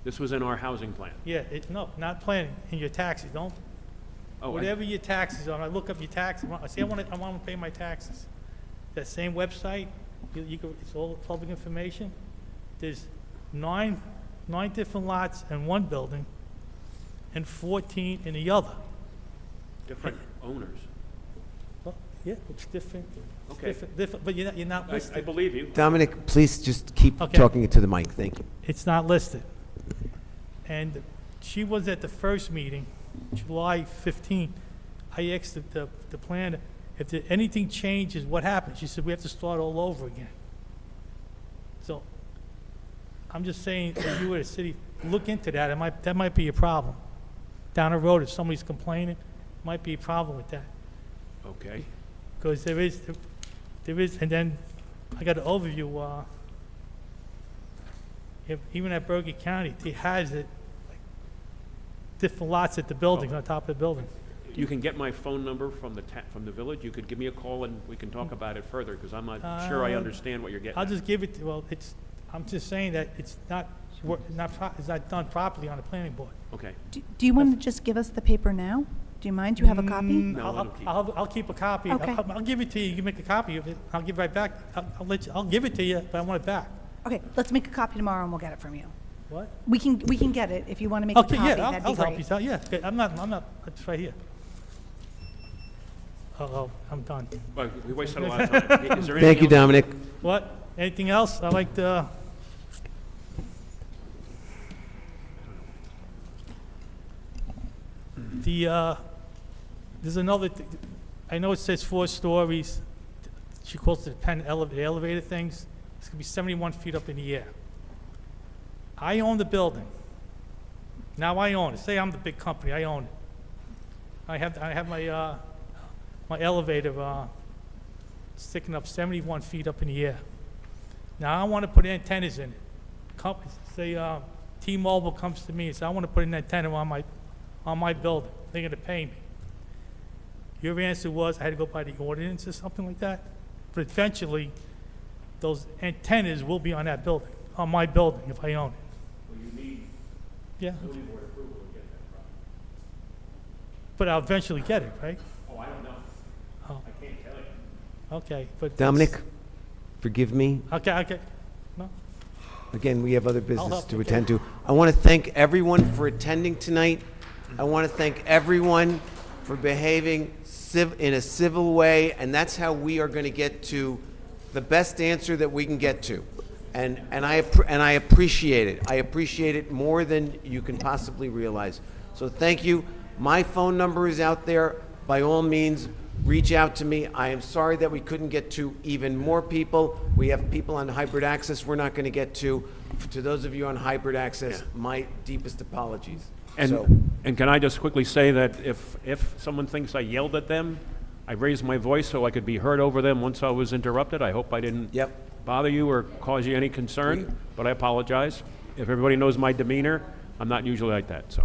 This was in our housing plan. Yeah, no, not planning, in your taxes, don't, Oh, whatever your taxes are, I look up your taxes, I say I want to pay my taxes. That same website, it's all public information. There's nine different lots in one building and 14 in the other. Different owners. Well, yeah, it's different. It's Okay. different, but you're not I listed. believe you. Dominic, please just keep Okay. talking into the mic. Thank you. It's not listed. And she was at the first meeting, July 15. I asked the planner, if anything changes, what happens? She said, we have to start all over again. So, I'm just saying, if you were a city, look into that. That might be a problem. Down the road, if somebody's complaining, might be a problem with that. Okay. Because there is, and then I got an overview, even at Bergen County, he has it, like, different lots at the buildings, on top of the building. You can get my phone number from the village. You could give me a call and we can talk about it further because I'm not sure I understand what you're getting I'll at. just give it, I'm just saying that it's not done properly on the planning board. Okay. do you want to just give us the paper now? Do you mind? Do you have a copy? No, let him keep it. I'll keep a copy. Okay. I'll give it to you. You can make a copy of it. I'll give it right back. I'll give it to you, but I want it back. Okay, let's make a copy tomorrow and we'll get it from you. What? We can get it if you want to make a Okay, copy. yeah, That'd I'll be help great. you out. Yeah, okay, I'm not, it's right here. Oh, I'm done. Well, we wasted a lot of time. Is there Thank you, anything else? Dominic. What? Anything else? I like the, there's another, I know it says 4 stories. She calls it the elevator things. It's gonna be 71 feet up in the air. I own the building. Now I own it. Say I'm the big company, I own it. I have my, my elevator, sticking up 71 feet up in the air. Now, I want to put antennas in it. Say T-Mobile comes to me and says, I want to put an antenna on my building. They're going to pay me. Your answer was I had to go by the ordinance or something like that? But eventually, those antennas will be on that building, on my building, if I own it. Well, you need Yeah. zoning board approval to get that project. But I'll eventually get it, right? Oh, I don't know. Oh. I can't tell you. Okay, but... Dominic, forgive me. Okay. No? Again, we have other business help to you, attend to. I want to thank everyone for attending tonight. I want to thank everyone for behaving in a civil way, and that's how we are going to get to the best answer that we can get to. And I appreciate it. I appreciate it more than you can possibly realize. So thank you. My phone number is out there. By all means, reach out to me. I am sorry that we couldn't get to even more people. We have people on hybrid access we're not going to get to. To those of you on hybrid access, my deepest apologies. And can I just quickly say that if someone thinks I yelled at them, I raised my voice so I could be heard over them once I was interrupted. I hope I didn't bother you or cause you any concern, but I apologize. If everybody knows my demeanor, I'm not usually like that, so.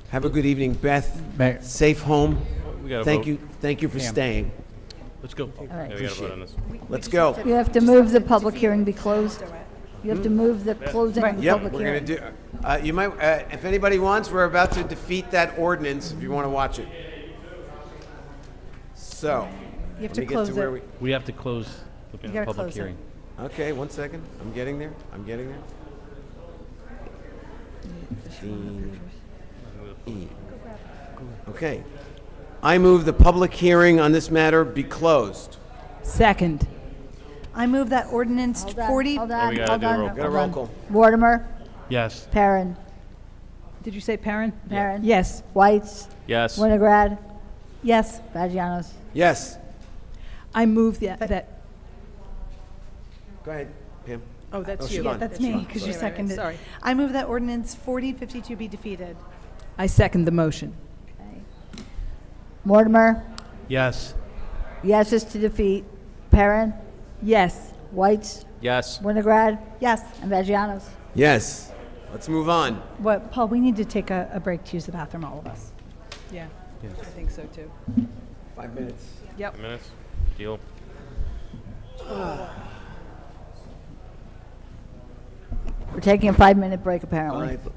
Have a good evening, Beth. Mayor. Safe home. We gotta Thank vote. you. Thank you for Pam. staying. Let's go. right. Yeah, we gotta vote on this. Let's go. You have to move the public hearing be closed. You have to move the closing of the Yep, public we're hearing. going to do, you might, if anybody wants, we're about to defeat that ordinance if you want to watch it. So, You have let to me get close to where it. We have to close the You gotta public close it. hearing. Okay, 1 second. I'm getting there. 15 E. Okay. I move the public hearing on this matter be closed. Second. I move that ordinance 40... Hold Oh, on, we gotta hold do a on, roll Got a hold roll on. call. Mortimer, Yes. Perrin, Did you say Perrin? Perrin. Yes. Whites, Yes. Winograd, Yes. Vagianos. Yes. I move that. Go ahead, Pam. Oh, that's she's you. gone. That's She's me, gone. because you Right, right, seconded it. sorry. I move that ordinance 4052 be defeated. I second the motion. Mortimer, Yes. yeses to defeat. Perrin, Yes. Whites, Yes. Winograd, Yes. and Vagianos. Yes. Let's move on. What, Paul, we need to take a break to use the bathroom, all of us. Yeah. I think so too. 5 minutes. Yep. Minutes. Deal. We're taking a 5-minute break, apparently. 5.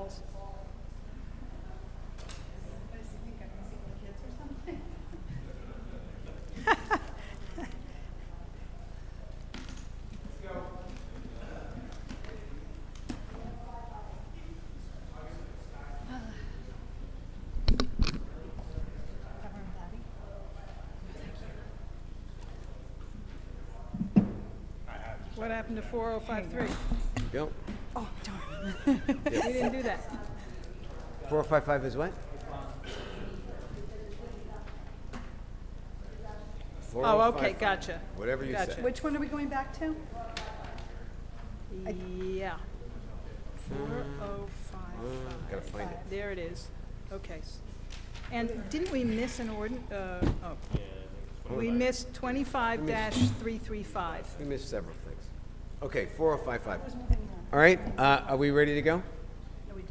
adults. What happened to 4053? Go. Oh, darn. We didn't do that. 4055 is what? Oh, okay, gotcha. Whatever you Gotcha. say. Which one are we going back to? Yeah. 4055. Gotta find it. There it is. Okay. And didn't we miss an we missed 25-335. We missed several things. Okay, 4055. All right, are we ready to go?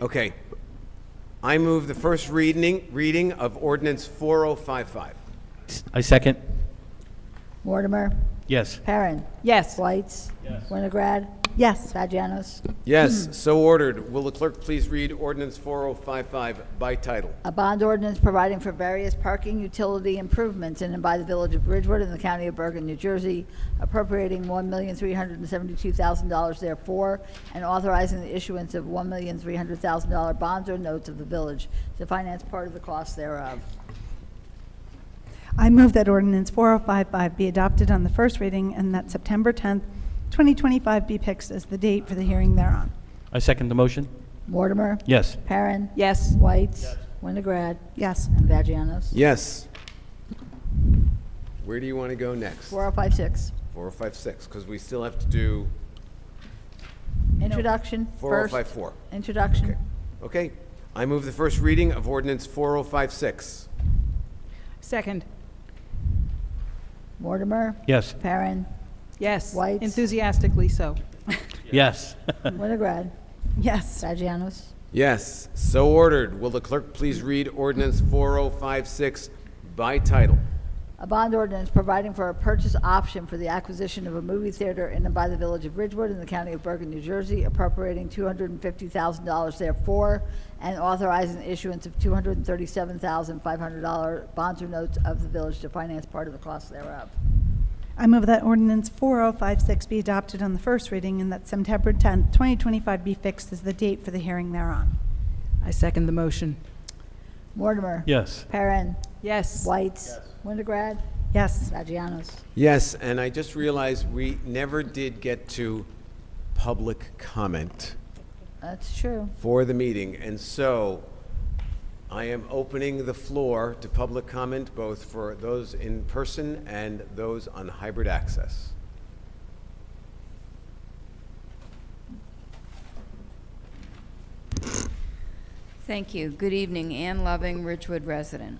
Okay. I move the first reading of ordinance 4055. I second. Mortimer, Yes. Perrin, Yes. Whites, Winograd, Yes. Vagianos. Yes, so ordered. Will the clerk please read ordinance 4055 by title? A bond ordinance providing for various parking utility improvements in and by the Village of Ridgewood in the County of Bergen, New Jersey, appropriating $1,372,000 therefore, and authorizing the issuance of $1,300,000 bonds or notes of the village to finance part of the cost thereof. I move that ordinance 4055 be adopted on the first reading and that September 10th, 2025 be fixed as the date for the hearing thereon. I second the motion. Mortimer, Yes. Perrin, Yes. Whites, Winograd, Yes. and Vagianos. Yes. Where do you want to go next? 4056. 4056, because we still have to do Introduction first. 4054. Introduction. Okay. I move the first reading of ordinance 4056. Second. Mortimer, Yes. Perrin, Yes. Whites. Enthusiastically so. Yes. Winograd, Yes. Vagianos. Yes, so ordered. Will the clerk please read ordinance 4056 by title? A bond ordinance providing for a purchase option for the acquisition of a movie theater in and by the Village of Ridgewood in the County of Bergen, New Jersey, appropriating $250,000 therefore, and authorizing the issuance of $237,500 bonds or notes of the village to finance part of the cost thereof. I move that ordinance 4056 be adopted on the first reading and that September 10th, 2025 be fixed as the date for the hearing thereon. I second the motion. Mortimer. Yes. Perrin. Yes. Whites. Winograd. Yes. Vagianos. Yes, and I just realized we never did get to public comment That's true. for the meeting, and so I am opening the floor to public comment, both for those in person and those on hybrid access. Thank you. Good evening. Ann Loving, Ridgewood resident.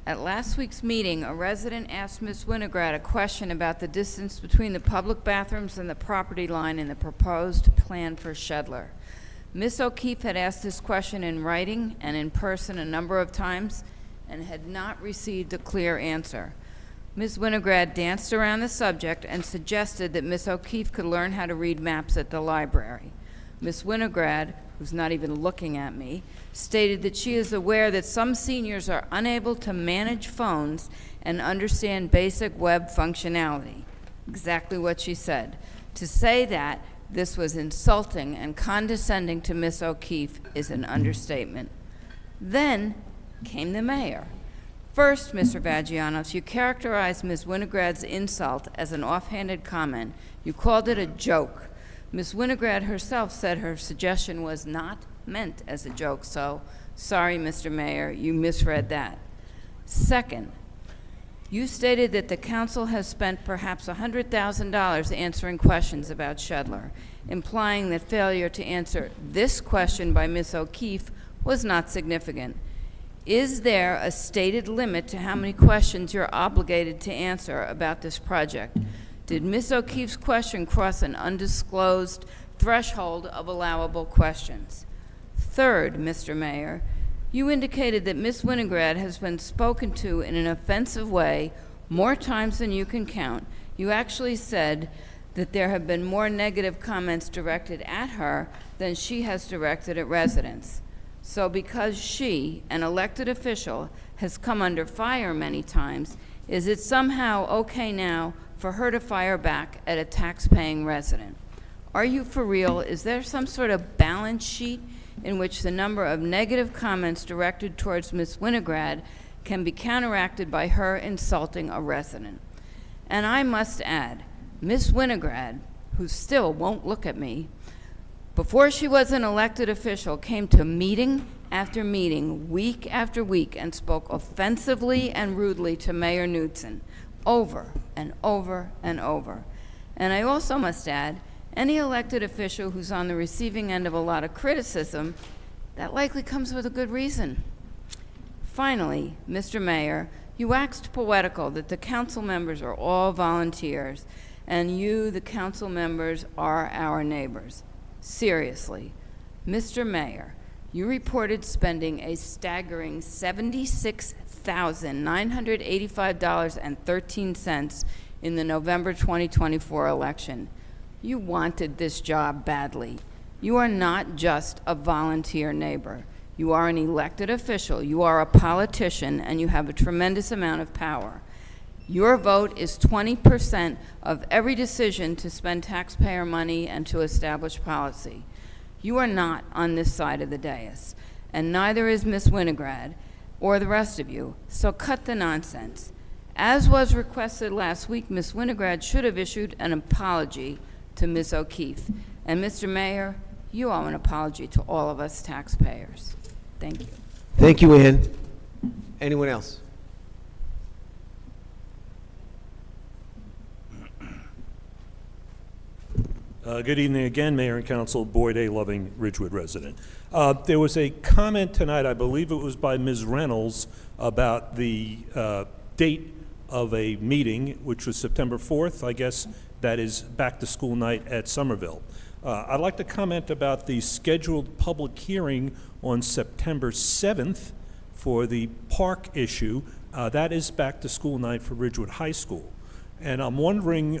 At last week's meeting, a resident asked Ms. Winograd a question about the distance between the public bathrooms and the property line in the proposed plan for Shedler. Ms. O'Keefe had asked this question in writing and in person a number of times and had not received a clear answer. Ms. Winograd danced around the subject and suggested that Ms. O'Keefe could learn how to read maps at the library. Ms. Winograd, who's not even looking at me, stated that she is aware that some seniors are unable to manage phones and understand basic web functionality. Exactly what she said. To say that this was insulting and condescending to Ms. O'Keefe is an understatement. Then came the mayor. First, Mr. Vagianos, you characterized Ms. Winograd's insult as an offhanded comment. You called it a joke. Ms. Winograd herself said her suggestion was not meant as a joke, so sorry, Mr. Mayor, you misread that. Second, you stated that the council has spent perhaps $100,000 answering questions about Shedler, implying that failure to answer this question by Ms. O'Keefe was not significant. Is there a stated limit to how many questions you're obligated to answer about this project? Did Ms. O'Keefe's question cross an undisclosed threshold of allowable questions? Third, Mr. Mayor, you indicated that Ms. Winograd has been spoken to in an offensive way more times than you can count. You actually said that there have been more negative comments directed at her than she has directed at residents. So because she, an elected official, has come under fire many times, is it somehow okay now for her to fire back at a tax-paying resident? Are you for real? Is there some sort of balance sheet in which the number of negative comments directed towards Ms. Winograd can be counteracted by her insulting a resident? And I must add, Ms. Winograd, who still won't look at me, before she was an elected official, came to meeting after meeting, week after week, and spoke offensively and rudely to Mayor Knudsen, over and over and over. And I also must add, any elected official who's on the receiving end of a lot of criticism, that likely comes with a good reason. Finally, Mr. Mayor, you waxed poetical that the council members are all volunteers, and you, the council members, are our neighbors. Seriously, Mr. Mayor, you reported spending a staggering $76,985.13 in the November 2024 election. You wanted this job badly. You are not just a volunteer neighbor. You are an elected official. You are a politician, and you have a tremendous amount of power. Your vote is 20% of every decision to spend taxpayer money and to establish policy. You are not on this side of the dais, and neither is Ms. Winograd or the rest of you, so cut the nonsense. As was requested last week, Ms. Winograd should have issued an apology to Ms. O'Keefe. And Mr. Mayor, you owe an apology to all of us taxpayers. Thank you. Thank you, Ann. Anyone else? Good evening again, Mayor and Council. Boyd A. Loving, Ridgewood resident. There was a comment tonight, I believe it was by Ms. Reynolds, about the date of a meeting, which was September 4th. I guess that is back to school night at Somerville. I'd like to comment about the scheduled public hearing on September 7th for the park issue. That is back to school night for Ridgewood High School. And I'm wondering,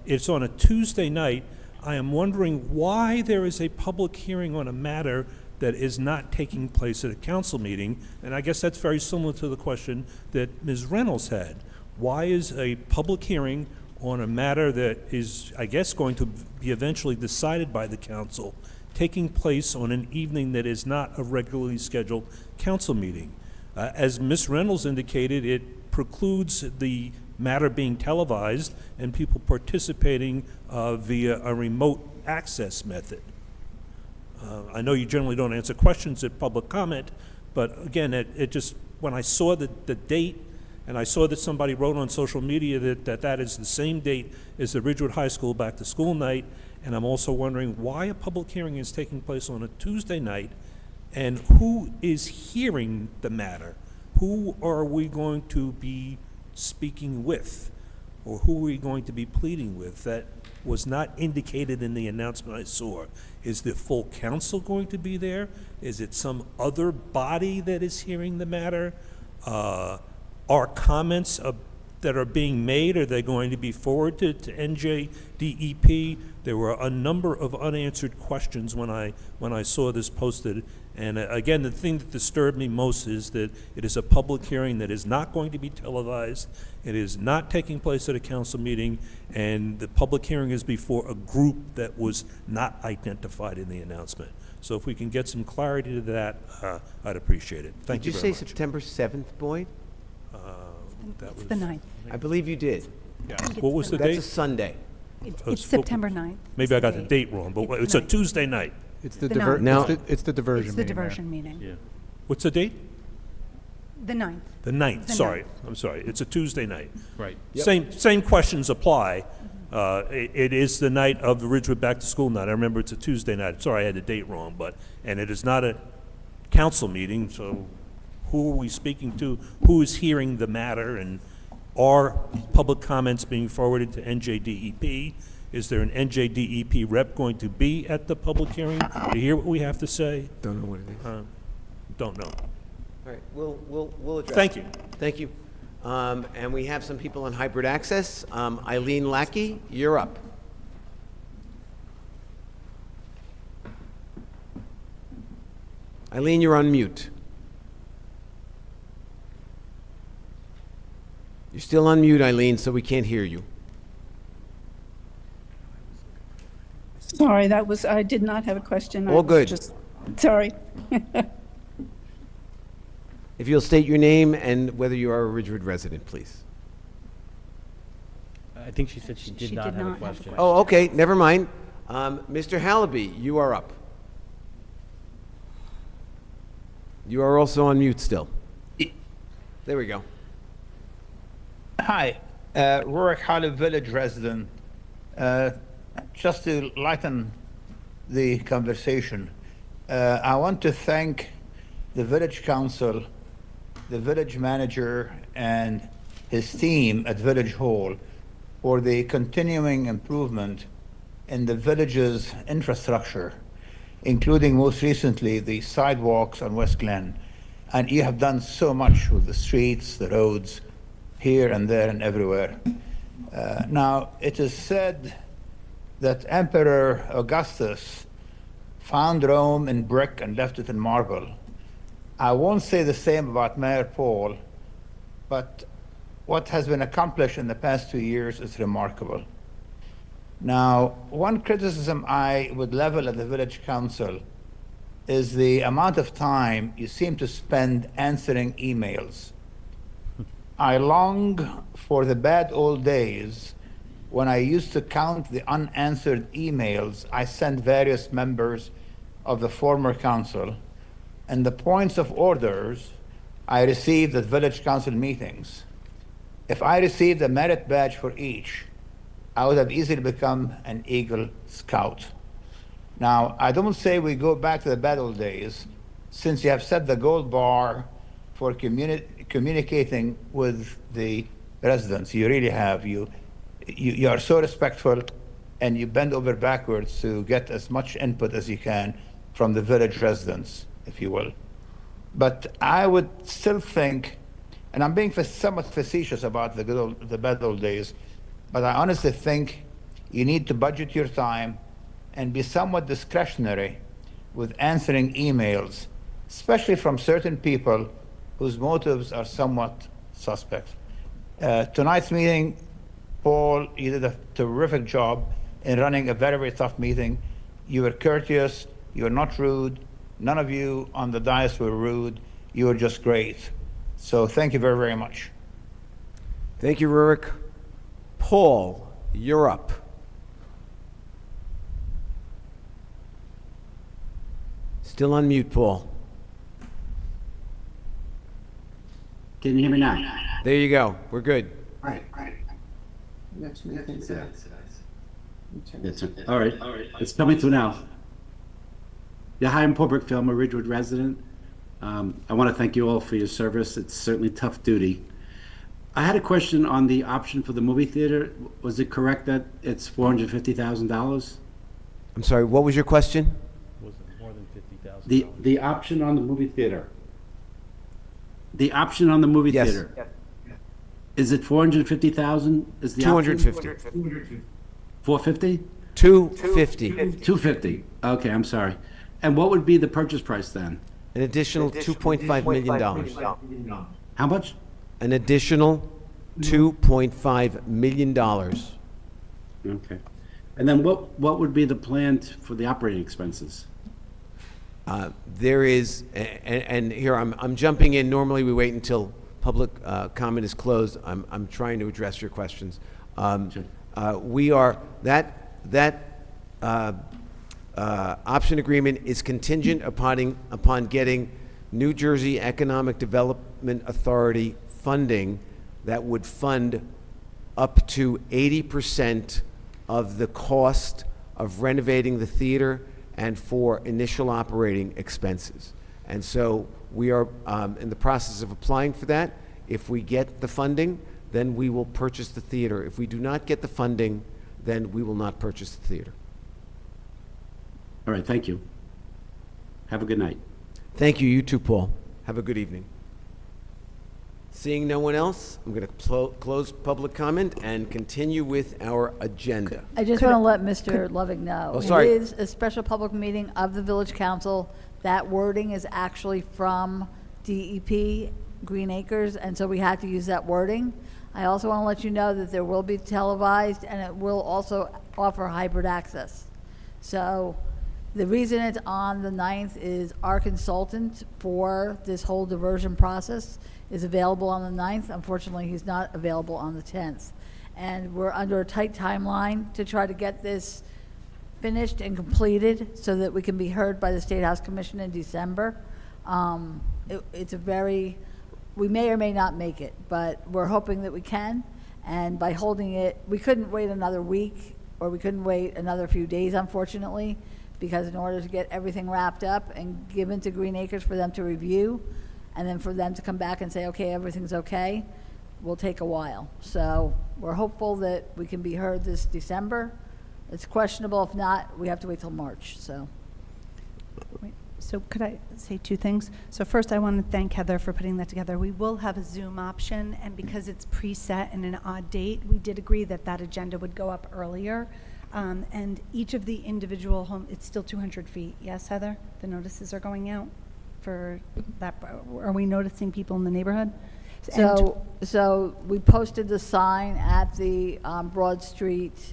it's on a Tuesday night, I am wondering why there is a public hearing on a matter that is not taking place at a council meeting. And I guess that's very similar to the question that Ms. Reynolds had. Why is a public hearing on a matter that is, I guess, going to be eventually decided by the council taking place on an evening that is not a regularly scheduled council meeting? As Ms. Reynolds indicated, it precludes the matter being televised and people participating via a remote access method. I know you generally don't answer questions at public comment, but again, it just, when I saw the date, and I saw that somebody wrote on social media that is the same date as the Ridgewood High School back to school night, and I'm also wondering why a public hearing is taking place on a Tuesday night, and who is hearing the matter? Who are we going to be speaking with, or who are we going to be pleading with? That was not indicated in the announcement I saw. Is the full council going to be there? Is it some other body that is hearing the matter? Are comments that are being made, are they going to be forwarded to NJDEP? There were a number of unanswered questions when I saw this posted. And again, the thing that disturbed me most is that it is a public hearing that is not going to be televised. It is not taking place at a council meeting, and the public hearing is before a group that was not identified in the announcement. So if we can get some clarity to that, I'd appreciate it. Thank you very much. Did you say September 7th, Boyd? It's the 9th. I believe you did. Yeah. What was the That's date? a Sunday. It's September 9th. Maybe I got the date wrong, but it's a Tuesday night. It's the The ninth. No. it's the diversion It's the meeting, Mayor. diversion meeting. Yeah. What's the date? The 9th. The 9th, The sorry. 9th. I'm sorry. It's a Tuesday night. Right. Same questions apply. It is the night of the Ridgewood Back to School night. I remember it's a Tuesday night. Sorry, I had the date wrong, and it is not a council meeting, so who are we speaking to? Who is hearing the matter? And are public comments being forwarded to NJDEP? Is there an NJDEP rep going to be at the public hearing to hear what we have to say? Don't know what it is. Don't know. All right, we'll address. Thank you. Thank you. And we have some people on hybrid access. Eileen Lackey, you're up. Eileen, you're on mute. You're still on mute, Eileen, so we can't hear you. Sorry, I did not have a question. All good. Sorry. If you'll state your name and whether you are a Ridgewood resident, please. I think she said she did not have a question. Oh, okay, never mind. Mr. Hallaby, you are up. You are also on mute still. There we go. Hi, Rurik Hollow Village resident. Just to lighten the conversation, I want to thank the Village Council, the Village Manager, and his team at Village Hall for the continuing improvement in the village's infrastructure, including most recently the sidewalks on West Glen. And you have done so much with the streets, the roads, here and there and everywhere. Now, it is said that Emperor Augustus found Rome in brick and left it in marble. I won't say the same about Mayor Paul, but what has been accomplished in the past 2 years is remarkable. Now, one criticism I would level at the Village Council is the amount of time you seem to spend answering emails. I long for the bad old days when I used to count the unanswered emails I sent various members of the former council and the points of orders I received at Village Council meetings. If I received a merit badge for each, I would have easily become an Eagle Scout. Now, I don't say we go back to the bad old days, since you have set the gold bar for communicating with the residents. You really have. You are so respectful, and you bend over backwards to get as much input as you can from the village residents, if you will. But I would still think, and I'm being somewhat facetious about the bad old days, but I honestly think you need to budget your time and be somewhat discretionary with answering emails, especially from certain people whose motives are somewhat suspect. Tonight's meeting, Paul, you did a terrific job in running a very, very tough meeting. You were courteous, you were not rude. None of you on the dais were rude. You were just great. So thank you very, very much. Thank you, Rurik. Paul, you're up. Still on mute, Paul. Can you hear me now? There you go. We're good. Right. All right. It's coming through now. Yeah, hi, I'm Paul Brickfield. I'm a Ridgewood resident. I want to thank you all for your service. It's certainly tough duty. I had a question on the option for the movie theater. Was it correct that it's $450,000? I'm sorry, what was your question? Was it more than $50,000? The option on the movie theater. The option on the movie Yes. theater. Is it 450,000? Is the 250. option? 450? 250. 250. Okay, I'm sorry. And what would be the purchase price then? An additional $2.5 million. How much? An additional $2.5 million. Okay. And then what would be the plan for the operating expenses? There is, and here I'm jumping in. Normally we wait until public comment is closed. I'm trying to address your questions. We are that option agreement is contingent upon getting New Jersey Economic Development Authority funding that would fund up to 80% of the cost of renovating the theater and for initial operating expenses. And so we are in the process of applying for that. If we get the funding, then we will purchase the theater. If we do not get the funding, then we will not purchase the theater. All right, thank you. Have a good night. Thank you. You too, Paul. Have a good evening. Seeing no one else, I'm going to close public comment and continue with our agenda. I just want to let Mr. Loving know. Oh, sorry. It is a special public meeting of the Village Council that wording is actually from DEP, Green Acres, and so we had to use that wording. I also want to let you know that there will be televised, and it will also offer hybrid access. So the reason it's on the 9th is our consultant for this whole diversion process is available on the 9th. Unfortunately, he's not available on the 10th. And we're under a tight timeline to try to get this finished and completed so that we can be heard by the State House Commission in December. It's a very, we may or may not make it, but we're hoping that we can. And by holding it, we couldn't wait another week, or we couldn't wait another few days, unfortunately, because in order to get everything wrapped up and given to Green Acres for them to review, and then for them to come back and say, okay, everything's okay, will take a while. So we're hopeful that we can be heard this December. It's questionable. If not, we have to wait till March, so. So could I say two things? So first, I want to thank Heather for putting that together. We will have a Zoom option, and because it's preset and an odd date, we did agree that that agenda would go up earlier. And each of the individual home, it's still 200 feet. Yes, Heather? The notices are going out for that. Are we noticing people in the neighborhood? So we posted the sign at the Broad Street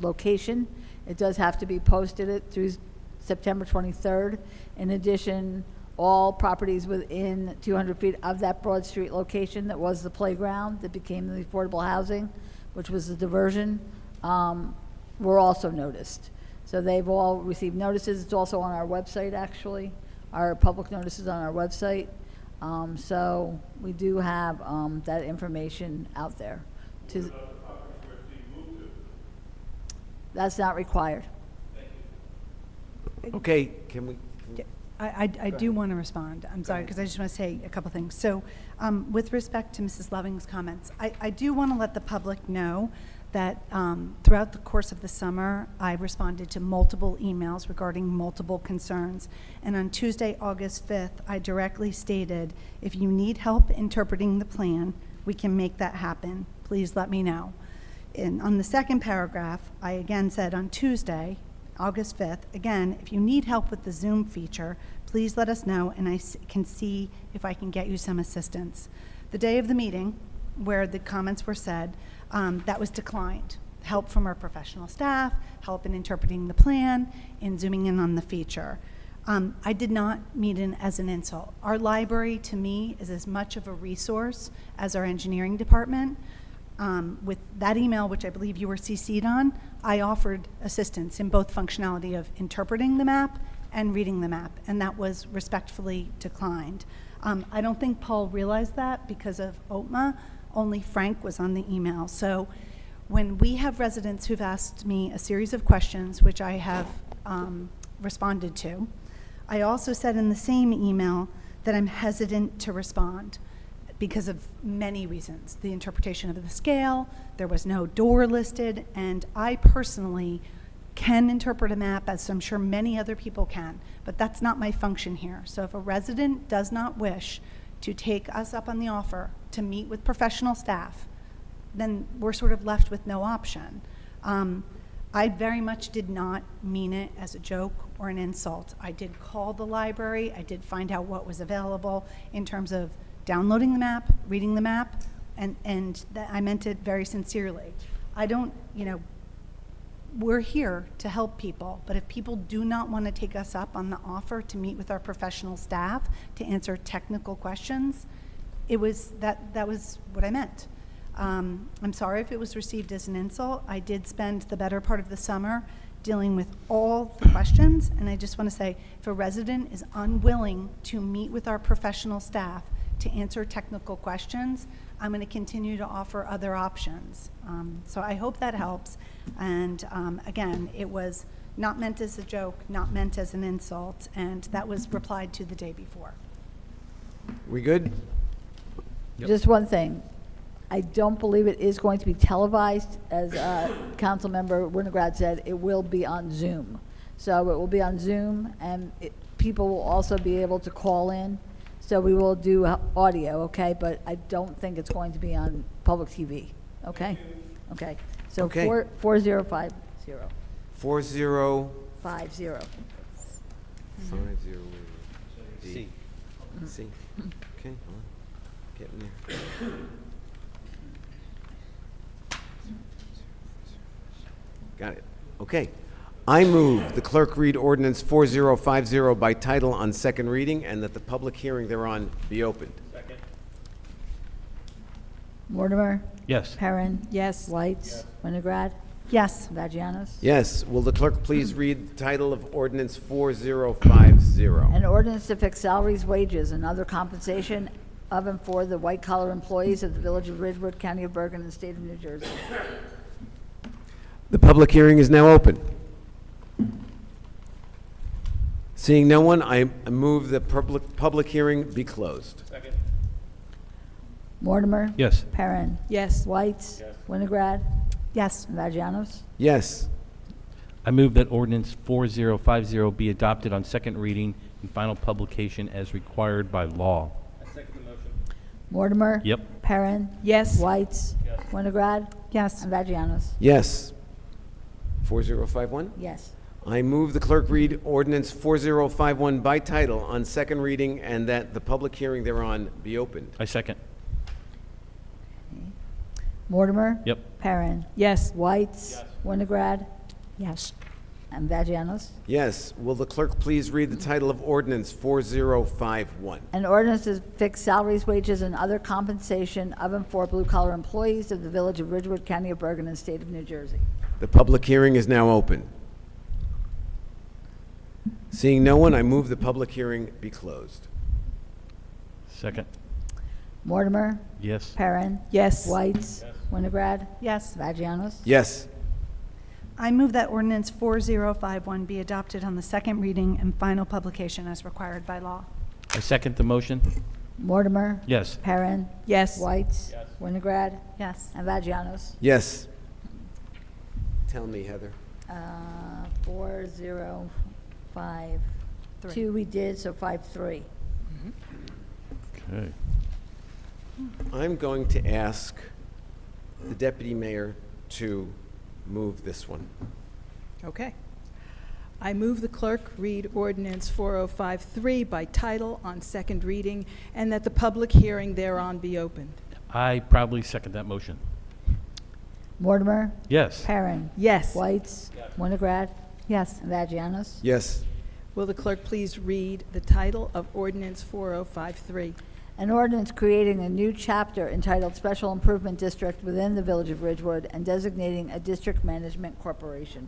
location. It does have to be posted through September 23rd. In addition, all properties within 200 feet of that Broad Street location that was the playground that became the affordable housing, which was the diversion, were also noticed. So they've all received notices. It's also on our website, actually. Our public notices on our website. So we do have that information out there. That's not required. Okay, can we? I do want to respond. I'm sorry, because I just want to say a couple things. So with respect to Mrs. Loving's comments, I do want to let the public know that throughout the course of the summer, I responded to multiple emails regarding multiple concerns. And on Tuesday, August 5th, I directly stated, if you need help interpreting the plan, we can make that happen. Please let me know. And on the second paragraph, I again said on Tuesday, August 5th, again, if you need help with the Zoom feature, please let us know, and I can see if I can get you some assistance. The day of the meeting, where the comments were said, that was declined. Help from our professional staff, help in interpreting the plan, and zooming in on the feature. I did not mean it as an insult. Our library, to me, is as much of a resource as our engineering department. With that email, which I believe you were CC'd on, I offered assistance in both functionality of interpreting the map and reading the map, and that was respectfully declined. I don't think Paul realized that because of OTMA. Only Frank was on the email. So when we have residents who've asked me a series of questions, which I have responded to, I also said in the same email that I'm hesitant to respond because of many reasons. The interpretation of the scale, there was no door listed, and I personally can interpret a map, as I'm sure many other people can, but that's not my function here. So if a resident does not wish to take us up on the offer to meet with professional staff, then we're sort of left with no option. I very much did not mean it as a joke or an insult. I did call the library, I did find out what was available in terms of downloading the map, reading the map, and that I meant it very sincerely. I don't, we're here to help people, but if people do not want to take us up on the offer to meet with our professional staff to answer technical questions, it was that was what I meant. I'm sorry if it was received as an insult. I did spend the better part of the summer dealing with all the questions, and I just want to say, if a resident is unwilling to meet with our professional staff to answer technical questions, I'm going to continue to offer other options. So I hope that helps. And again, it was not meant as a joke, not meant as an insult, and that was replied to the day before. We good? Just one thing. I don't believe it is going to be televised. As Councilmember Winograd said, it will be on Zoom. So it will be on Zoom, and people will also be able to call in. So we will do audio, okay? But I don't think it's going to be on public TV, okay? Okay. So Okay. 4050. 4050. 5-0. D. C. C. Okay, hold on. Getting there. Got it. Okay. I move the clerk read ordinance 4050 by title on second reading and that the public hearing thereon be opened. Mortimer? Yes. Perrin? Yes. Whites? Winograd? Yes. Vagianos? Yes. Will the clerk please read the title of ordinance 4050? An ordinance to fix salaries, wages, and other compensation of and for the white-collar employees of the Village of Ridgewood, County of Bergen, and State of New Jersey. The public hearing is now open. Seeing no one, I move the public hearing be closed. Mortimer? Yes. Perrin? Yes. Whites? Winograd? Yes. Vagianos? Yes. I move that ordinance 4050 be adopted on second reading and final publication as required by law. Mortimer? Yep. Perrin? Yes. Whites? Winograd? Yes. And Vagianos? Yes. 4051? Yes. I move the clerk read ordinance 4051 by title on second reading and that the public hearing thereon be opened. I second. Mortimer? Yep. Perrin? Yes. Whites? Winograd? Yes. And Vagianos? Yes. Will the clerk please read the title of ordinance 4051? An ordinance to fix salaries, wages, and other compensation of and for blue-collar employees of the Village of Ridgewood, County of Bergen, and State of New Jersey. The public hearing is now open. Seeing no one, I move the public hearing be closed. Second. Mortimer? Yes. Perrin? Yes. Whites? Winograd? Yes. Vagianos? Yes. I move that ordinance 4051 be adopted on the second reading and final publication as required by law. I second the motion. Mortimer? Yes. Perrin? Yes. Whites? Winograd? Yes. And Vagianos? Yes. Tell me, Heather. 4052 we did, so 53. Okay. I'm going to ask the deputy mayor to move this one. Okay. I move the clerk read ordinance 4053 by title on second reading and that the public hearing thereon be opened. I probably second that motion. Mortimer? Yes. Perrin? Yes. Whites? Winograd? Yes. And Vagianos? Yes. Will the clerk please read the title of ordinance 4053? An ordinance creating a new chapter entitled Special Improvement District within the Village of Ridgewood and designating a district management corporation.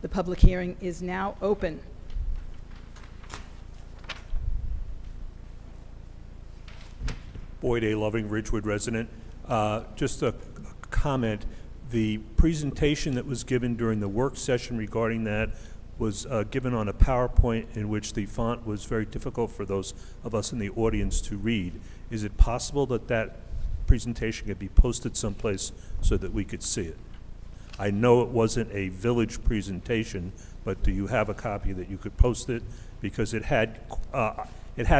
The public hearing is now open. Boyd A. Loving, Ridgewood resident. Just a comment, the presentation that was given during the work session regarding that was given on a PowerPoint in which the font was very difficult for those of us in the audience to read. Is it possible that that presentation could be posted someplace so that we could see it? I know it wasn't a village presentation, but do you have a copy that you could post it? Because it had a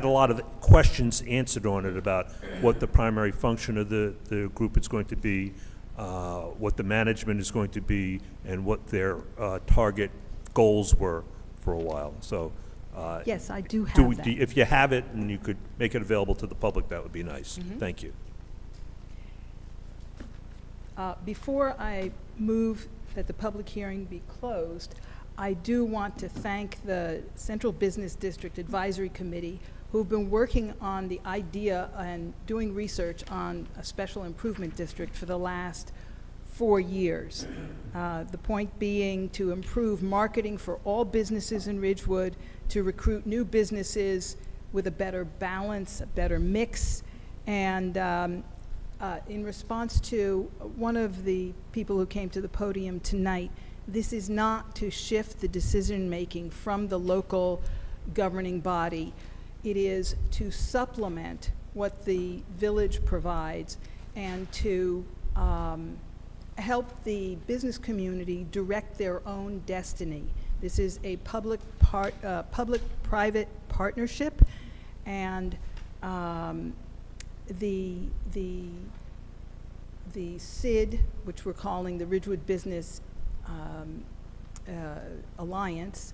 lot of questions answered on it about what the primary function of the group is going to be, what the management is going to be, and what their target goals were for a while. So, Yes, I do have that. if you have it and you could make it available to the public, that would be nice. Thank you. Before I move that the public hearing be closed, I do want to thank the Central Business District Advisory Committee who've been working on the idea and doing research on a special improvement district for the last 4 years. The point being to improve marketing for all businesses in Ridgewood, to recruit new businesses with a better balance, a better mix, and in response to one of the people who came to the podium tonight, this is not to shift the decision-making from the local governing body. It is to supplement what the village provides and to help the business community direct their own destiny. This is a public-private partnership, and the SID, which we're calling the Ridgewood Business Alliance,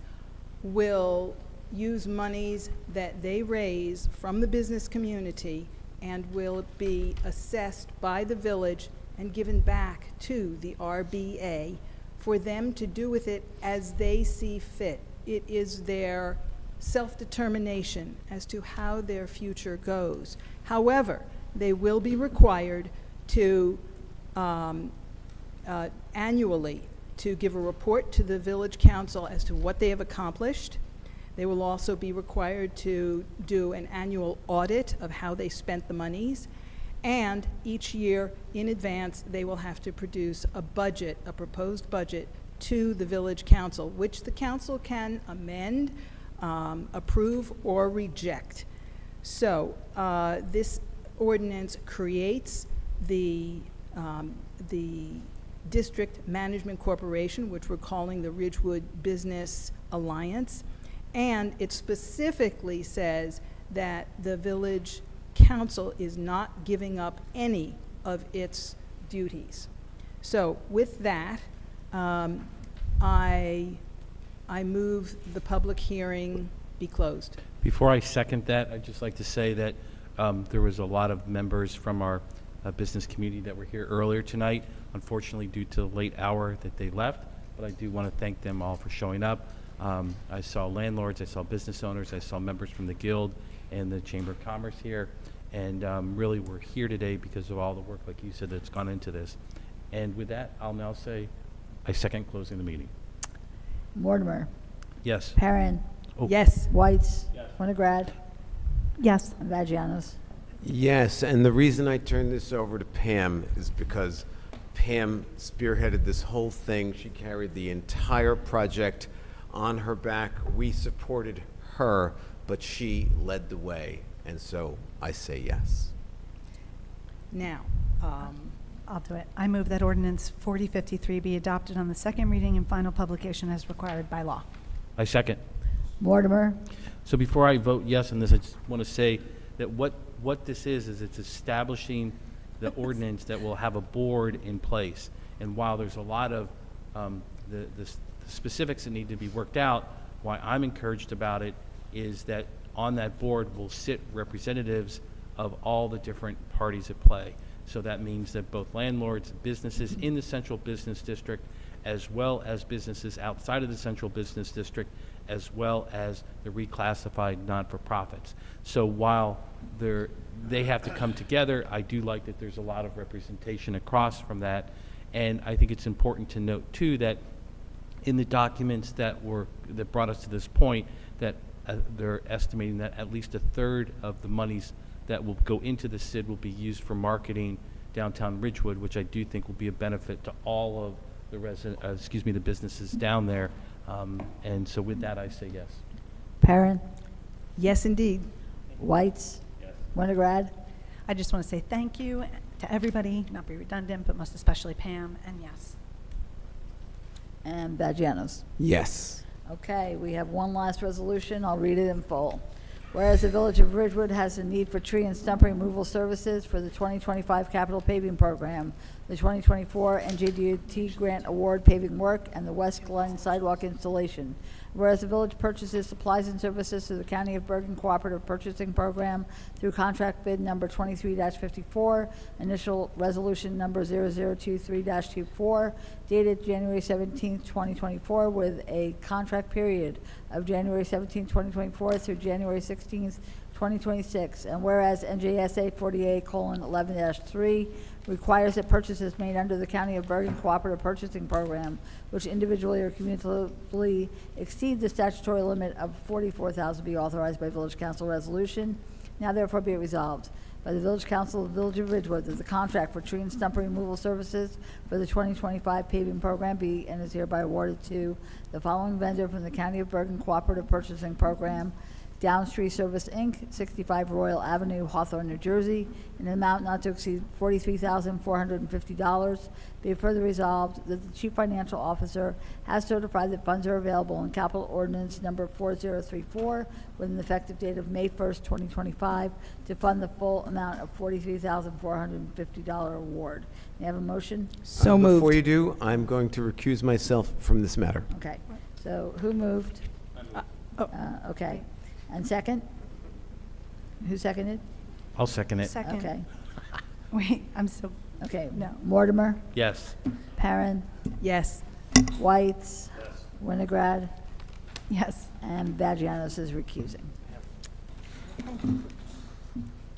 will use monies that they raise from the business community and will be assessed by the village and given back to the RBA for them to do with it as they see fit. It is their self-determination as to how their future goes. However, they will be required to annually to give a report to the village council as to what they have accomplished. They will also be required to do an annual audit of how they spent the monies. And each year in advance, they will have to produce a budget, a proposed budget, to the village council, which the council can amend, approve, or reject. So this ordinance creates the District Management Corporation, which we're calling the Ridgewood Business Alliance, and it specifically says that the village council is not giving up any of its duties. So with that, I move the public hearing be closed. Before I second that, I'd just like to say that there was a lot of members from our business community that were here earlier tonight. Unfortunately, due to the late hour that they left, but I do want to thank them all for showing up. I saw landlords, I saw business owners, I saw members from the Guild and the Chamber of Commerce here, and really we're here today because of all the work, like you said, that's gone into this. And with that, I'll now say I second closing the meeting. Mortimer, Yes. Perrin, Oh. Yes. Whites, Winograd, Yes. and Vagianos. Yes, and the reason I turned this over to Pam is because Pam spearheaded this whole thing. She carried the entire project on her back. We supported her, but she led the way, and so I say yes. Now, I'll do it. I move that ordinance 4053 be adopted on the second reading and final publication as required by law. I second. Mortimer, So before I vote yes on this, I just want to say that what this is it's establishing the ordinance that will have a board in place. And while there's a lot of the specifics that need to be worked out, why I'm encouraged about it is that on that board will sit representatives of all the different parties at play. So that means that both landlords, businesses in the central business district, as well as businesses outside of the central business district, as well as the reclassified non-for-profits. So while they have to come together, I do like that there's a lot of representation across from that. And I think it's important to note, too, that in the documents that brought us to this point, that they're estimating that at least a third of the monies that will go into the SID will be used for marketing downtown Ridgewood, which I do think will be a benefit to all of the businesses down there. And so with that, I say yes. Perrin, yes, indeed. Whites, Winograd, I just want to say thank you to everybody, not be redundant, but most especially Pam, and yes. and Vagianos. Yes. Okay, we have one last resolution. I'll read it in full. Whereas the Village of Ridgewood has a need for tree and stump removal services for the 2025 capital paving program, the 2024 NJDOT grant award paving work, and the West Glen sidewalk installation. Whereas the village purchases supplies and services through the County of Bergen Cooperative Purchasing Program through contract bid number 23-54, initial resolution number 0023-24, dated January 17, 2024, with a contract period of January 17, 2024 through January 16, 2026. And whereas NJSA 48:11-3 requires that purchases made under the County of Bergen Cooperative Purchasing Program, which individually or cumulatively exceed the statutory limit of $44,000, be authorized by Village Council resolution. Now therefore be it resolved by the Village Council of the Village of Ridgewood that the contract for tree and stump removal services for the 2025 paving program be and is hereby awarded to the following vendor from the County of Bergen Cooperative Purchasing Program: Downstream Service, Inc., 65 Royal Avenue, Hawthorne, New Jersey, in an amount not to exceed $43,450. Be it further resolved that the Chief Financial Officer has certified that funds are available in Capital Ordinance Number 4034 with an effective date of May 1st, 2025, to fund the full amount of $43,450 award. May I have a motion? So moved. Before you do, I'm going to recuse myself from this matter. Okay. So who moved? Okay. And second? Who seconded? I'll second it. Second. Okay. Wait, I'm so, Okay. No. Mortimer, Yes. Perrin, Yes. Whites, Winograd, yes. and Vagianos is recusing.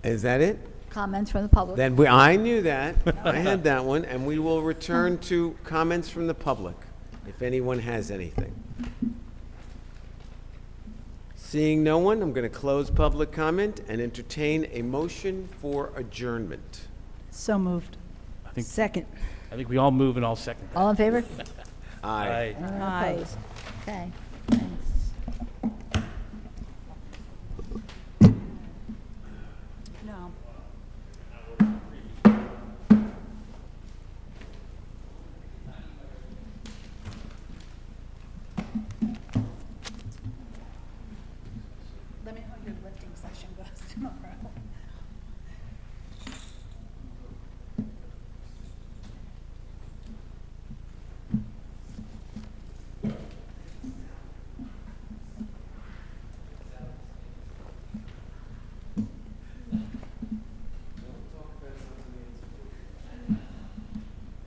Is that it? Comments from the public? Then I knew that. I had that one, and we will return to comments from the public, if anyone has anything. Seeing no one, I'm going to close public comment and entertain a motion for adjournment. So moved. I think, Second. I think we all move and all second. All in favor? Aye. Anyone Aye. opposed? Okay, thanks. No. Let me know how your lifting session goes tomorrow.